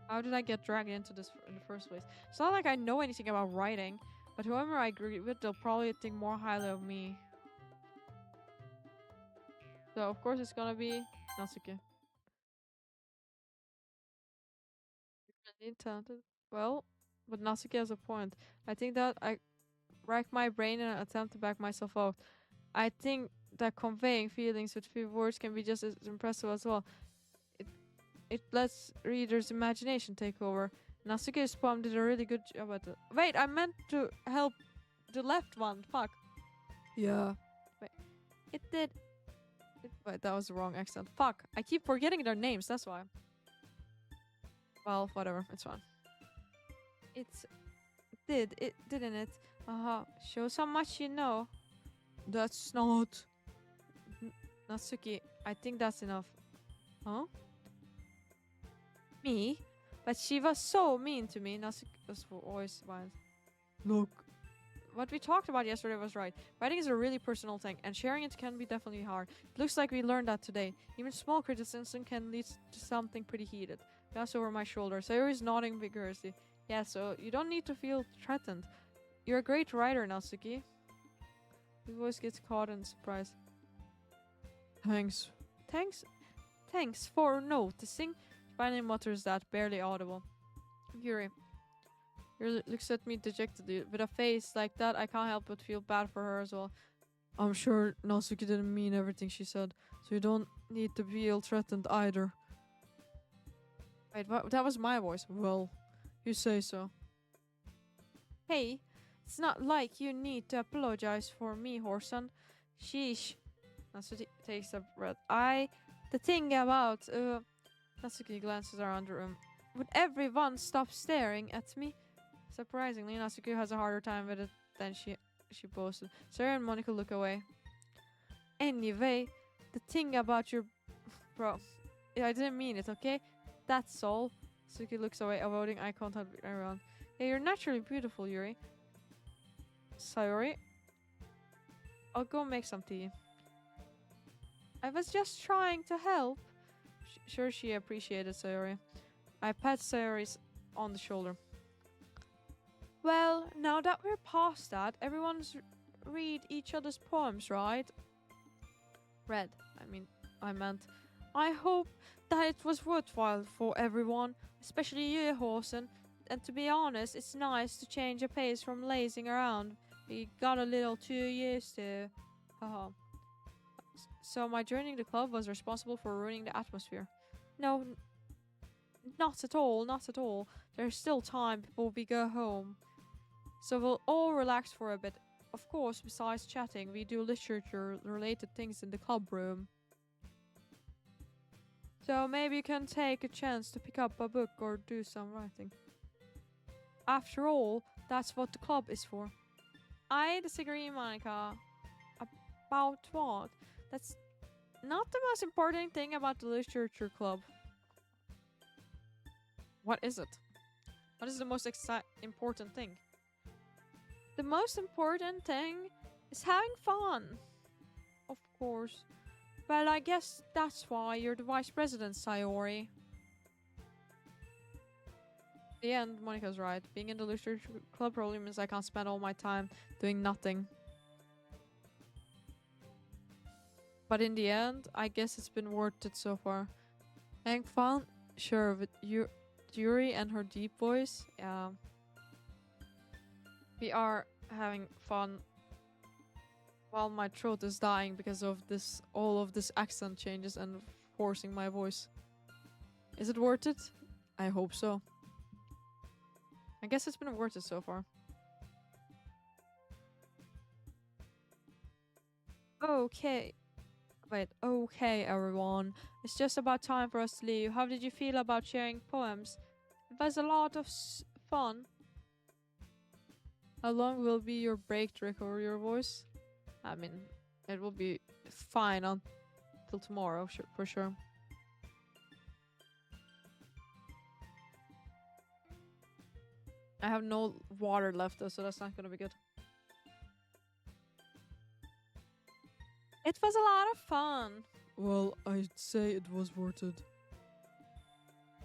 How did I get dragged into this in the first place? It's not like I know anything about writing, but whoever I agree with, they'll probably think more highly of me. So, of course, it's gonna be Natsuki. Really talented. Well, but Natsuki has a point. I think that I rack my brain in an attempt to back myself out. I think that conveying feelings with few words can be just as impressive as well. It it lets readers' imagination take over. Natsuki's poem did a really good job at it. Wait, I meant to help the left one. Fuck. yeah. It did. Wait, that was the wrong accent. Fuck. I keep forgetting their names, that's why. Well, whatever. It's fine. It didn't it? Shows how much you know. That's not. Natsuki, I think that's enough. Huh? Me? But she was so mean to me. Natsuki was always violent. Look, What we talked about yesterday was right. Writing is a really personal thing, and sharing it can be definitely hard. It looks like we learned that today. Even small criticism can lead to something pretty heated. Glanced over my shoulder. Sayori is nodding vigorously. Yeah, so you don't need to feel threatened. You're a great writer, Natsuki. His voice gets caught in surprise. thanks. Thanks for noticing. Finally mutters that, barely audible. Yuri. Yuri looks at me dejectedly. With a face like that, I can't help but feel bad for her as well. I'm sure Natsuki didn't mean everything she said, so you don't need to feel threatened either. Wait, what? That was my voice. Well, you say so. Hey, it's not like you need to apologize for me, Horson. Sheesh. Natsuki takes a breath. The thing about, Natsuki glances around the room. Would everyone stop staring at me? Surprisingly, Natsuki has a harder time with it than she boasted. Sarah and Monica look away. Anyway, the thing about your... Bro, I didn't mean it, okay? That's all. Natsuki looks away, avoiding eye contact with everyone. Yeah, you're naturally beautiful, Yuri. Sayori? I'll go make some tea. I was just trying to help. Sure, she appreciated Sayori. I pat Sayori on the shoulder. Well, now that we're past that, everyone's read each other's poems, right? Read. I meant. I hope that it was worthwhile for everyone, especially you, Horson. And to be honest, it's nice to change a pace from lazing around. We got a little too used to. Haha. So my joining the club was responsible for ruining the atmosphere. No, not at all, not at all. There's still time before we go home. So we'll all relax for a bit. of course, besides chatting, we do literature-related things in the club room. So maybe you can take a chance to pick up a book or do some writing. After all, that's what the club is for. I disagree, Monica. About what? That's not the most important thing about the literature club. What is it? What is the most important thing? The most important thing is having fun. Of course. Well, I guess that's why you're the vice president, Sayori. The end, Monica's right. Being in the literature club probably means I can't spend all my time doing nothing. But in the end, I guess it's been worth it so far. Having fun? Sure, with Yuri and her deep voice, yeah. We are having fun while my throat is dying because of this, all of this accent changes and forcing my voice. Is it worth it? I hope so. I guess it's been worth it so far. Okay. Wait, okay everyone. It's just about time for us to leave. How did you feel about sharing poems? It was a lot of fun. How long will be your break to recover your voice? I mean, it will be fine until tomorrow, for sure. I have no water left though, so that's not gonna be good. It was a lot of fun. Well, I'd say it was worth it.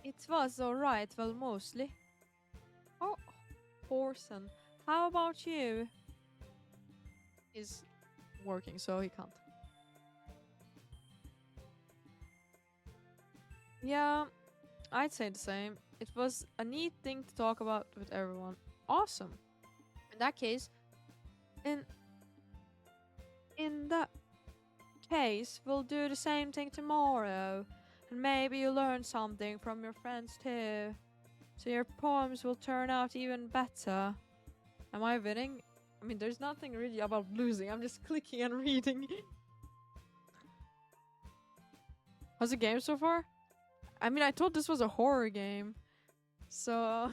It was alright, well, mostly. Oh, Orson, how about you? He's working, so he can't. Yeah, I'd say the same. It was a neat thing to talk about with everyone. Awesome. In that case, in that case, we'll do the same thing tomorrow. And maybe you learn something from your friends too. So your poems will turn out even better. Am I winning? I mean, there's nothing really about losing. I'm just clicking and reading. How's the game so far? I mean, I thought this was a horror game. So,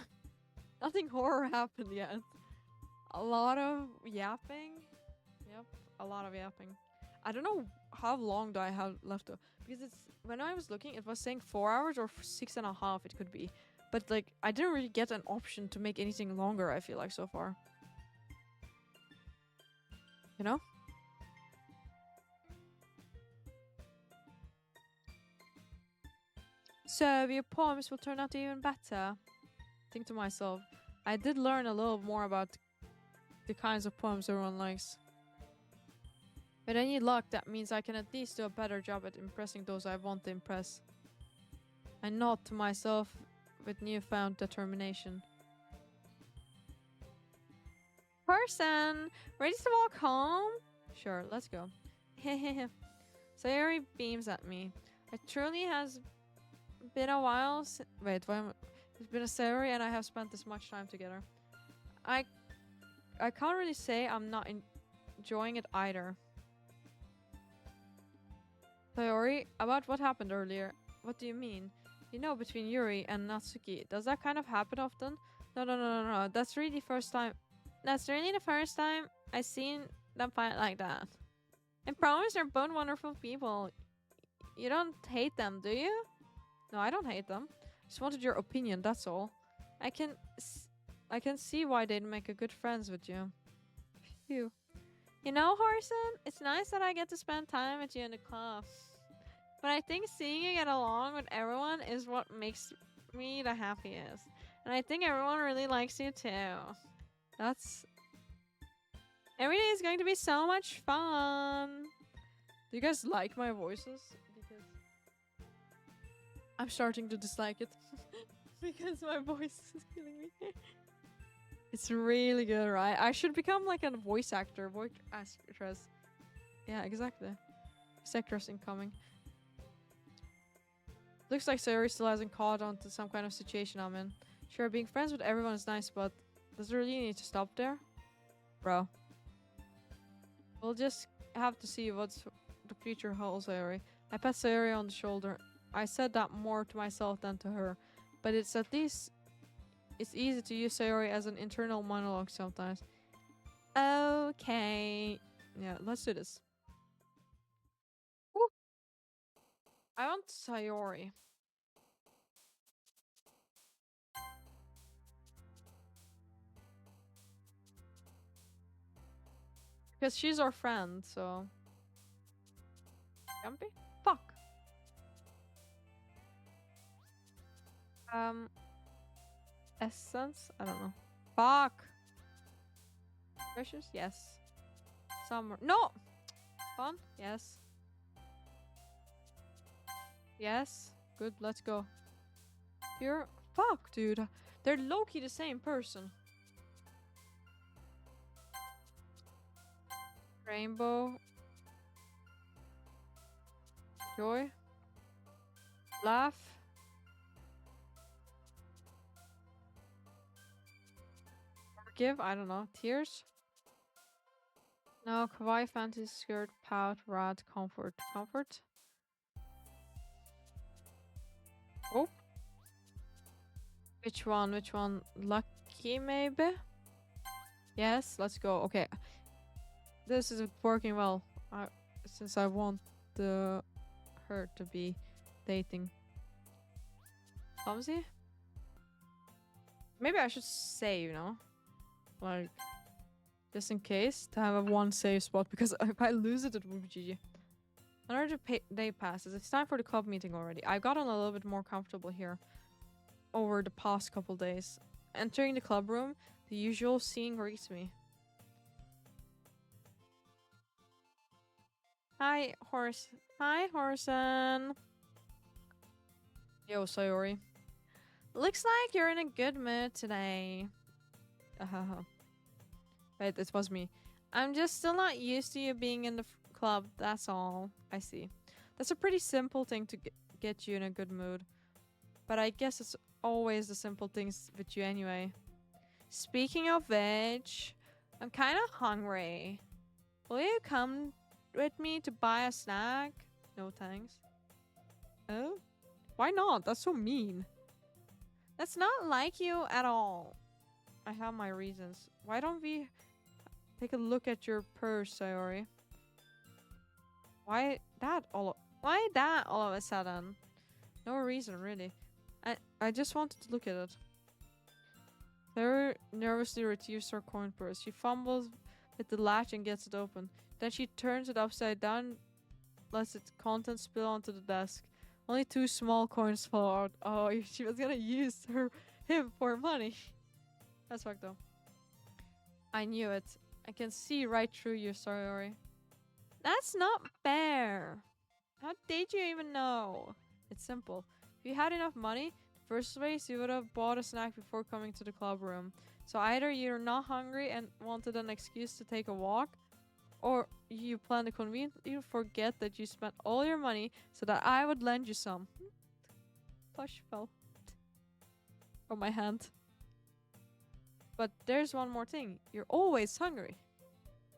nothing horror happened yet. A lot of yapping. Yep, a lot of yapping. I don't know how long do I have left though. Because it's, when I was looking, it was saying 4 hours or 6.5 it could be. But like, I didn't really get an option to make anything longer, I feel like, so far. You know? So your poems will turn out even better. Think to myself, I did learn a little more about the kinds of poems everyone likes. With any luck, that means I can at least do a better job at impressing those I want to impress. I nod to myself with newfound determination. Person, ready to walk home? Sure, let's go. Sayori beams at me. It truly has been a while. Wait, it's been a Sayori and I have spent this much time together. I can't really say I'm not enjoying it either. Sayori, about what happened earlier. What do you mean? You know, between Yuri and Natsuki. Does that kind of happen often? No. That's really the first time I've seen them fight like that. I promise they're both wonderful people. You don't hate them, do you? No, I don't hate them. Just wanted your opinion, that's all. I can see why they'd make a good friends with you. Phew. You know, Horson, it's nice that I get to spend time with you in the club. But I think seeing you get along with everyone is what makes me the happiest. And I think everyone really likes you too. Every day is going to be so much fun. Do you guys like my voices? Because I'm starting to dislike it. Because my voice is killing me. It's really good, right? I should become like a voice actress. Yeah, exactly. Voice actress incoming. Looks like Sayori still hasn't caught on to some kind of situation I'm in. Sure, being friends with everyone is nice, but does it really need to stop there? Bro. We'll just have to see what's the future holds, Sayori. I pat Sayori on the shoulder. I said that more to myself than to her, but it's at least it's easy to use Sayori as an internal monologue sometimes. Okay. Yeah, let's do this. Woo. I want Sayori. Because she's our friend, so. Jumpy? Fuck. Essence? I don't know. Fuck. Precious? Yes. Summer. No! Fun? Yes. Yes. Good, let's go. Here. Fuck, dude. They're low-key the same person. Rainbow. Joy. Laugh. Forgive? I don't know. Tears? No. Kawaii, fantasy, skirt, pout, rat, comfort. Comfort? Oh. Which one? Which one? Lucky, maybe? Yes, let's go. Okay. This is working well. Since I want her to be dating. Clumsy? Maybe I should save, you know? Like, just in case, to have a one save spot, because if I lose it, it would be GG. Another day passes. It's time for the club meeting already. I've gotten a little bit more comfortable here over the past couple days. Entering the club room, the usual scene greets me. Hi, horse. Hi, Horson. Yo, Sayori. Looks like you're in a good mood today. Wait, it was me. I'm just still not used to you being in the club, that's all. I see. That's a pretty simple thing to get you in a good mood. But I guess it's always the simple things with you anyway. Speaking of which, I'm kind of hungry. Will you come with me to buy a snack? No thanks. Oh? Why not? That's so mean. That's not like you at all. I have my reasons. Why don't we take a look at your purse, Sayori? Why that all of a sudden? No reason, really. I just wanted to look at it. Sayori nervously retrieves her coin purse. She fumbles with the latch and gets it open. Then she turns it upside down, lets its contents spill onto the desk. Only 2 small coins fall out. Oh, she was gonna use him for money. That's fucked up. I knew it. I can see right through you, Sayori. That's not fair. How did you even know? It's simple. If you had enough money, the first place you would have bought a snack before coming to the club room. So either you're not hungry and wanted an excuse to take a walk, or you plan to conveniently forget that you spent all your money so that I would lend you some. Plush fell from my hand. But there's one more thing. You're always hungry.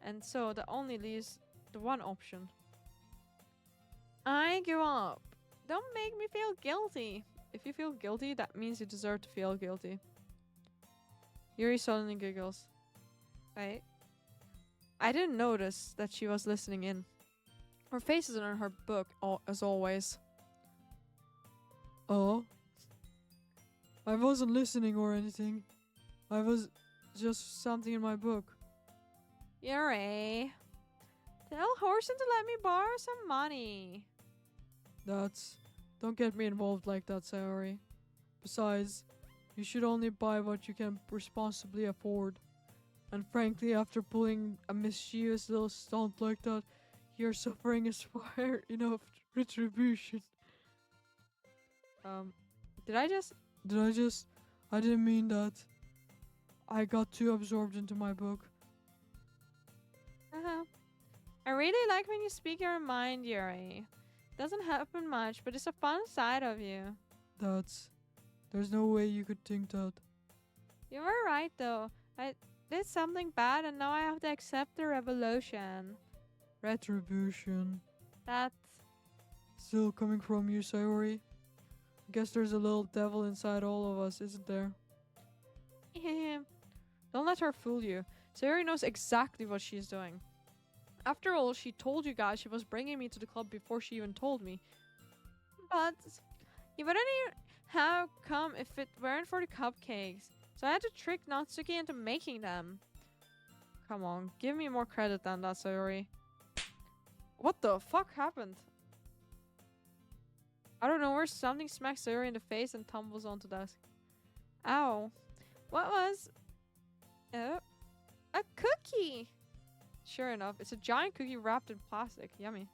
And so that only leaves the one option. I give up. Don't make me feel guilty. If you feel guilty, that means you deserve to feel guilty. Yuri suddenly giggles. Wait. I didn't notice that she was listening in. Her face is in her book, as always. Oh? I wasn't listening or anything. I was just something in my book. Yuri. Tell Horson to let me borrow some money. Don't get me involved like that, Sayori. Besides, you should only buy what you can responsibly afford. And frankly, after pulling a mischievous little stunt like that, your suffering is far enough retribution. Did I just... I didn't mean that. I got too absorbed into my book. I really like when you speak your mind, Yuri. Doesn't happen much, but it's a fun side of you. There's no way you could think that. You were right, though. I did something bad and now I have to accept the revolution. Retribution. That. Still coming from you, Sayori. I guess there's a little devil inside all of us, isn't there? Don't let her fool you. Sayori knows exactly what she's doing. After all, she told you guys she was bringing me to the club before she even told me. But you wouldn't even have come if it weren't for the cupcakes. So I had to trick Natsuki into making them. Come on, give me more credit than that, Sayori. What the fuck happened? I don't know where something smacks Sayori in the face and tumbles onto the desk. Ow. What was... a cookie! Sure enough, it's a giant cookie wrapped in plastic. Yummy.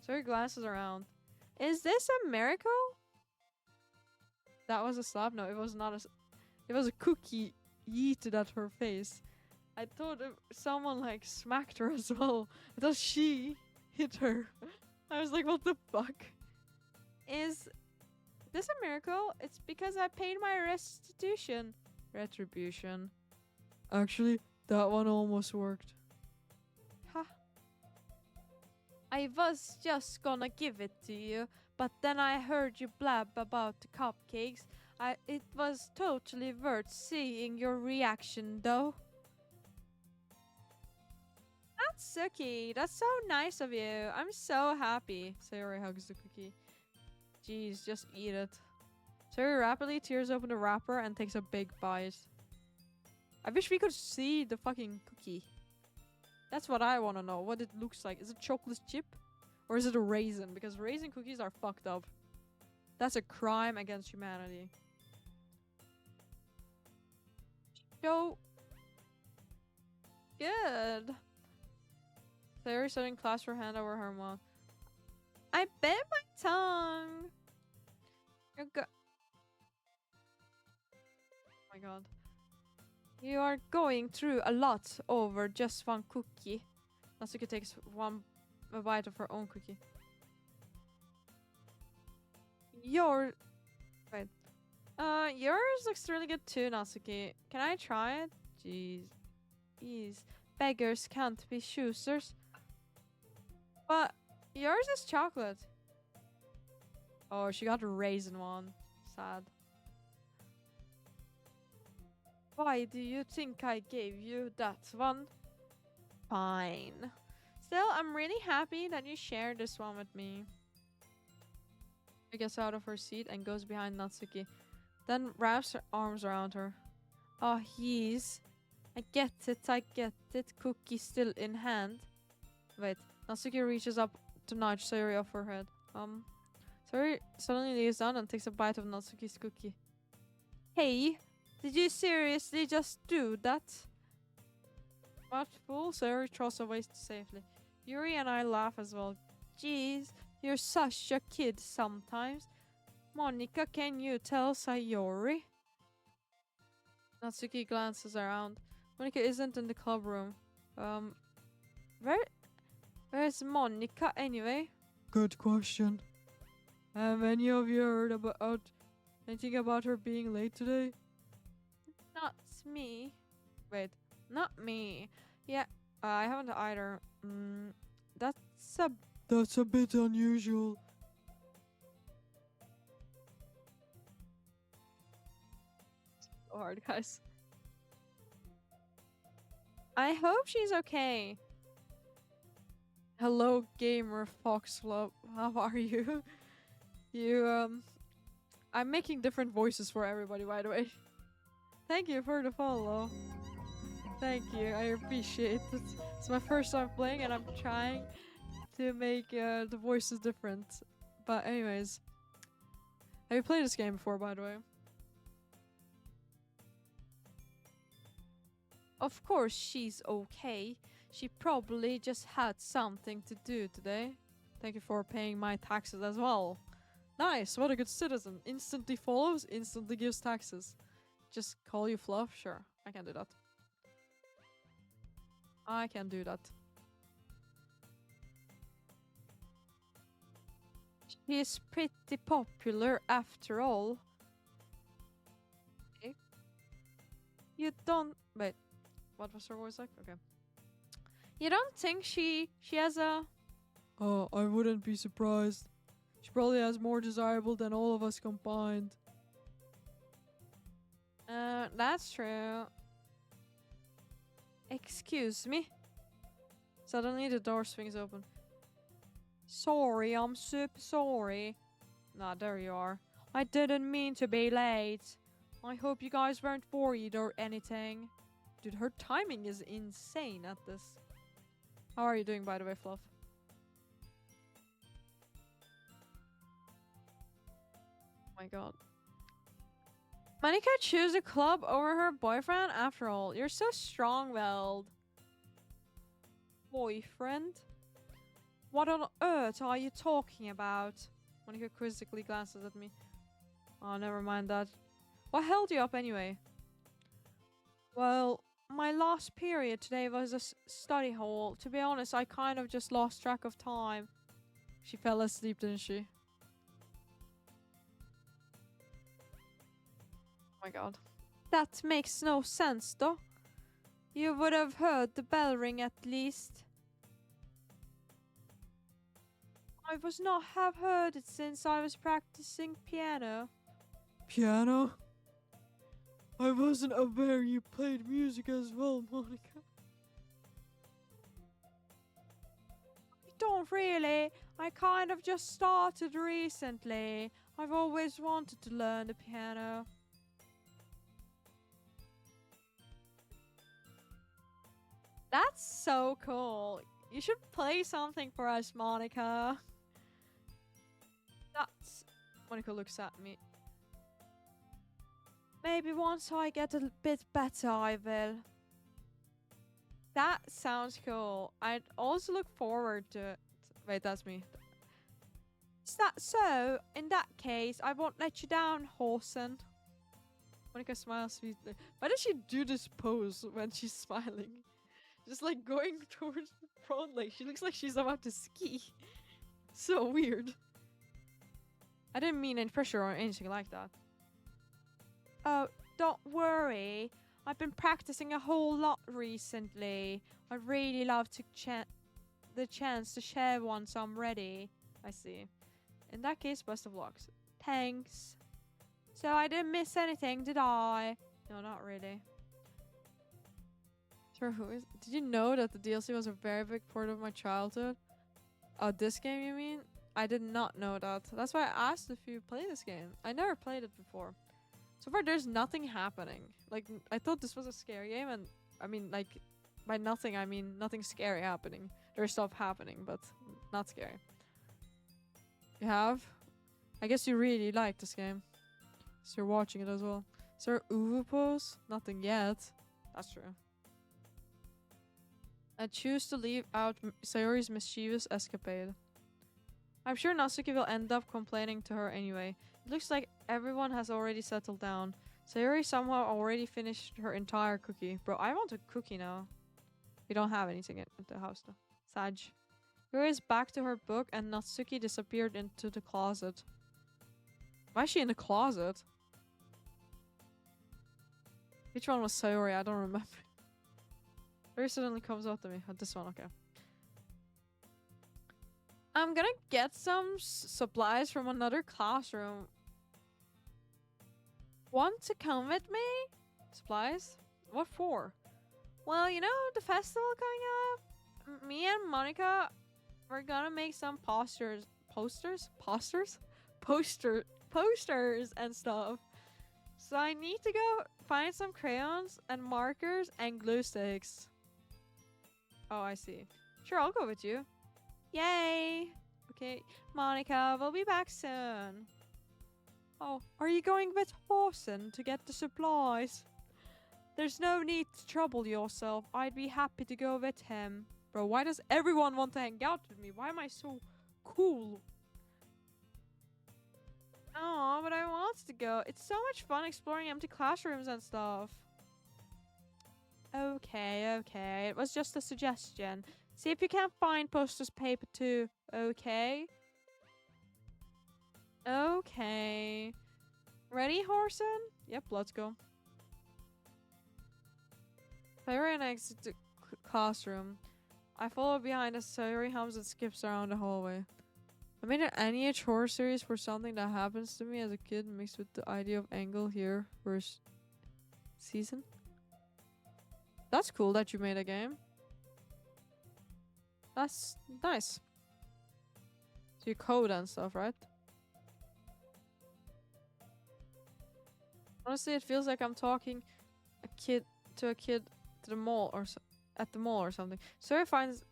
Sayori glances around. Is this a miracle? That was a slap? No, it was not a... It was a cookie yeeted at her face. I thought someone like smacked her as well. I thought she hit her. I was like, what the fuck? Is this a miracle? It's because I paid my restitution. Retribution. Actually, that one almost worked. Ha. I was just gonna give it to you, but then I heard you blab about the cupcakes. It was totally worth seeing your reaction though. Natsuki, that's so nice of you. I'm so happy. Sayori hugs the cookie. Jeez, just eat it. Sayori rapidly tears open the wrapper and takes a big bite. I wish we could see the fucking cookie. That's what I want to know. What it looks like. Is it chocolate chip? Or is it a raisin? Because raisin cookies are fucked up. That's a crime against humanity. So good. Sayori sitting clasped her hand over her mouth. I bit my tongue. Oh my god. You are going through a lot over just one cookie. Natsuki takes a bite of her own cookie. Yours looks really good too, Natsuki. Can I try it? Jeez. Beggars can't be choosers. But yours is chocolate. Oh, she got a raisin one. Sad. Why do you think I gave you that one? Fine. Still, I'm really happy that you shared this one with me. She gets out of her seat and goes behind Natsuki. Then wraps her arms around her. Oh, yes. I get it. Cookie still in hand. Wait. Natsuki reaches up to nudge Sayori off her head. Sayori suddenly lays down and takes a bite of Natsuki's cookie. Hey, did you seriously just do that? What fool? Sayori throws away safely. Yuri and I laugh as well. Jeez, you're such a kid sometimes. Monica, can you tell Sayori? Natsuki glances around. Monica isn't in the club room. Where's Monica anyway? Good question. Have any of you heard about anything about her being late today? Not me. Wait, not me. Yeah, I haven't either. That's a bit unusual. So hard, guys. I hope she's okay. Hello, gamer Foxlove. How are you? I'm making different voices for everybody, by the way. Thank you for the follow. Thank you, I appreciate it. It's my first time playing and I'm trying to make the voices different. But anyways. Have you played this game before, by the way? Of course she's okay. She probably just had something to do today. Thank you for paying my taxes as well. Nice, what a good citizen. Instantly follows, instantly gives taxes. Just call you Fluff? Sure, I can do that. I can do that. She's pretty popular after all. Okay. You don't... Wait, what was her voice like? Okay. You don't think she has a... I wouldn't be surprised. She probably has more desirable than all of us combined. That's true. Excuse me. Suddenly the door swings open. Sorry, I'm super sorry. Nah, there you are. I didn't mean to be late. I hope you guys weren't worried or anything. Dude, her timing is insane at this. How are you doing, by the way, Fluff? Oh my god. Monica chose a club over her boyfriend after all. You're so strong-willed. Boyfriend? What on earth are you talking about? Monica quizzically glances at me. Oh, never mind that. What held you up anyway? Well, my last period today was a study hall. To be honest, I kind of just lost track of time. She fell asleep, didn't she? Oh my god. That makes no sense, though. You would have heard the bell ring at least. I was not have heard it since I was practicing piano. Piano? I wasn't aware you played music as well, Monica. I don't really. I kind of just started recently. I've always wanted to learn the piano. That's so cool. You should play something for us, Monica. That's... Monica looks at me. Maybe once I get a bit better, I will. That sounds cool. I'd also look forward to it. Wait, that's me. Is that so? In that case, I won't let you down, Horson. Monica smiles sweetly. Why does she do this pose when she's smiling? Just like going towards the front, like she looks like she's about to ski. So weird. I didn't mean any pressure or anything like that. Oh, don't worry. I've been practicing a whole lot recently. I'd really love to the chance to share once I'm ready. I see. In that case, best of luck. Thanks. So I didn't miss anything, did I? No, not really. Sure, who is... Did you know that the DLC was a very big part of my childhood? Oh, this game you mean? I did not know that. That's why I asked if you play this game. I never played it before. So far, there's nothing happening. Like, I thought this was a scary game, and I mean, like, by nothing, I mean nothing scary happening. There's stuff happening, but not scary. You have? I guess you really like this game. So you're watching it as well. Is there Uwu pose? Nothing yet. That's true. I choose to leave out Sayori's mischievous escapade. I'm sure Natsuki will end up complaining to her anyway. It looks like everyone has already settled down. Sayori somehow already finished her entire cookie. Bro, I want a cookie now. We don't have anything at the house though. Sag. Sayori is back to her book and Natsuki disappeared into the closet. Why is she in the closet? Which one was Sayori? I don't remember. Sayori suddenly comes up to me. Oh, this one, okay. I'm gonna get some supplies from another classroom. Want to come with me? Supplies? What for? Well, you know, the festival coming up? Me and Monica, we're gonna make some posters and stuff. So I need to go find some crayons and markers and glue sticks. Oh, I see. Sure, I'll go with you. Yay! Okay, Monica, we'll be back soon. Oh, are you going with Horson to get the supplies? There's no need to trouble yourself. I'd be happy to go with him. Bro, why does everyone want to hang out with me? Why am I so cool? Oh, but I want to go. It's so much fun exploring empty classrooms and stuff. Okay, okay. It was just a suggestion. See if you can find posters paper too. Okay? Okay. Ready, Horson? Yep, let's go. Sayori and I exit the classroom. I follow behind as Sayori hums and skips around the hallway. I made an NEH horror series for something that happens to me as a kid mixed with the idea of Angle here first season. That's cool that you made a game. That's nice. So you code and stuff, right? Honestly, it feels like I'm talking to a kid to the mall or at the mall or something. Sayori finds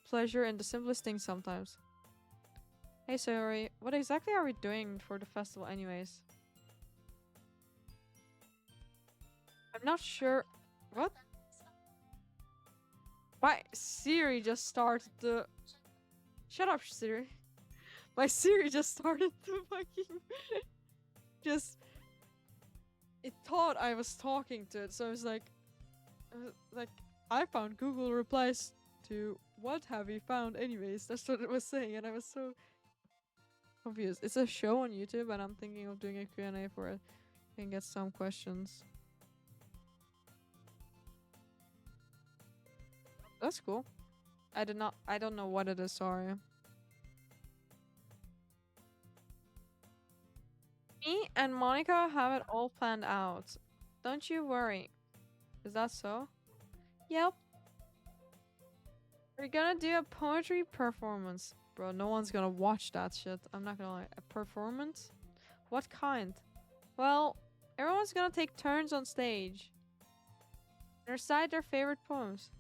pleasure in the simplest things sometimes. Hey Sayori, what exactly are we doing for the festival anyways? I'm not sure. What? My Siri just started to... Shut up, Siri. My Siri just started to fucking... just... It thought I was talking to it, so I was like... I found Google replies to what have you found anyways. That's what it was saying, and I was so confused. It's a show on YouTube, and I'm thinking of doing a Q&A for it and get some questions. That's cool. I don't know what it is, sorry. Me and Monica have it all planned out. Don't you worry. Is that so? Yep. We're gonna do a poetry performance. Bro, no one's gonna watch that shit. I'm not gonna lie. A performance? What kind? Well, everyone's gonna take turns on stage and recite their favorite poems.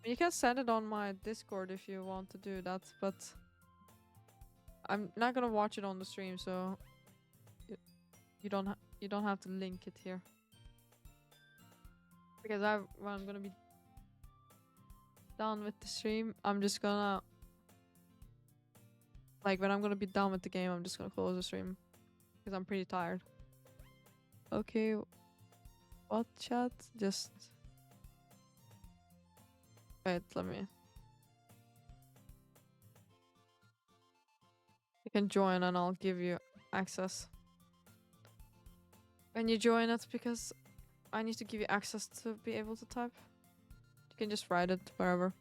You can send it on my Discord if you want to do that, but I'm not gonna watch it on the stream, so you don't have to link it here. Because when I'm gonna be done with the stream, I'm just gonna when I'm gonna be done with the game, I'm just gonna close the stream because I'm pretty tired. Okay, what chat? Just wait, let me. You can join and I'll give you access. When you join it, because I need to give you access to be able to type. You can just write it wherever.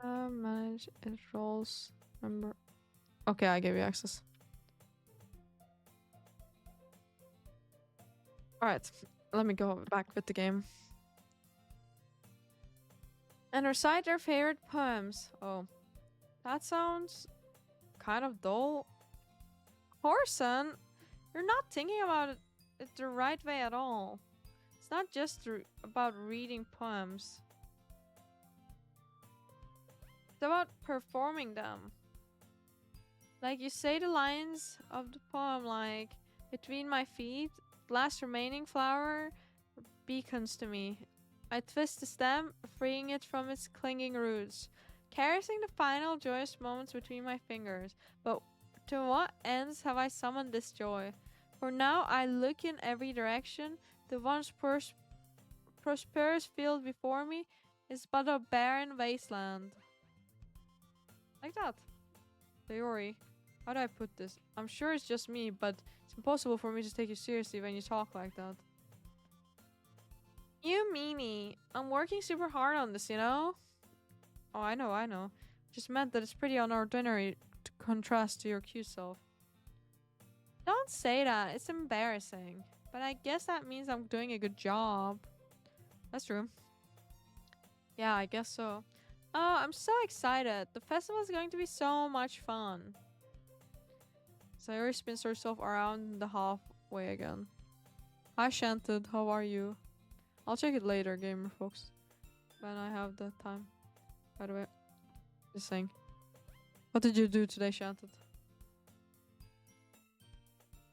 Manage it roles number. Okay, I gave you access. Alright, let me go back with the game. And recite their favorite poems. Oh, that sounds kind of dull. Horson, you're not thinking about it the right way at all. It's not just about reading poems. It's about performing them. Like you say the lines of the poem like, between my feet, last remaining flower beacons to me. I twist the stem, freeing it from its clinging roots, caressing the final joyous moments between my fingers. But to what ends have I summoned this joy? For now I look in every direction. The once prosperous field before me is but a barren wasteland. Like that. Sayori, how do I put this? I'm sure it's just me, but it's impossible for me to take you seriously when you talk like that. You meanie. I'm working super hard on this, you know? Oh, I know. Just meant that it's pretty unordinary to contrast to your cute self. Don't say that. It's embarrassing. But I guess that means I'm doing a good job. That's true. Yeah, I guess so. Oh, I'm so excited. The festival is going to be so much fun. Sayori spins herself around the halfway again. Hi, Shanted. How are you? I'll check it later, gamer folks. When I have the time. By the way. Just saying. What did you do today, Shanted?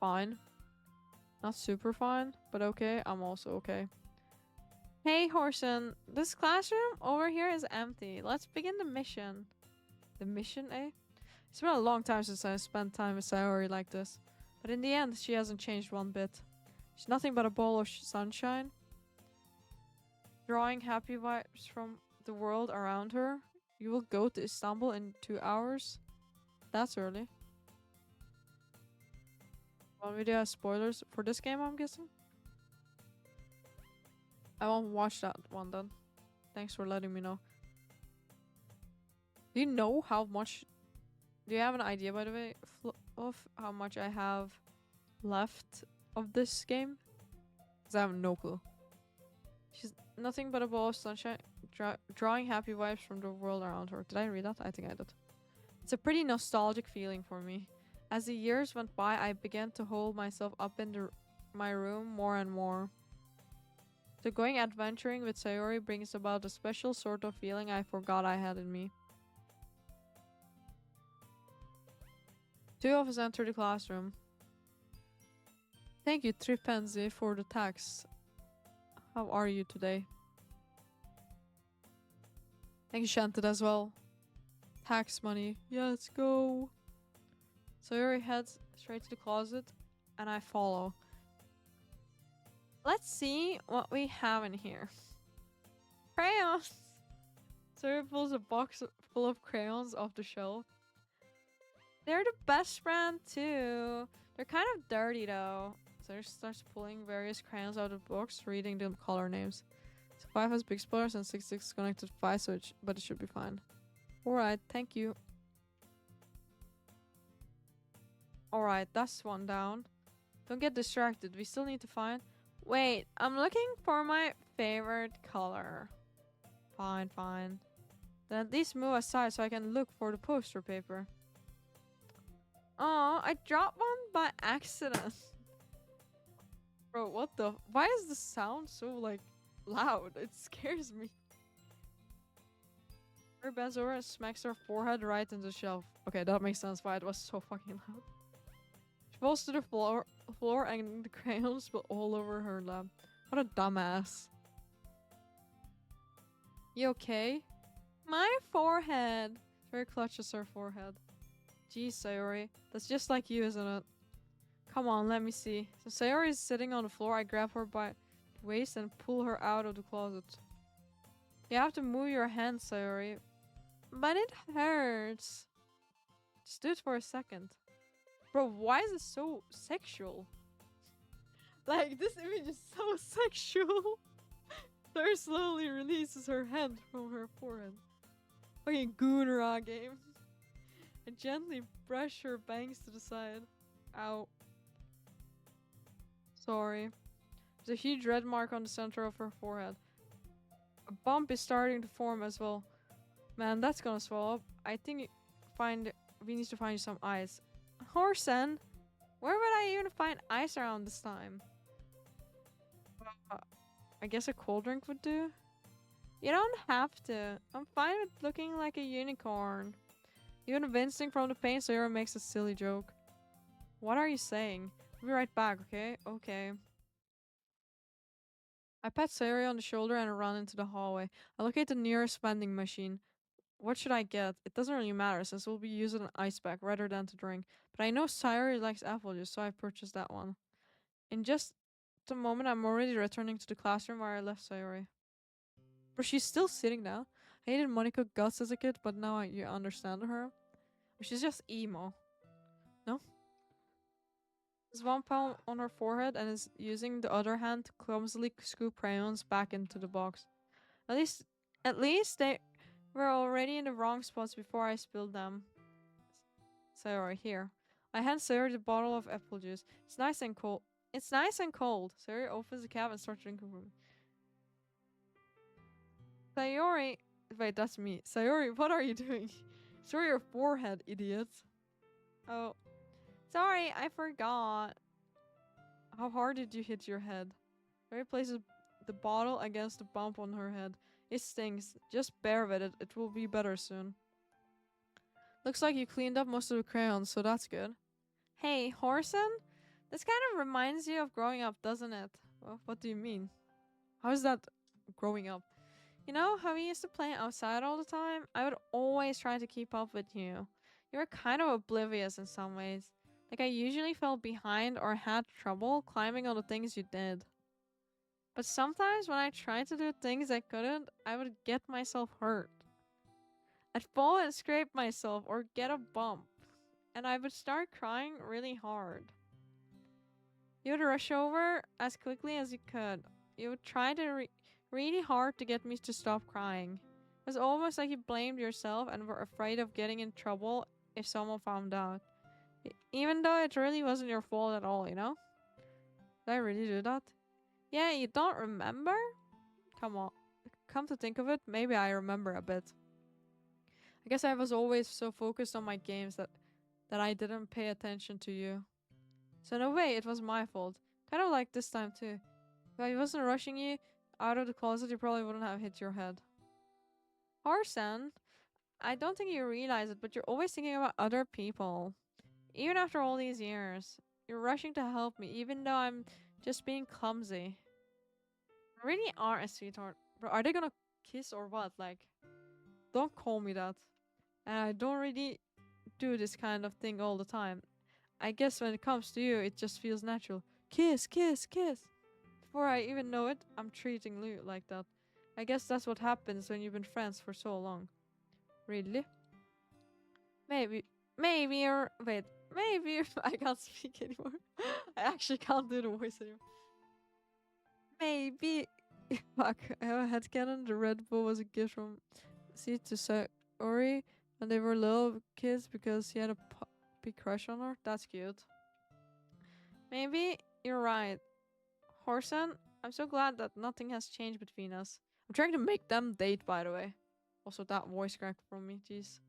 Fine. Not super fine, but okay. I'm also okay. Hey, Horson. This classroom over here is empty. Let's begin the mission. The mission, eh? It's been a long time since I spent time with Sayori like this. But in the end, she hasn't changed one bit. She's nothing but a ball of sunshine. Drawing happy vibes from the world around her. You will go to Istanbul in 2 hours? That's early. One video has spoilers for this game, I'm guessing. I won't watch that one then. Thanks for letting me know. Do you know how much... Do you have an idea, by the way, of how much I have left of this game? Because I have no clue. She's nothing but a ball of sunshine, drawing happy vibes from the world around her. Did I read that? I think I did. It's a pretty nostalgic feeling for me. As the years went by, I began to hold myself up in my room more and more. So going adventuring with Sayori brings about a special sort of feeling I forgot I had in me. Two of us enter the classroom. Thank you, Tripenzi, for the text. How are you today? Thank you, Shanted, as well. Tax money. Yeah, let's go. Sayori heads straight to the closet, and I follow. Let's see what we have in here. Crayons! Sayori pulls a box full of crayons off the shelf. They're the best brand too. They're kind of dirty though. Sayori starts pulling various crayons out of the box, reading the color names. So 5 has big spoilers and 6 is connected to 5, so but it should be fine. Alright, thank you. Alright, that's one down. Don't get distracted. We still need to find... Wait, I'm looking for my favorite color. Fine, fine. Then at least move aside so I can look for the poster paper. Oh, I dropped one by accident. Bro, what the... Why is the sound so, like, loud? It scares me. Her bends over and smacks her forehead right into the shelf. Okay, that makes sense why it was so fucking loud. She falls to the floor and the crayons spill all over her lap. What a dumbass. You okay? My forehead. Sayori clutches her forehead. Geez, Sayori. That's just like you, isn't it? Come on, let me see. So Sayori is sitting on the floor. I grab her by the waist and pull her out of the closet. You have to move your hands, Sayori. But it hurts. Just do it for a second. Bro, why is this so sexual? Like, this image is so sexual. Sayori slowly releases her hand from her forehead. Fucking Goonra game. I gently brush her bangs to the side. Ow. Sorry. There's a huge red mark on the center of her forehead. A bump is starting to form as well. Man, that's gonna swell up. I think we need to find you some ice. Horsen? Where would I even find ice around this time? I guess a cold drink would do? You don't have to. I'm fine with looking like a unicorn. Even wincing from the pain, Sayori makes a silly joke. What are you saying? I'll be right back, okay? Okay. I pat Sayori on the shoulder and run into the hallway. I locate the nearest vending machine. What should I get? It doesn't really matter since we'll be using an ice pack rather than to drink. But I know Sayori likes apple juice, so I purchased that one. In just a moment, I'm already returning to the classroom where I left Sayori. But she's still sitting now. I hated Monica guts as a kid, but now you understand her. She's just emo. No? There's one palm on her forehead and is using the other hand to clumsily scoop crayons back into the box. At least they were already in the wrong spots before I spilled them. Sayori, here. I hand Sayori the bottle of apple juice. It's nice and cold. Sayori opens the cap and starts drinking from it. Sayori... Wait, that's me. Sayori, what are you doing? Show your forehead, idiot. Oh. Sorry, I forgot. How hard did you hit your head? Sayori places the bottle against the bump on her head. It stings. Just bear with it. It will be better soon. Looks like you cleaned up most of the crayons, so that's good. Hey, Horsen? This kind of reminds you of growing up, doesn't it? Well, what do you mean? How is that growing up? You know how we used to play outside all the time? I would always try to keep up with you. You were kind of oblivious in some ways. Like I usually fell behind or had trouble climbing on the things you did. But sometimes when I tried to do things I couldn't, I would get myself hurt. I'd fall and scrape myself or get a bump. And I would start crying really hard. You would rush over as quickly as you could. You would try to really hard to get me to stop crying. It was almost like you blamed yourself and were afraid of getting in trouble if someone found out. Even though it really wasn't your fault at all, you know? Did I really do that? Yeah, you don't remember? Come on. Come to think of it, maybe I remember a bit. I guess I was always so focused on my games that I didn't pay attention to you. So in a way, it was my fault. Kind of like this time too. If I wasn't rushing you out of the closet, you probably wouldn't have hit your head. Arson, I don't think you realize it, but you're always thinking about other people. Even after all these years. You're rushing to help me, even though I'm just being clumsy. You really are a sweetheart. Bro, are they gonna kiss or what? Like, don't call me that. And I don't really do this kind of thing all the time. I guess when it comes to you, it just feels natural. Kiss, kiss, kiss. Before I even know it, I'm treating Lou like that. I guess that's what happens when you've been friends for so long. Really? Maybe you're. Wait, maybe I can't speak anymore. I actually can't do the voice anymore. Maybe. Fuck, I have a headcanon. The Red Bull was a gift from C to Saori when they were little kids because he had a big crush on her. That's cute. Maybe you're right. Horson, I'm so glad that nothing has changed between us. I'm trying to make them date, by the way. Also, that voice crack from me, jeez.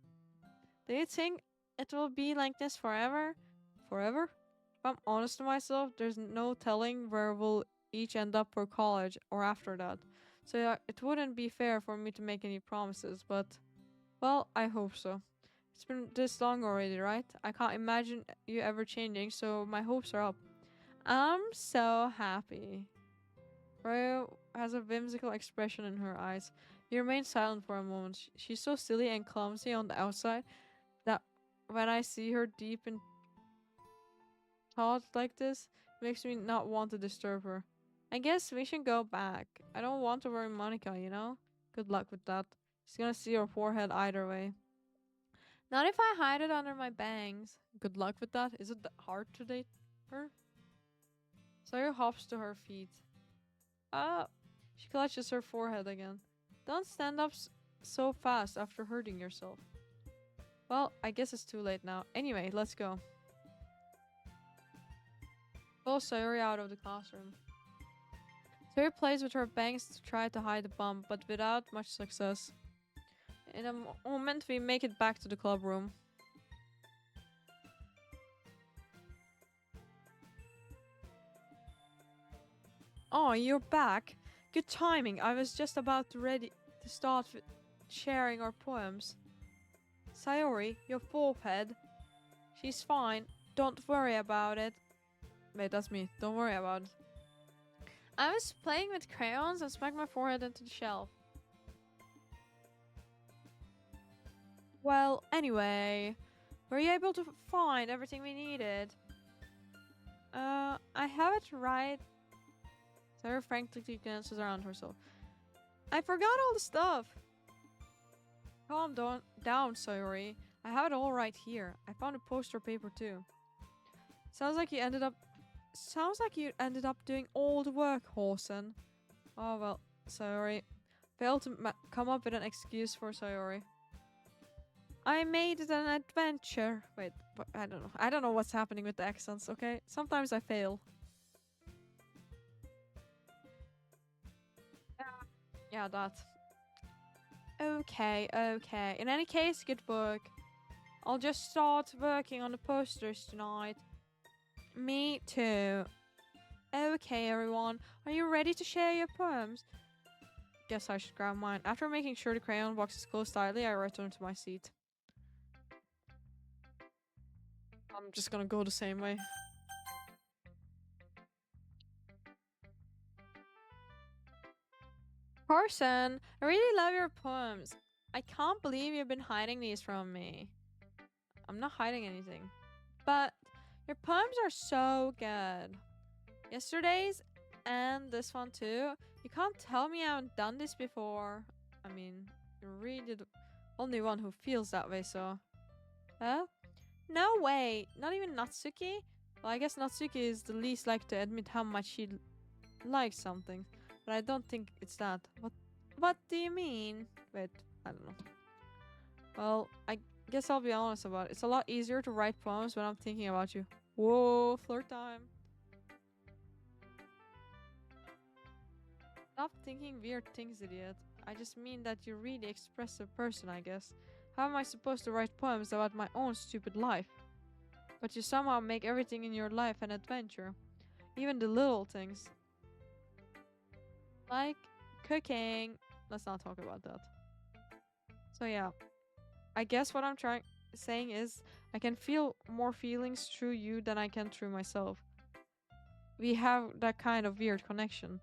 Do you think it will be like this forever? Forever? If I'm honest to myself, there's no telling where we'll each end up for college or after that. So yeah, it wouldn't be fair for me to make any promises, but well, I hope so. It's been this long already, right? I can't imagine you ever changing, so my hopes are up. I'm so happy. Royo has a whimsical expression in her eyes. He remains silent for a moment. She's so silly and clumsy on the outside that when I see her deep in thought like this, it makes me not want to disturb her. I guess we should go back. I don't want to worry Monica, you know? Good luck with that. She's gonna see your forehead either way. Not if I hide it under my bangs. Good luck with that. Is it hard to date her? Sawyer hops to her feet. She clutches her forehead again. Don't stand up so fast after hurting yourself. Well, I guess it's too late now. Anyway, let's go. Pull Sayori out of the classroom. Sayori plays with her bangs to try to hide the bump, but without much success. In a moment, we make it back to the club room. Oh, you're back. Good timing. I was just about ready to start sharing our poems. Sayori, your forehead. She's fine. Don't worry about it. Wait, that's me. Don't worry about it. I was playing with crayons and smacked my forehead into the shelf. Well, anyway, were you able to find everything we needed? I have it right. Sarah frankly glances around herself. I forgot all the stuff. Calm down, Sayori. I have it all right here. I found a poster paper too. Sounds like you ended up doing all the work, Horson. Oh well, Sayori. Failed to come up with an excuse for Sayori. I made it an adventure. Wait, I don't know. I don't know what's happening with the accents, okay? Sometimes I fail. Yeah, that. Okay. In any case, good work. I'll just start working on the posters tonight. Me too. Okay, everyone. Are you ready to share your poems? Guess I should grab mine. After making sure the crayon box is closed tightly, I return to my seat. I'm just gonna go the same way. Carson, I really love your poems. I can't believe you've been hiding these from me. I'm not hiding anything. But your poems are so good. Yesterday's and this one too. You can't tell me I haven't done this before. I mean, you're really the only one who feels that way, so. Huh? No way. Not even Natsuki? Well, I guess Natsuki is the least likely to admit how much she likes something, but I don't think it's that. What do you mean? Wait, I don't know. Well, I guess I'll be honest about it. It's a lot easier to write poems when I'm thinking about you. Whoa, flirt time. Stop thinking weird things, idiot. I just mean that you're really expressive person, I guess. How am I supposed to write poems about my own stupid life? But you somehow make everything in your life an adventure. Even the little things. Like cooking. Let's not talk about that. So yeah, I guess what I'm saying is I can feel more feelings through you than I can through myself. We have that kind of weird connection.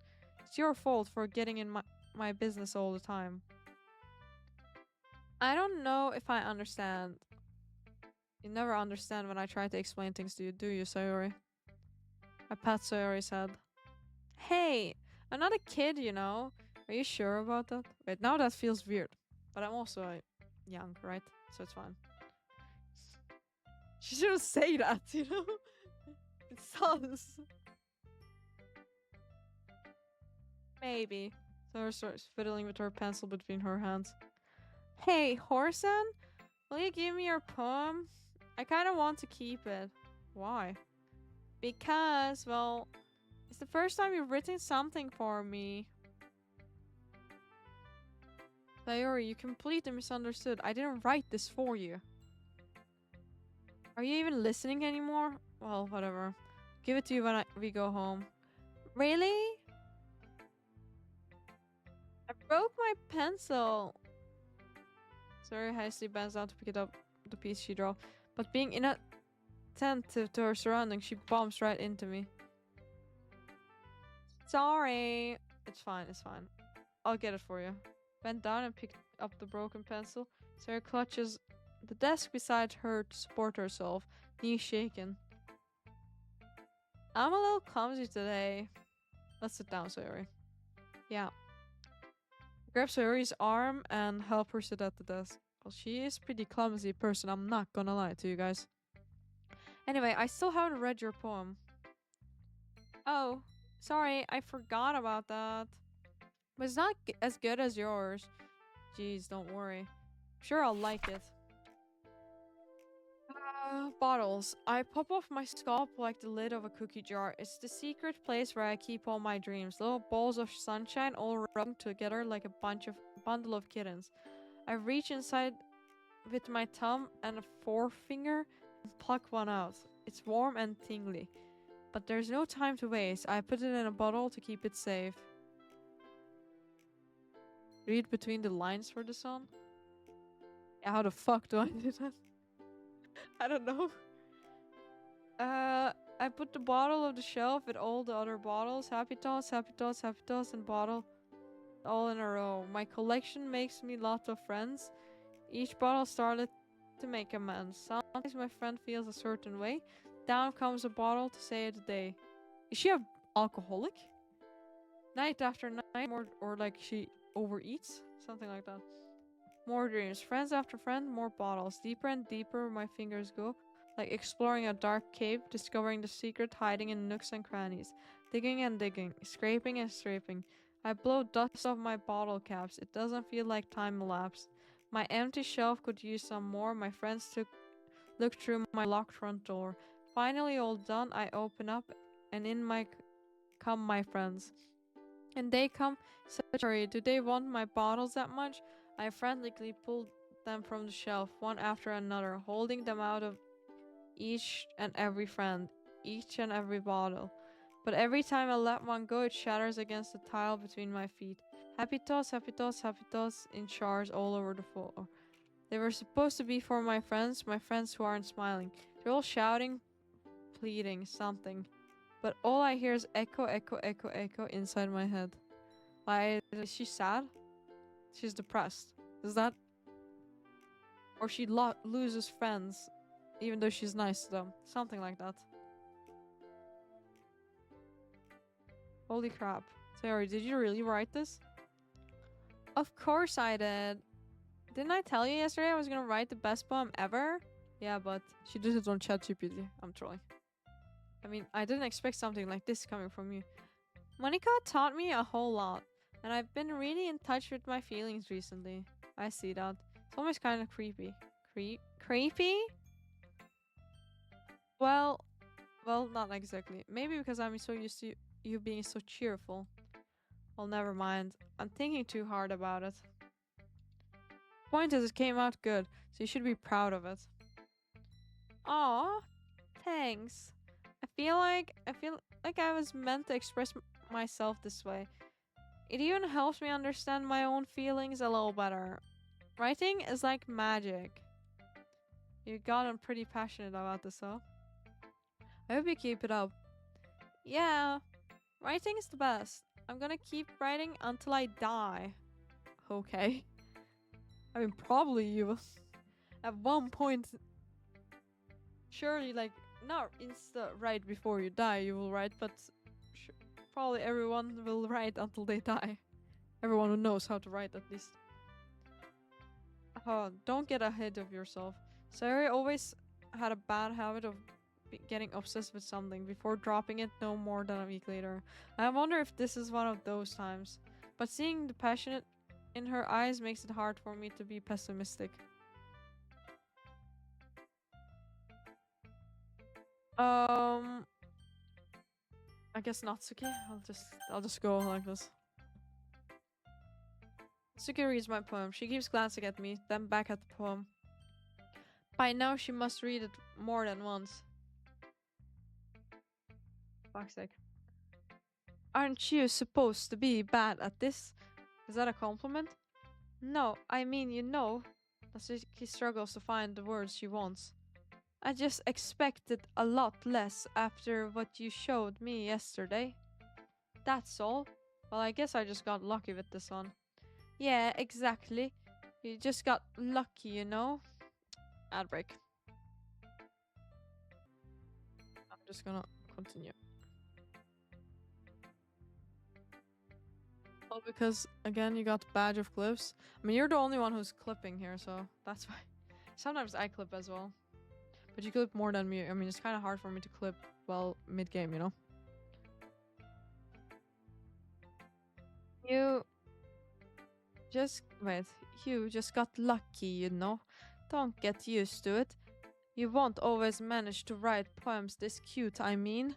It's your fault for getting in my business all the time. I don't know if I understand. You never understand when I try to explain things to you, do you, Sayori? I pat Sayori's head. Hey, I'm not a kid, you know. Are you sure about that? Wait, now that feels weird. But I'm also young, right? So it's fine. She shouldn't say that, you know? It sounds. Maybe. Sayori starts fiddling with her pencil between her hands. Hey, Horsen? Will you give me your poem? I kind of want to keep it. Why? Because, well, it's the first time you've written something for me. Sayori, you completely misunderstood. I didn't write this for you. Are you even listening anymore? Well, whatever. Give it to you when we go home. Really? I broke my pencil. Sayori hastily bends down to pick it up, the piece she drew. But being inattentive to her surroundings, she bumps right into me. Sorry. It's fine, it's fine. I'll get it for you. Bent down and picked up the broken pencil. Sarah clutches the desk beside her to support herself, knees shaken. I'm a little clumsy today. Let's sit down, Sayori. Yeah. Grab Sayori's arm and help her sit at the desk. Well, she is a pretty clumsy person, I'm not gonna lie to you guys. Anyway, I still haven't read your poem. Oh, sorry, I forgot about that. But it's not as good as yours. Jeez, don't worry. Sure, I'll like it. Bottles. I pop off my scalp like the lid of a cookie jar. It's the secret place where I keep all my dreams. Little balls of sunshine all rubbing together like a bundle of kittens. I reach inside with my thumb and a forefinger and pluck one out. It's warm and tingly. But there's no time to waste. I put it in a bottle to keep it safe. Read between the lines for the sun? Yeah, how the fuck do I do that? I don't know. I put the bottle on the shelf with all the other bottles. Happy toss, happy toss, happy toss, and bottle. All in a row. My collection makes me lots of friends. Each bottle started to make amends. Sometimes my friend feels a certain way. Down comes a bottle to say it a day. Is she a alcoholic? Night after night, or like she overeats? Something like that. More dreams. Friends after friend, more bottles. Deeper and deeper my fingers go. Like exploring a dark cave, discovering the secret hiding in nooks and crannies. Digging and digging. Scraping and scraping. I blow dust off my bottle caps. It doesn't feel like time elapsed. My empty shelf could use some more. My friends looked through my locked front door. Finally all done, I open up and in come my friends. And they come, sorry, do they want my bottles that much? I frantically pulled them from the shelf, one after another, holding them out of each and every friend, each and every bottle. But every time I let one go, it shatters against the tile between my feet. Happy toss, happy toss, happy toss in shards all over the floor. They were supposed to be for my friends who aren't smiling. They're all shouting, pleading, something. But all I hear is echo, echo, echo, echo inside my head. Why is she sad? She's depressed. Is that? Or she loses friends, even though she's nice to them. Something like that. Holy crap. Sorry, did you really write this? Of course I did. Didn't I tell you yesterday I was gonna write the best poem ever? Yeah, but she did it on ChatGPT. I'm trolling. I mean, I didn't expect something like this coming from you. Monica taught me a whole lot, and I've been really in touch with my feelings recently. I see that. It's almost kind of creepy. Creepy? Well, well, not exactly. Maybe because I'm so used to you being so cheerful. Well, never mind. I'm thinking too hard about it. Point is, it came out good, so you should be proud of it. Aw, thanks. I feel like I was meant to express myself this way. It even helps me understand my own feelings a little better. Writing is like magic. You've gotten pretty passionate about this, huh? I hope you keep it up. Yeah, writing is the best. I'm gonna keep writing until I die. Okay. I mean, probably you. At one point, surely, like, not right before you die, you will write, but probably everyone will write until they die. Everyone who knows how to write, at least. Don't get ahead of yourself. Sarah always had a bad habit of getting obsessed with something before dropping it no more than a week later. I wonder if this is one of those times. But seeing the passion in her eyes makes it hard for me to be pessimistic. Um, I guess Natsuki. I'll just go like this. Natsuki reads my poem. She keeps glancing at me, then back at the poem. By now she must read it more than once. Fuck's sake. Aren't you supposed to be bad at this? Is that a compliment? No, I mean, you know. Natsuki struggles to find the words she wants. I just expected a lot less after what you showed me yesterday. That's all. Well, I guess I just got lucky with this one. Yeah, exactly. You just got lucky, you know? Ad break. I'm just gonna continue. Well, because again, you got badge of clips. I mean, you're the only one who's clipping here, so that's why. Sometimes I clip as well. But you clip more than me. I mean, it's kind of hard for me to clip, well, mid-game, you know? You just... Wait. You just got lucky, you know? Don't get used to it. You won't always manage to write poems this cute, I mean.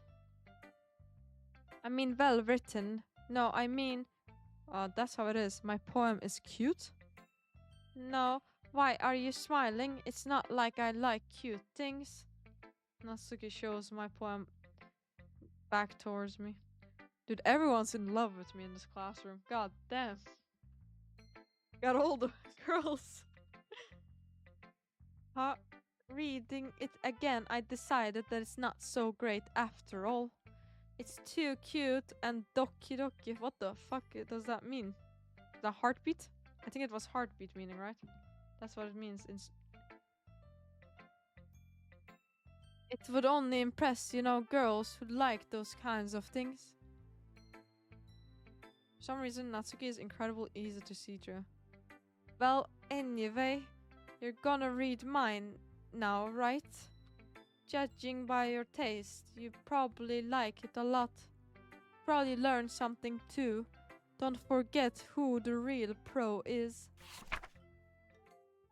I mean well written. No, I mean... that's how it is. My poem is cute? No. Why are you smiling? It's not like I like cute things. Natsuki shows my poem back towards me. Dude, everyone's in love with me in this classroom. God damn. Got all the girls. Huh? Reading it again, I decided that it's not so great after all. It's too cute and Doki Doki. What the fuck does that mean? The heartbeat? I think it was heartbeat meaning, right? That's what it means. It would only impress, you know, girls who like those kinds of things. For some reason, Natsuki is incredibly easy to see through. Well, anyway, you're gonna read mine now, right? Judging by your taste, you probably like it a lot. Probably learn something too. Don't forget who the real pro is.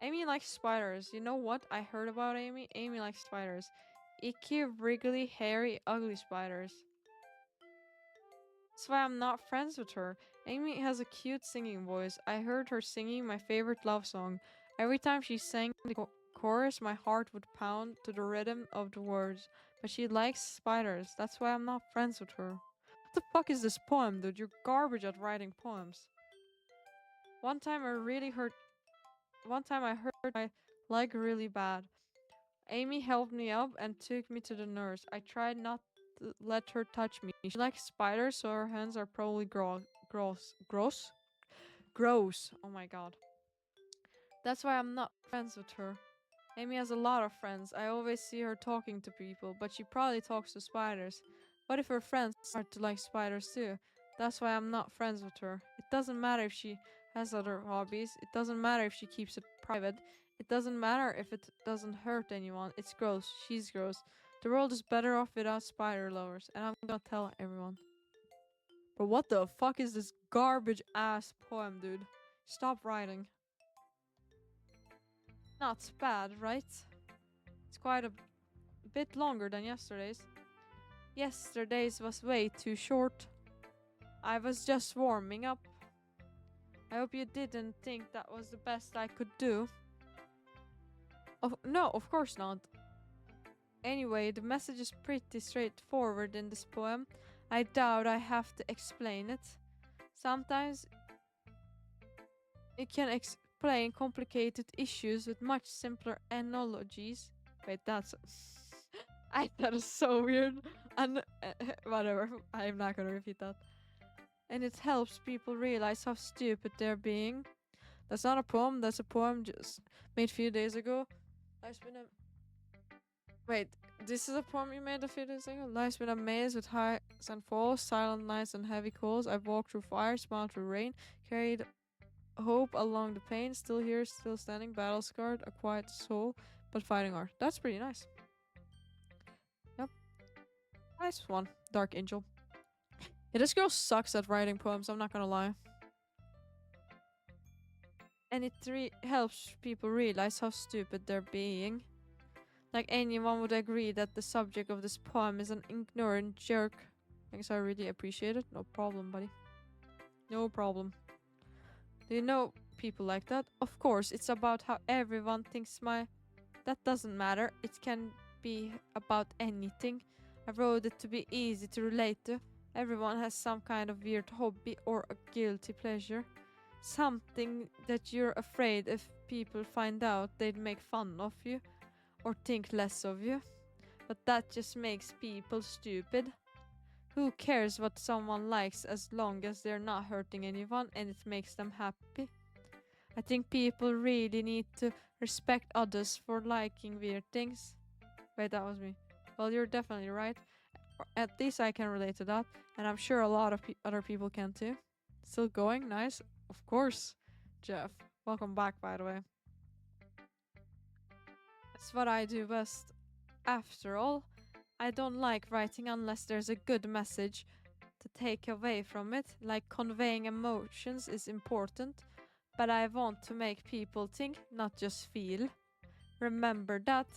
Amy likes spiders. You know what I heard about Amy? Amy likes spiders. Icky, wriggly, hairy, ugly spiders. That's why I'm not friends with her. Amy has a cute singing voice. I heard her singing my favorite love song. Every time she sang the chorus, my heart would pound to the rhythm of the words. But she likes spiders. That's why I'm not friends with her. What the fuck is this poem, dude? You're garbage at writing poems. One time I heard my leg really bad. Amy helped me up and took me to the nurse. I tried not to let her touch me. She likes spiders, so her hands are probably gross. Oh my god. That's why I'm not friends with her. Amy has a lot of friends. I always see her talking to people, but she probably talks to spiders. What if her friends start to like spiders too? That's why I'm not friends with her. It doesn't matter if she has other hobbies. It doesn't matter if she keeps it private. It doesn't matter if it doesn't hurt anyone. It's gross. She's gross. The world is better off without spider lovers, and I'm gonna tell everyone. But what the fuck is this garbage ass poem, dude? Stop writing. Not bad, right? It's quite a bit longer than yesterday's. Yesterday's was way too short. I was just warming up. I hope you didn't think that was the best I could do. No, of course not. Anyway, the message is pretty straightforward in this poem. I doubt I have to explain it. Sometimes it can explain complicated issues with much simpler analogies. Wait, that's... that is so weird. And whatever, I'm not gonna repeat that. And it helps people realize how stupid they're being. That's not a poem, that's a poem just made a few days ago. Wait, this is a poem you made a few days ago? Life's been a maze with highs and falls, silent nights and heavy calls. I've walked through fire, smiled through rain, carried hope along the pain, still here, still standing, battle scarred, a quiet soul, but fighting hard. That's pretty nice. Yep. Nice one, Dark Angel. Yeah, this girl sucks at writing poems, I'm not gonna lie. And it helps people realize how stupid they're being. Like anyone would agree that the subject of this poem is an ignorant jerk. I guess I really appreciate it. No problem, buddy. No problem. Do you know people like that? Of course, it's about how everyone thinks That doesn't matter. It can be about anything. I wrote it to be easy to relate to. Everyone has some kind of weird hobby or a guilty pleasure. Something that you're afraid if people find out they'd make fun of you or think less of you. But that just makes people stupid. Who cares what someone likes as long as they're not hurting anyone and it makes them happy? I think people really need to respect others for liking weird things. Wait, that was me. Well, you're definitely right. At least I can relate to that, and I'm sure a lot of other people can too. Still going? Nice. Of course, Jeff. Welcome back, by the way. That's what I do best. After all, I don't like writing unless there's a good message to take away from it. Like conveying emotions is important, but I want to make people think, not just feel. Remember that.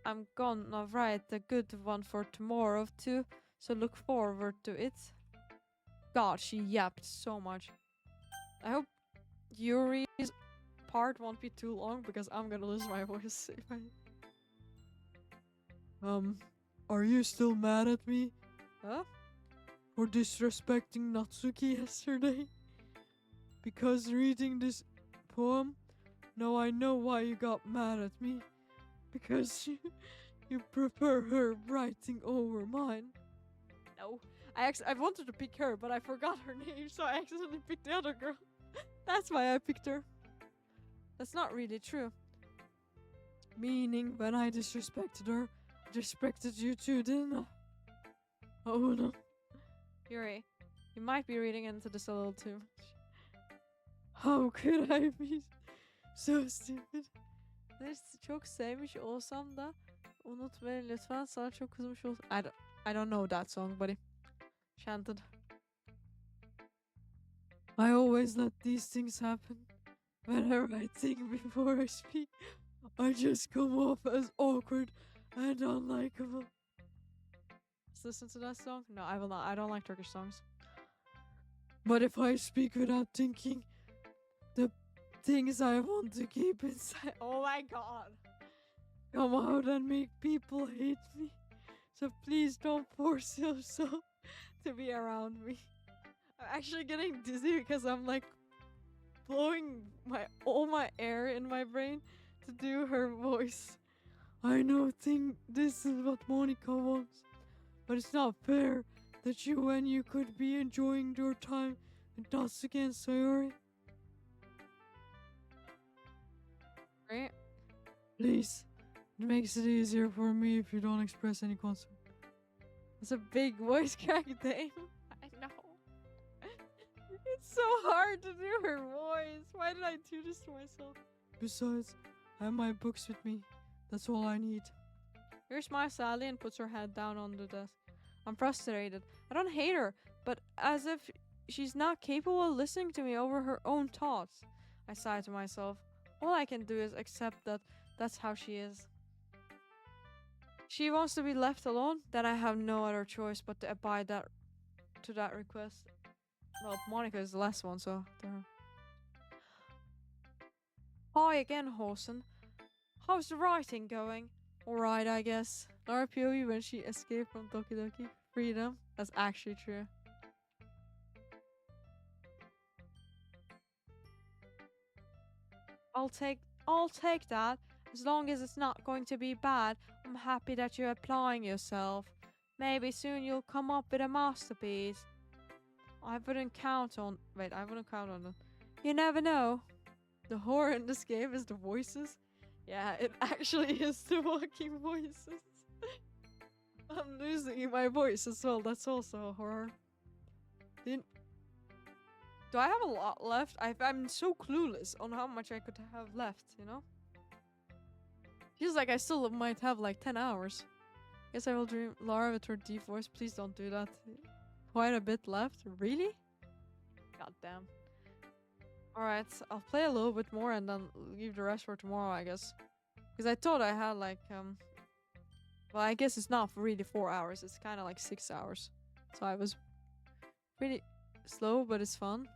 I'm gonna write a good one for tomorrow too, so look forward to it. God, she yapped so much. I hope Yuri's part won't be too long because I'm gonna lose my voice if I... Are you still mad at me? Huh? For disrespecting Natsuki yesterday? Because reading this poem? Now I know why you got mad at me. Because you prefer her writing over mine. No. I wanted to pick her, but I forgot her name, so I accidentally picked the other girl. That's why I picked her. That's not really true. Meaning, when I disrespected her, I disrespected you too, didn't I? Oh no. Yuri, you might be reading into this a little too much. How could I be so stupid? Çok sevmiş olsam da unut beni lütfen, sana çok kızmış olsam. I don't know that song, buddy. Chanted. I always let these things happen. Whenever I think before I speak, I just come off as awkward and unlikable. Let's listen to that song? No, I will not. I don't like Turkish songs. But if I speak without thinking, the things I want to keep inside, oh my god, come out and make people hate me. So please don't force yourself to be around me. I'm actually getting dizzy because I'm like blowing all my air in my brain to do her voice. I think this is what Monica wants, but it's not fair that when you could be enjoying your time with Natsuki and Sayori. Right? Please, it makes it easier for me if you don't express any concern. It's a big voice crack, Dane. I know. It's so hard to do her voice. Why did I do this to myself? Besides, I have my books with me. That's all I need. Miri smiles sadly and puts her head down on the desk. I'm frustrated. I don't hate her, but as if she's not capable of listening to me over her own thoughts. I sigh to myself. All I can do is accept that that's how she is. She wants to be left alone, then I have no other choice but to abide to that request. Well, Monica is the last one, so there. Hi again, Horsen. How's the writing going? Alright, I guess. Lara POV when she escaped from Doki Doki. Freedom. That's actually true. I'll take that. As long as it's not going to be bad, I'm happy that you're applying yourself. Maybe soon you'll come up with a masterpiece. I wouldn't count on it. You never know. The horror in this game is the voices. Yeah, it actually is the walking voices. I'm losing my voice as well. That's also a horror. Do I have a lot left? I'm so clueless on how much I could have left, you know? Feels like I still might have like 10 hours. Guess I will dream Lara with her deep voice. Please don't do that. Quite a bit left. Really? God damn. Alright, I'll play a little bit more and then leave the rest for tomorrow, I guess. Because I thought I had like, well, I guess it's not really 4 hours. It's kind of like 6 hours. So I was pretty slow, but it's fun.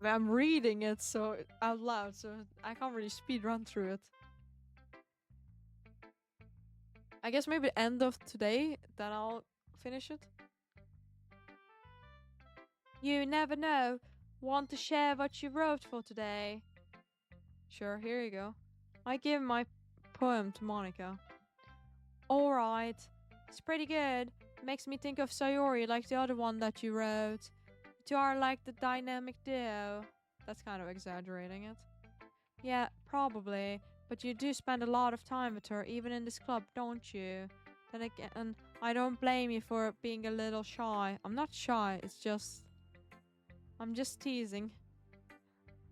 I'm reading it so out loud, so I can't really speed run through it. I guess maybe end of today, then I'll finish it. You never know. Want to share what you wrote for today? Sure, here you go. I give my poem to Monica. Alright. It's pretty good. Makes me think of Sayori like the other one that you wrote. You are like the dynamic duo. That's kind of exaggerating it. Yeah, probably. But you do spend a lot of time with her, even in this club, don't you? Then again, I don't blame you for being a little shy. I'm not shy, I'm just teasing.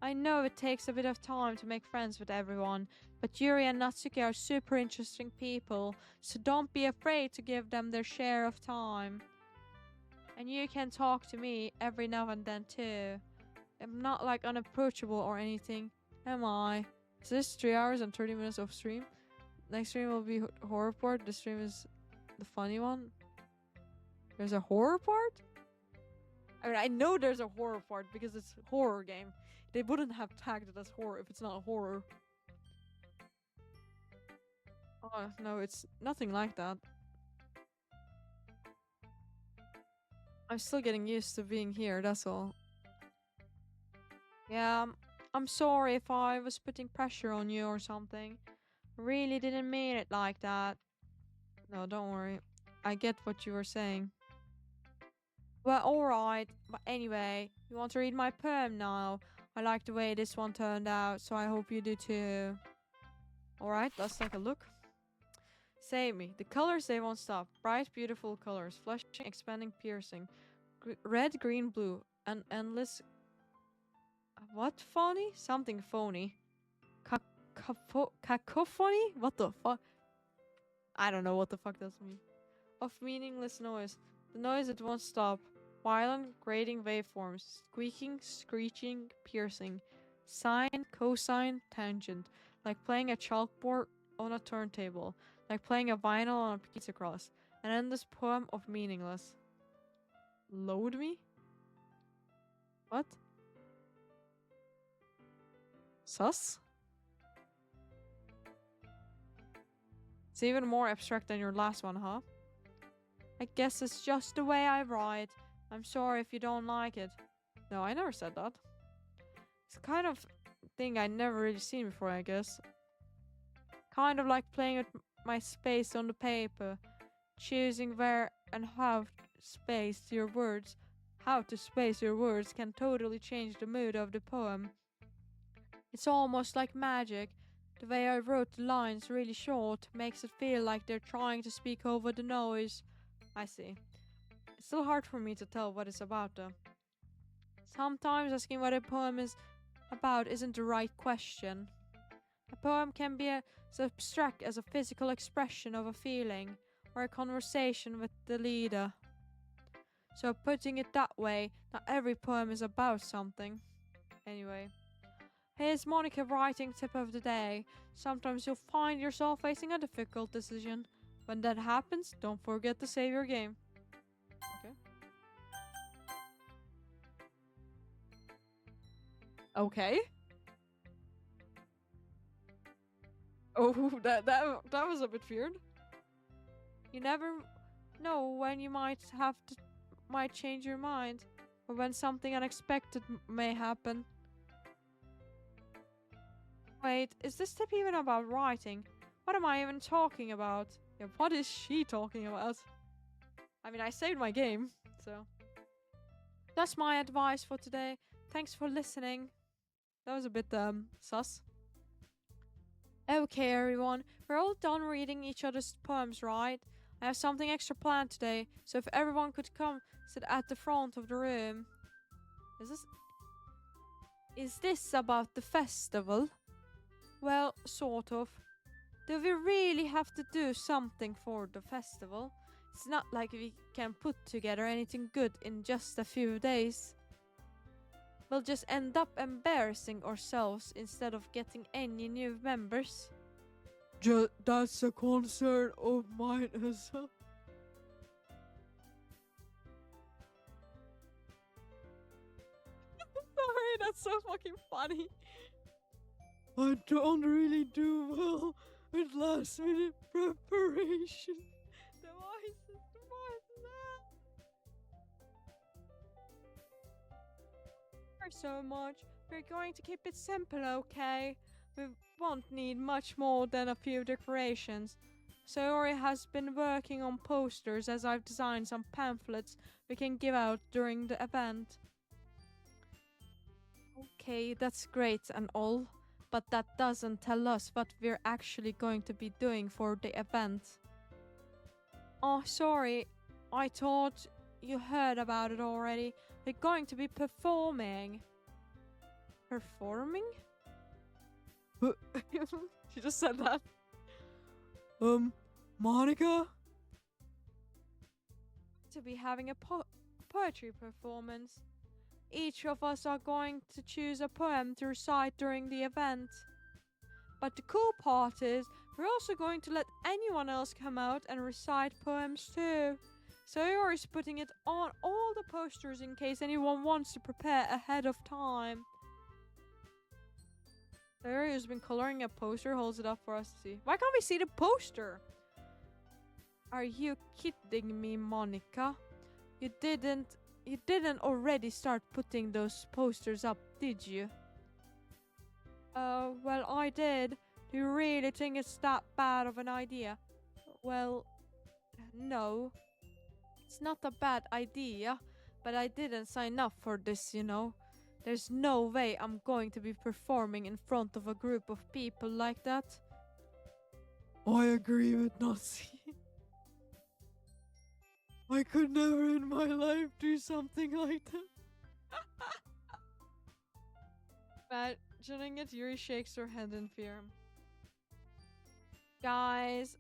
I know it takes a bit of time to make friends with everyone, but Yuri and Natsuki are super interesting people, so don't be afraid to give them their share of time. And you can talk to me every now and then too. I'm not like unapproachable or anything, am I? Is this 3 hours and 30 minutes of stream? Next stream will be horror part. This stream is the funny one. There's a horror part? I mean, I know there's a horror part because it's a horror game. They wouldn't have tagged it as horror if it's not horror. Oh, no, it's nothing like that. I'm still getting used to being here, that's all. Yeah, I'm sorry if I was putting pressure on you or something. Really didn't mean it like that. No, don't worry. I get what you were saying. Well, alright. But anyway, you want to read my poem now? I like the way this one turned out, so I hope you do too. Alright, let's take a look. Save me. The colors, they won't stop. Bright, beautiful colors. Flushing, expanding, piercing. Red, green, blue. An endless... What phony? Something phony. Cacophony? What the fuck? I don't know what the fuck that means. Of meaningless noise. The noise that won't stop. Violent, grating waveforms. Squeaking, screeching, piercing. Sine, cosine, tangent. Like playing a chalkboard on a turntable. Like playing a vinyl on a pizza crust. An endless poem of meaningless. Load me? What? Sus? It's even more abstract than your last one, huh? I guess it's just the way I write. I'm sorry if you don't like it. No, I never said that. It's the kind of thing I never really seen before, I guess. Kind of like playing with my space on the paper. Choosing where and how to space your words. How to space your words can totally change the mood of the poem. It's almost like magic. The way I wrote the lines really short makes it feel like they're trying to speak over the noise. I see. It's still hard for me to tell what it's about though. Sometimes asking what a poem is about isn't the right question. A poem can be as abstract as a physical expression of a feeling or a conversation with the leader. So, putting it that way, not every poem is about something. Anyway, here's Monica writing tip of the day. Sometimes you'll find yourself facing a difficult decision. When that happens, don't forget to save your game. Okay. Okay. Oh, that was a bit weird. You never know when you might change your mind, or when something unexpected may happen. Wait, is this tip even about writing? What am I even talking about? Yeah, what is she talking about? I mean, I saved my game, so. That's my advice for today. Thanks for listening. That was a bit, sus. Okay, everyone, we're all done reading each other's poems, right? I have something extra planned today, so if everyone could come sit at the front of the room. Is this about the festival? Well, sort of. Do we really have to do something for the festival? It's not like we can put together anything good in just a few days. We'll just end up embarrassing ourselves instead of getting any new members. That's a concern of mine as well. Sorry, that's so fucking funny. I don't really do well with last minute preparation. So much. We're going to keep it simple, okay? We won't need much more than a few decorations. Sayori has been working on posters as I've designed some pamphlets we can give out during the event. Okay, that's great and all, but that doesn't tell us what we're actually going to be doing for the event. Oh, sorry. I thought you heard about it already. We're going to be performing. Performing? She just said that. Monica? To be having a poetry performance. Each of us are going to choose a poem to recite during the event. But the cool part is, we're also going to let anyone else come out and recite poems too. Sayori's putting it on all the posters in case anyone wants to prepare ahead of time. Sayori has been coloring a poster, holds it up for us to see. Why can't we see the poster? Are you kidding me, Monica? You didn't already start putting those posters up, did you? Well, I did. Do you really think it's that bad of an idea? Well, no. It's not a bad idea, but I didn't sign up for this, you know. There's no way I'm going to be performing in front of a group of people like that. I agree with Nazi. I could never in my life do something like that. Imagining it, Yuri shakes her head in fear. Guys,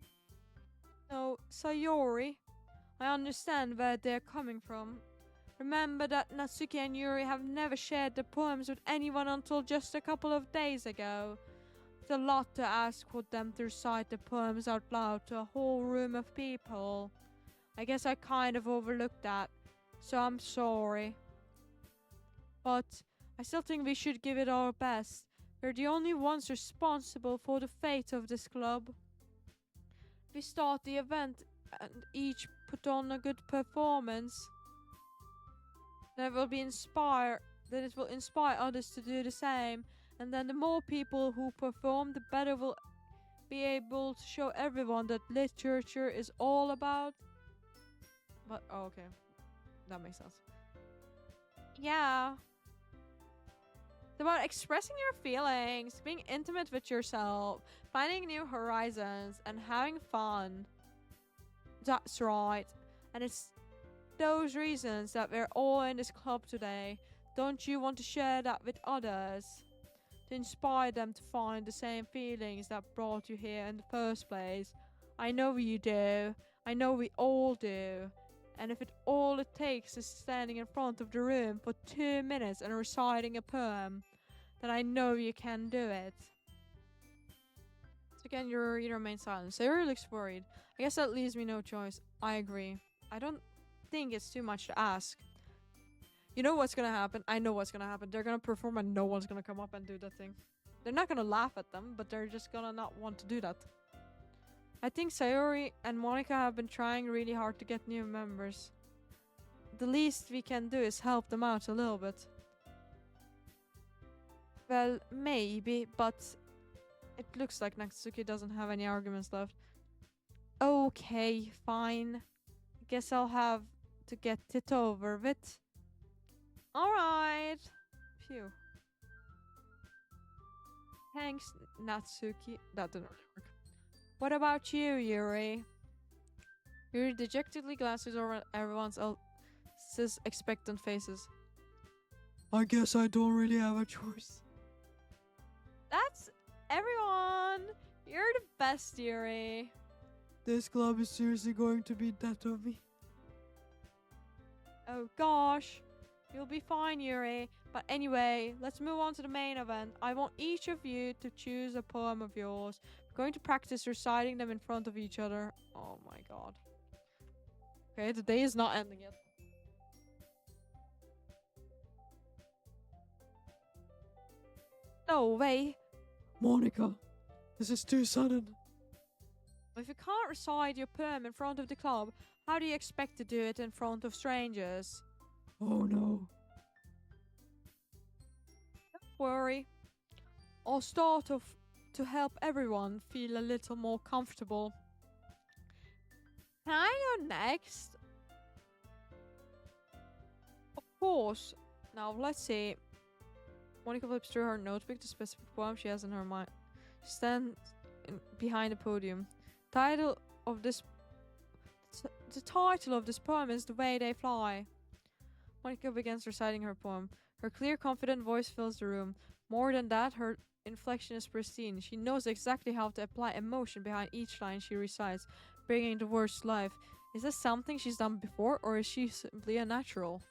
no, Sayori, I understand where they're coming from. Remember that Natsuki and Yuri have never shared the poems with anyone until just a couple of days ago. It's a lot to ask for them to recite the poems out loud to a whole room of people. I guess I kind of overlooked that, so I'm sorry. But I still think we should give it our best. We're the only ones responsible for the fate of this club. If we start the event and each put on a good performance, then it will inspire others to do the same, and then the more people who perform, the better we'll be able to show everyone that literature is all about. But okay, that makes sense. Yeah. It's about expressing your feelings, being intimate with yourself, finding new horizons, and having fun. That's right. And it's those reasons that we're all in this club today. Don't you want to share that with others? to inspire them to find the same feelings that brought you here in the first place. I know you do. I know we all do. And if all it takes is standing in front of the room for 2 minutes and reciting a poem, then I know you can do it. So again, you remain silent. Sayori looks worried. I guess that leaves me no choice. I agree. I don't think it's too much to ask. You know what's gonna happen? I know what's gonna happen. They're gonna perform and no one's gonna come up and do that thing. They're not gonna laugh at them, but they're just gonna not want to do that. I think Sayori and Monica have been trying really hard to get new members. The least we can do is help them out a little bit. Well, maybe, but it looks like Natsuki doesn't have any arguments left. Okay, fine. Guess I'll have to get it over with. Alright. Phew. Thanks, Natsuki. That didn't really work. What about you, Yuri? Yuri dejectedly glances over everyone else's expectant faces. I guess I don't really have a choice. That's everyone! You're the best, Yuri. This club is seriously going to be that of me. Oh gosh. You'll be fine, Yuri. But anyway, let's move on to the main event. I want each of you to choose a poem of yours. We're going to practice reciting them in front of each other. Oh my god. Okay, the day is not ending yet. No way. Monica, this is too sudden. If you can't recite your poem in front of the club, how do you expect to do it in front of strangers? Oh no. Don't worry. I'll start off to help everyone feel a little more comfortable. Can I go next? Of course. Now let's see. Monica flips through her notebook the specific poem she has in her mind. She stands behind the podium. The title of this poem is "The Way They Fly." Monica begins reciting her poem. Her clear, confident voice fills the room. More than that, her inflection is pristine. She knows exactly how to apply emotion behind each line she recites, bringing the words to life. Is this something she's done before, or is she simply a natural?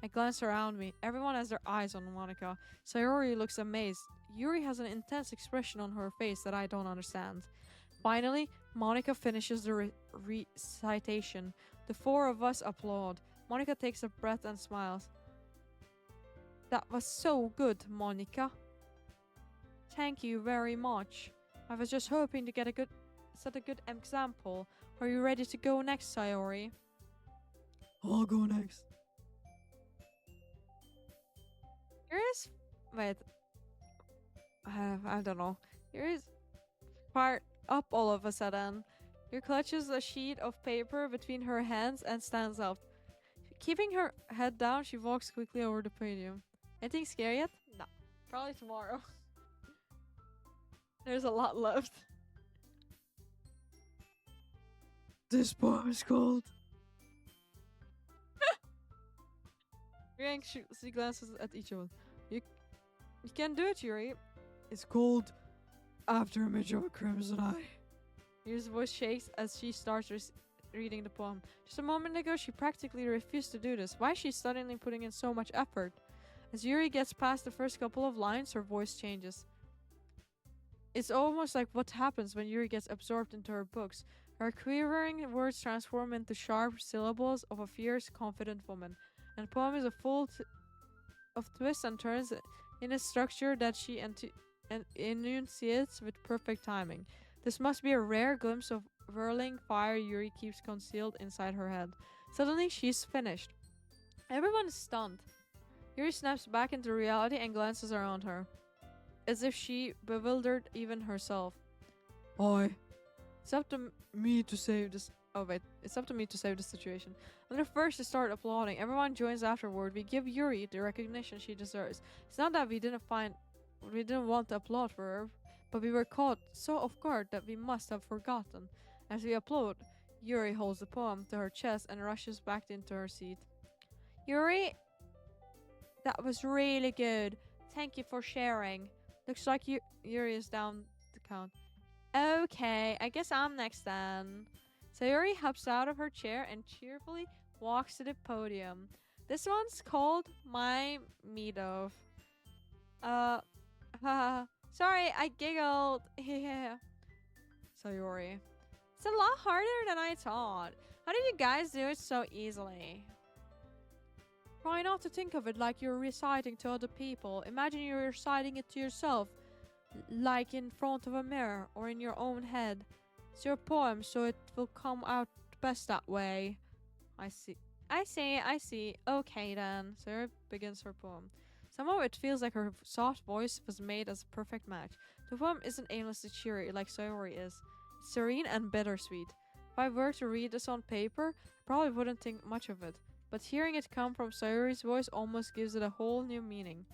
I glance around me. Everyone has their eyes on Monica. Sayori looks amazed. Yuri has an intense expression on her face that I don't understand. Finally, Monica finishes the recitation. The four of us applaud. Monica takes a breath and smiles. That was so good, Monica. Thank you very much. I was just hoping to set a good example. Are you ready to go next, Sayori? I'll go next. Wait. I don't know. Yuri's fired up all of a sudden. Yuri clutches a sheet of paper between her hands and stands up. Keeping her head down, she walks quickly over the podium. Anything scary yet? No. Probably tomorrow. There's a lot left. This poem is called... Yuri anxiously glances at each of us. You can do it, Yuri. It's called After Image of a Crimson Eye. Yuri's voice shakes as she starts reading the poem. Just a moment ago, she practically refused to do this. Why is she suddenly putting in so much effort? As Yuri gets past the first couple of lines, her voice changes. It's almost like what happens when Yuri gets absorbed into her books. Her quivering words transform into sharp syllables of a fierce, confident woman. And the poem is full of twists and turns in a structure that she enunciates with perfect timing. This must be a rare glimpse of whirling fire Yuri keeps concealed inside her head. Suddenly, she's finished. Everyone is stunned. Yuri snaps back into reality and glances around her, as if she bewildered even herself. It's up to me to save this. Oh wait, it's up to me to save the situation. I'm the first to start applauding. Everyone joins afterward. We give Yuri the recognition she deserves. It's not that we didn't want to applaud for her, but we were caught so off guard that we must have forgotten. As we applaud, Yuri holds the poem to her chest and rushes back into her seat. Yuri, that was really good. Thank you for sharing. Looks like Yuri is down the count. Okay, I guess I'm next then. Sayori hops out of her chair and cheerfully walks to the podium. This one's called My Meatloaf. Uh, sorry, I giggled. Yeah. Sayori. It's a lot harder than I thought. How did you guys do it so easily? Try not to think of it like you're reciting to other people. Imagine you're reciting it to yourself, like in front of a mirror or in your own head. It's your poem, so it will come out best that way. I see. I see. Okay then. Sarah begins her poem. Somehow it feels like her soft voice was made as a perfect match. The poem isn't aimlessly cheery like Sayori is. It's serene and bittersweet. If I were to read this on paper, I probably wouldn't think much of it. But hearing it come from Sayori's voice almost gives it a whole new meaning.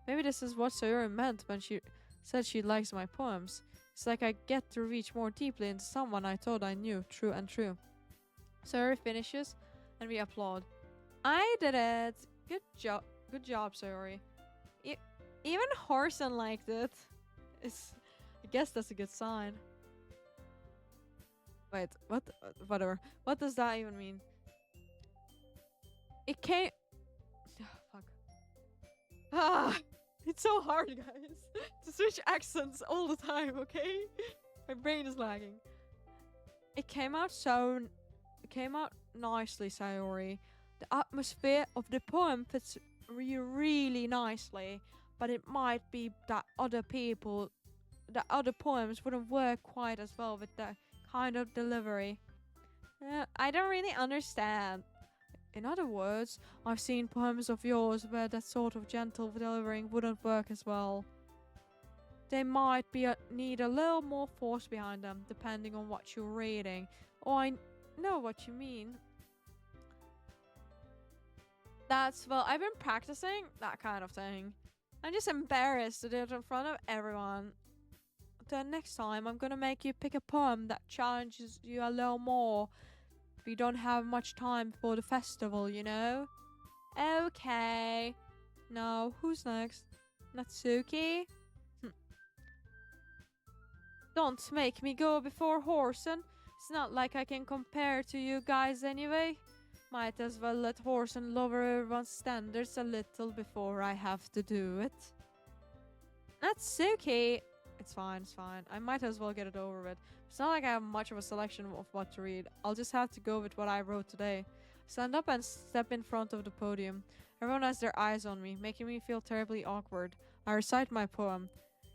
Maybe this is what Sayori meant when she said she likes my poems. It's like I get to reach more deeply into someone I thought I knew, true and true. Sayori finishes, and we applaud. I did it! Good job, Sayori. Even Horson liked it. I guess that's a good sign. Wait, what? Whatever. What does that even mean? It came. Fuck. Ah! It's so hard, guys, to switch accents all the time, okay? My brain is lagging. It came out nicely, Sayori. The atmosphere of the poem fits really nicely, but it might be that other poems wouldn't work quite as well with that kind of delivery. I don't really understand. In other words, I've seen poems of yours where that sort of gentle delivering wouldn't work as well. They might need a little more force behind them, depending on what you're reading. Oh, I know what you mean. Well, I've been practicing that kind of thing. I'm just embarrassed to do it in front of everyone. Then next time, I'm gonna make you pick a poem that challenges you a little more. We don't have much time before the festival, you know? Okay. Now, who's next? Natsuki? Don't make me go before Horson. It's not like I can compare to you guys anyway. Might as well let Horson lower everyone's standards a little before I have to do it. Natsuki! It's fine. I might as well get it over with. It's not like I have much of a selection of what to read. I'll just have to go with what I wrote today. Stand up and step in front of the podium. Everyone has their eyes on me, making me feel terribly awkward. I recite my poem.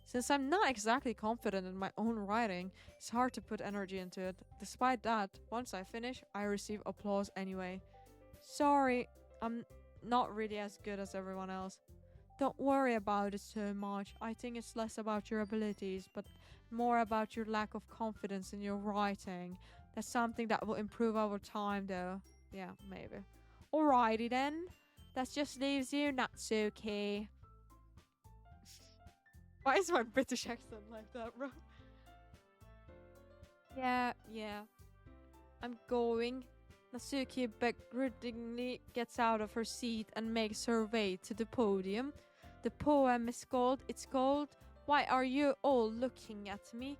Since I'm not exactly confident in my own writing, it's hard to put energy into it. Despite that, once I finish, I receive applause anyway. Sorry, I'm not really as good as everyone else. Don't worry about it so much. I think it's less about your abilities, but more about your lack of confidence in your writing. That's something that will improve over time, though. Yeah, maybe. Alrighty then. That just leaves you, Natsuki. Why is my British accent like that, bro? Yeah. I'm going. Natsuki begrudgingly gets out of her seat and makes her way to the podium. The poem is called Why Are You All Looking at Me?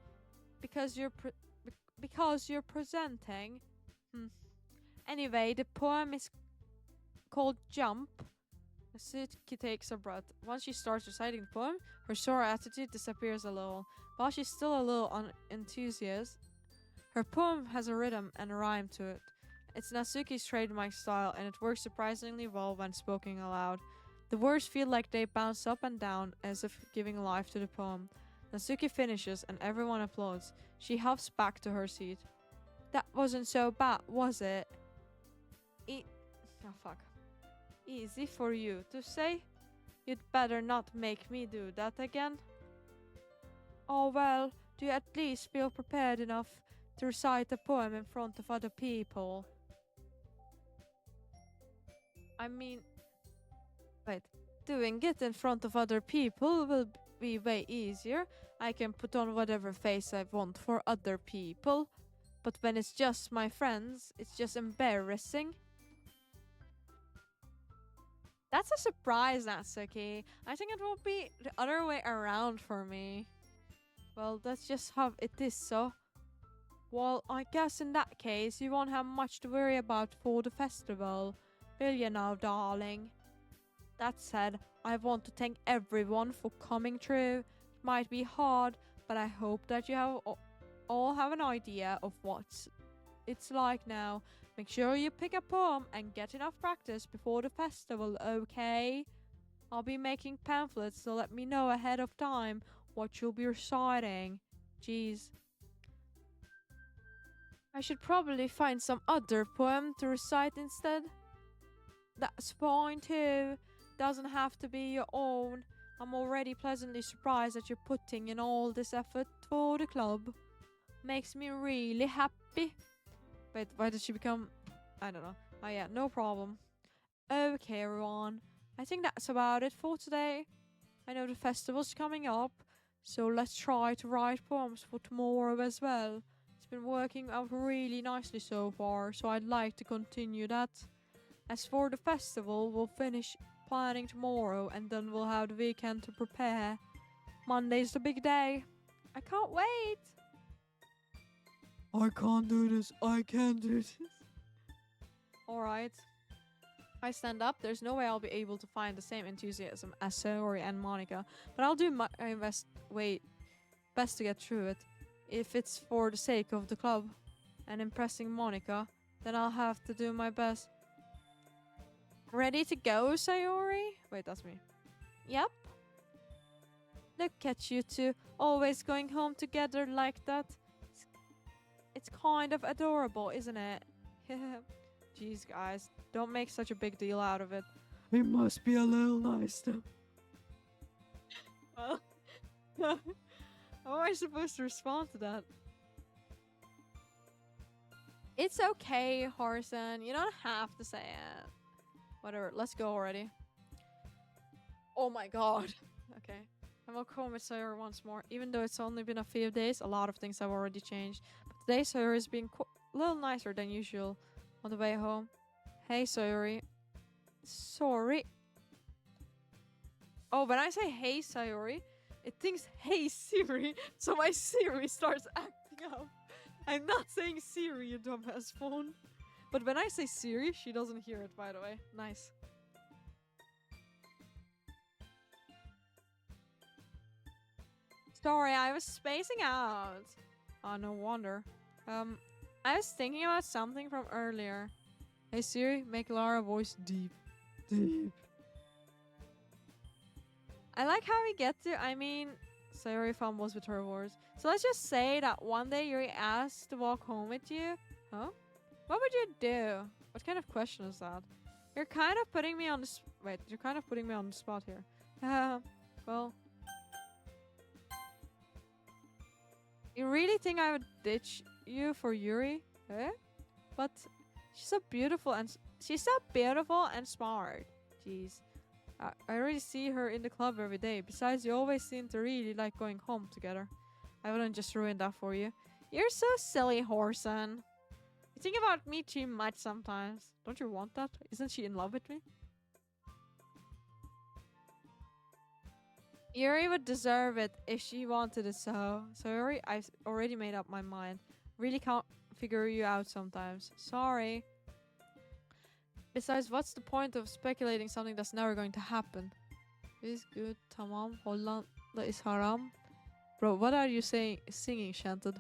Because you're presenting. Anyway, the poem is called Jump. Natsuki takes a breath. Once she starts reciting the poem, her sore attitude disappears a little. While she's still a little enthusiastic, her poem has a rhythm and a rhyme to it. It's Natsuki's trademark style, and it works surprisingly well when spoken aloud. The words feel like they bounce up and down, as if giving life to the poem. Natsuki finishes, and everyone applauds. She huffs back to her seat. That wasn't so bad, was it? Oh, fuck. Easy for you to say? You'd better not make me do that again. Oh well, do you at least feel prepared enough to recite a poem in front of other people? I mean, wait, doing it in front of other people will be way easier. I can put on whatever face I want for other people. But when it's just my friends, it's just embarrassing. That's a surprise, Natsuki. I think it will be the other way around for me. Well, that's just how it is, so. Well, I guess in that case, you won't have much to worry about for the festival, will you now, darling? That said, I want to thank everyone for coming through. It might be hard, but I hope that you have all have an idea of what it's like now. Make sure you pick a poem and get enough practice before the festival, okay? I'll be making pamphlets, so let me know ahead of time what you'll be reciting. Jeez. I should probably find some other poem to recite instead. That's fine too. Doesn't have to be your own. I'm already pleasantly surprised that you're putting in all this effort for the club. Makes me really happy. Wait, why did she become... I don't know. Oh yeah, no problem. Okay, everyone. I think that's about it for today. I know the festival's coming up, so let's try to write poems for tomorrow as well. It's been working out really nicely so far, so I'd like to continue that. As for the festival, we'll finish planning tomorrow and then we'll have the weekend to prepare. Monday's the big day. I can't wait. I can't do this. I can't do this. Alright. I stand up. There's no way I'll be able to find the same enthusiasm as Sayori and Monica, but I'll do my best to get through it. If it's for the sake of the club and impressing Monica, then I'll have to do my best. Ready to go, Sayori? Wait, that's me. Yep. Look at you two, always going home together like that. It's kind of adorable, isn't it? Jeez, guys, don't make such a big deal out of it. It must be a little nice though. Well, how am I supposed to respond to that? It's okay, Harrison. You don't have to say it. Whatever, let's go already. Oh my god. Okay. I will call with Sayori once more. Even though it's only been a few days, a lot of things have already changed. But today Sayori is being a little nicer than usual on the way home. Hey Sayori. Sorry. Oh, when I say hey Sayori, it thinks hey Siri, so my Siri starts acting up. I'm not saying Siri, you dumbass phone. But when I say Siri, she doesn't hear it, by the way. Nice. Sorry, I was spacing out. Oh, no wonder. I was thinking about something from earlier. Hey Siri, make Lara voice deep. Deep. I like how we get to, Sayori fumbles with her words. So let's just say that one day Yuri asked to walk home with you. Huh? What would you do? What kind of question is that? You're kind of putting me on the you're kind of putting me on the spot here. Well. You really think I would ditch you for Yuri? Eh? But she's so beautiful and smart. Jeez. I already see her in the club every day. Besides, you always seem to really like going home together. I wouldn't just ruin that for you. You're so silly, Horson. You think about me too much sometimes. Don't you want that? Isn't she in love with me? Yuri would deserve it if she wanted it so. So Yuri, I've already made up my mind. Really can't figure you out sometimes. Sorry. Besides, what's the point of speculating something that's never going to happen? Is good, tamam, Holland is haram. Bro, what are you singing, Shanted?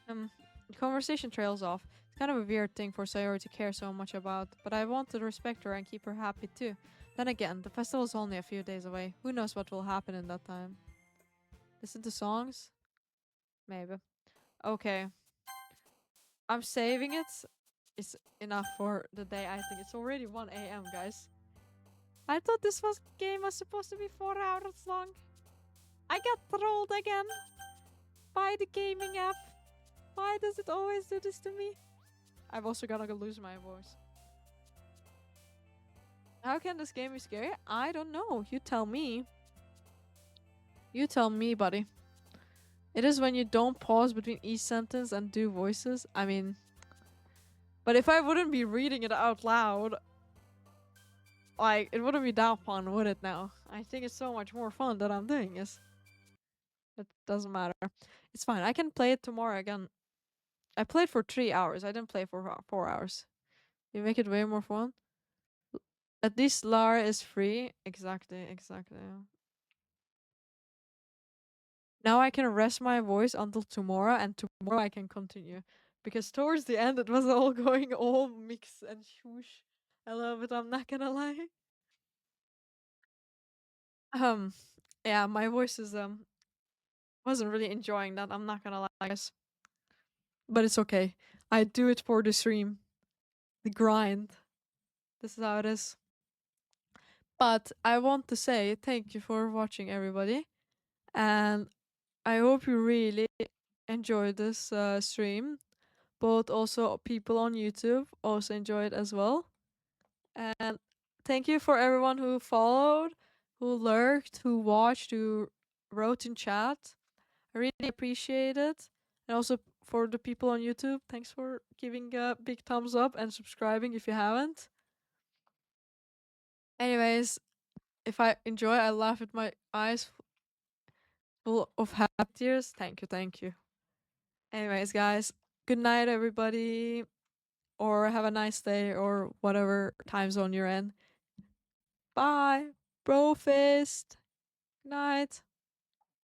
The conversation trails off. It's kind of a weird thing for Sayori to care so much about, but I want to respect her and keep her happy too. Then again, the festival's only a few days away. Who knows what will happen in that time? Listen to songs? Maybe. Okay. I'm saving it. It's enough for the day, I think. It's already 1 a.m., guys. I thought this game was supposed to be 4 hours long. I got trolled again by the gaming app. Why does it always do this to me? I've also gotta lose my voice. How can this game be scary? I don't know. You tell me. You tell me, buddy. It is when you don't pause between each sentence and do voices. I mean... But if I wouldn't be reading it out loud... like it wouldn't be that fun, would it now? I think it's so much more fun that I'm doing is. It doesn't matter. It's fine. I can play it tomorrow again. I played for 3 hours. I didn't play for 4 hours. You make it way more fun. At least Lara is free. Exactly, exactly. Now I can rest my voice until tomorrow, and tomorrow I can continue. Because towards the end it was all going all mix and swoosh a little bit, I'm not gonna lie. Um yeah, my voice is wasn't really enjoying that, I'm not gonna lie, guys. But it's okay. I do it for the stream. The grind. This is how it is. But I want to say thank you for watching, everybody. And I hope you really enjoyed this stream. Both also people on YouTube also enjoyed as well. And thank you for everyone who followed, who lurked, who watched, who wrote in chat. I really appreciate it. And also for the people on YouTube, thanks for giving a big thumbs up and subscribing if you haven't. Anyways, if I enjoy, I laugh with my eyes full of happy tears. Thank you, thank you. Anyways, guys, good night, everybody, or have a nice day, or whatever time zone you're in. Bye, bro fist. Good night.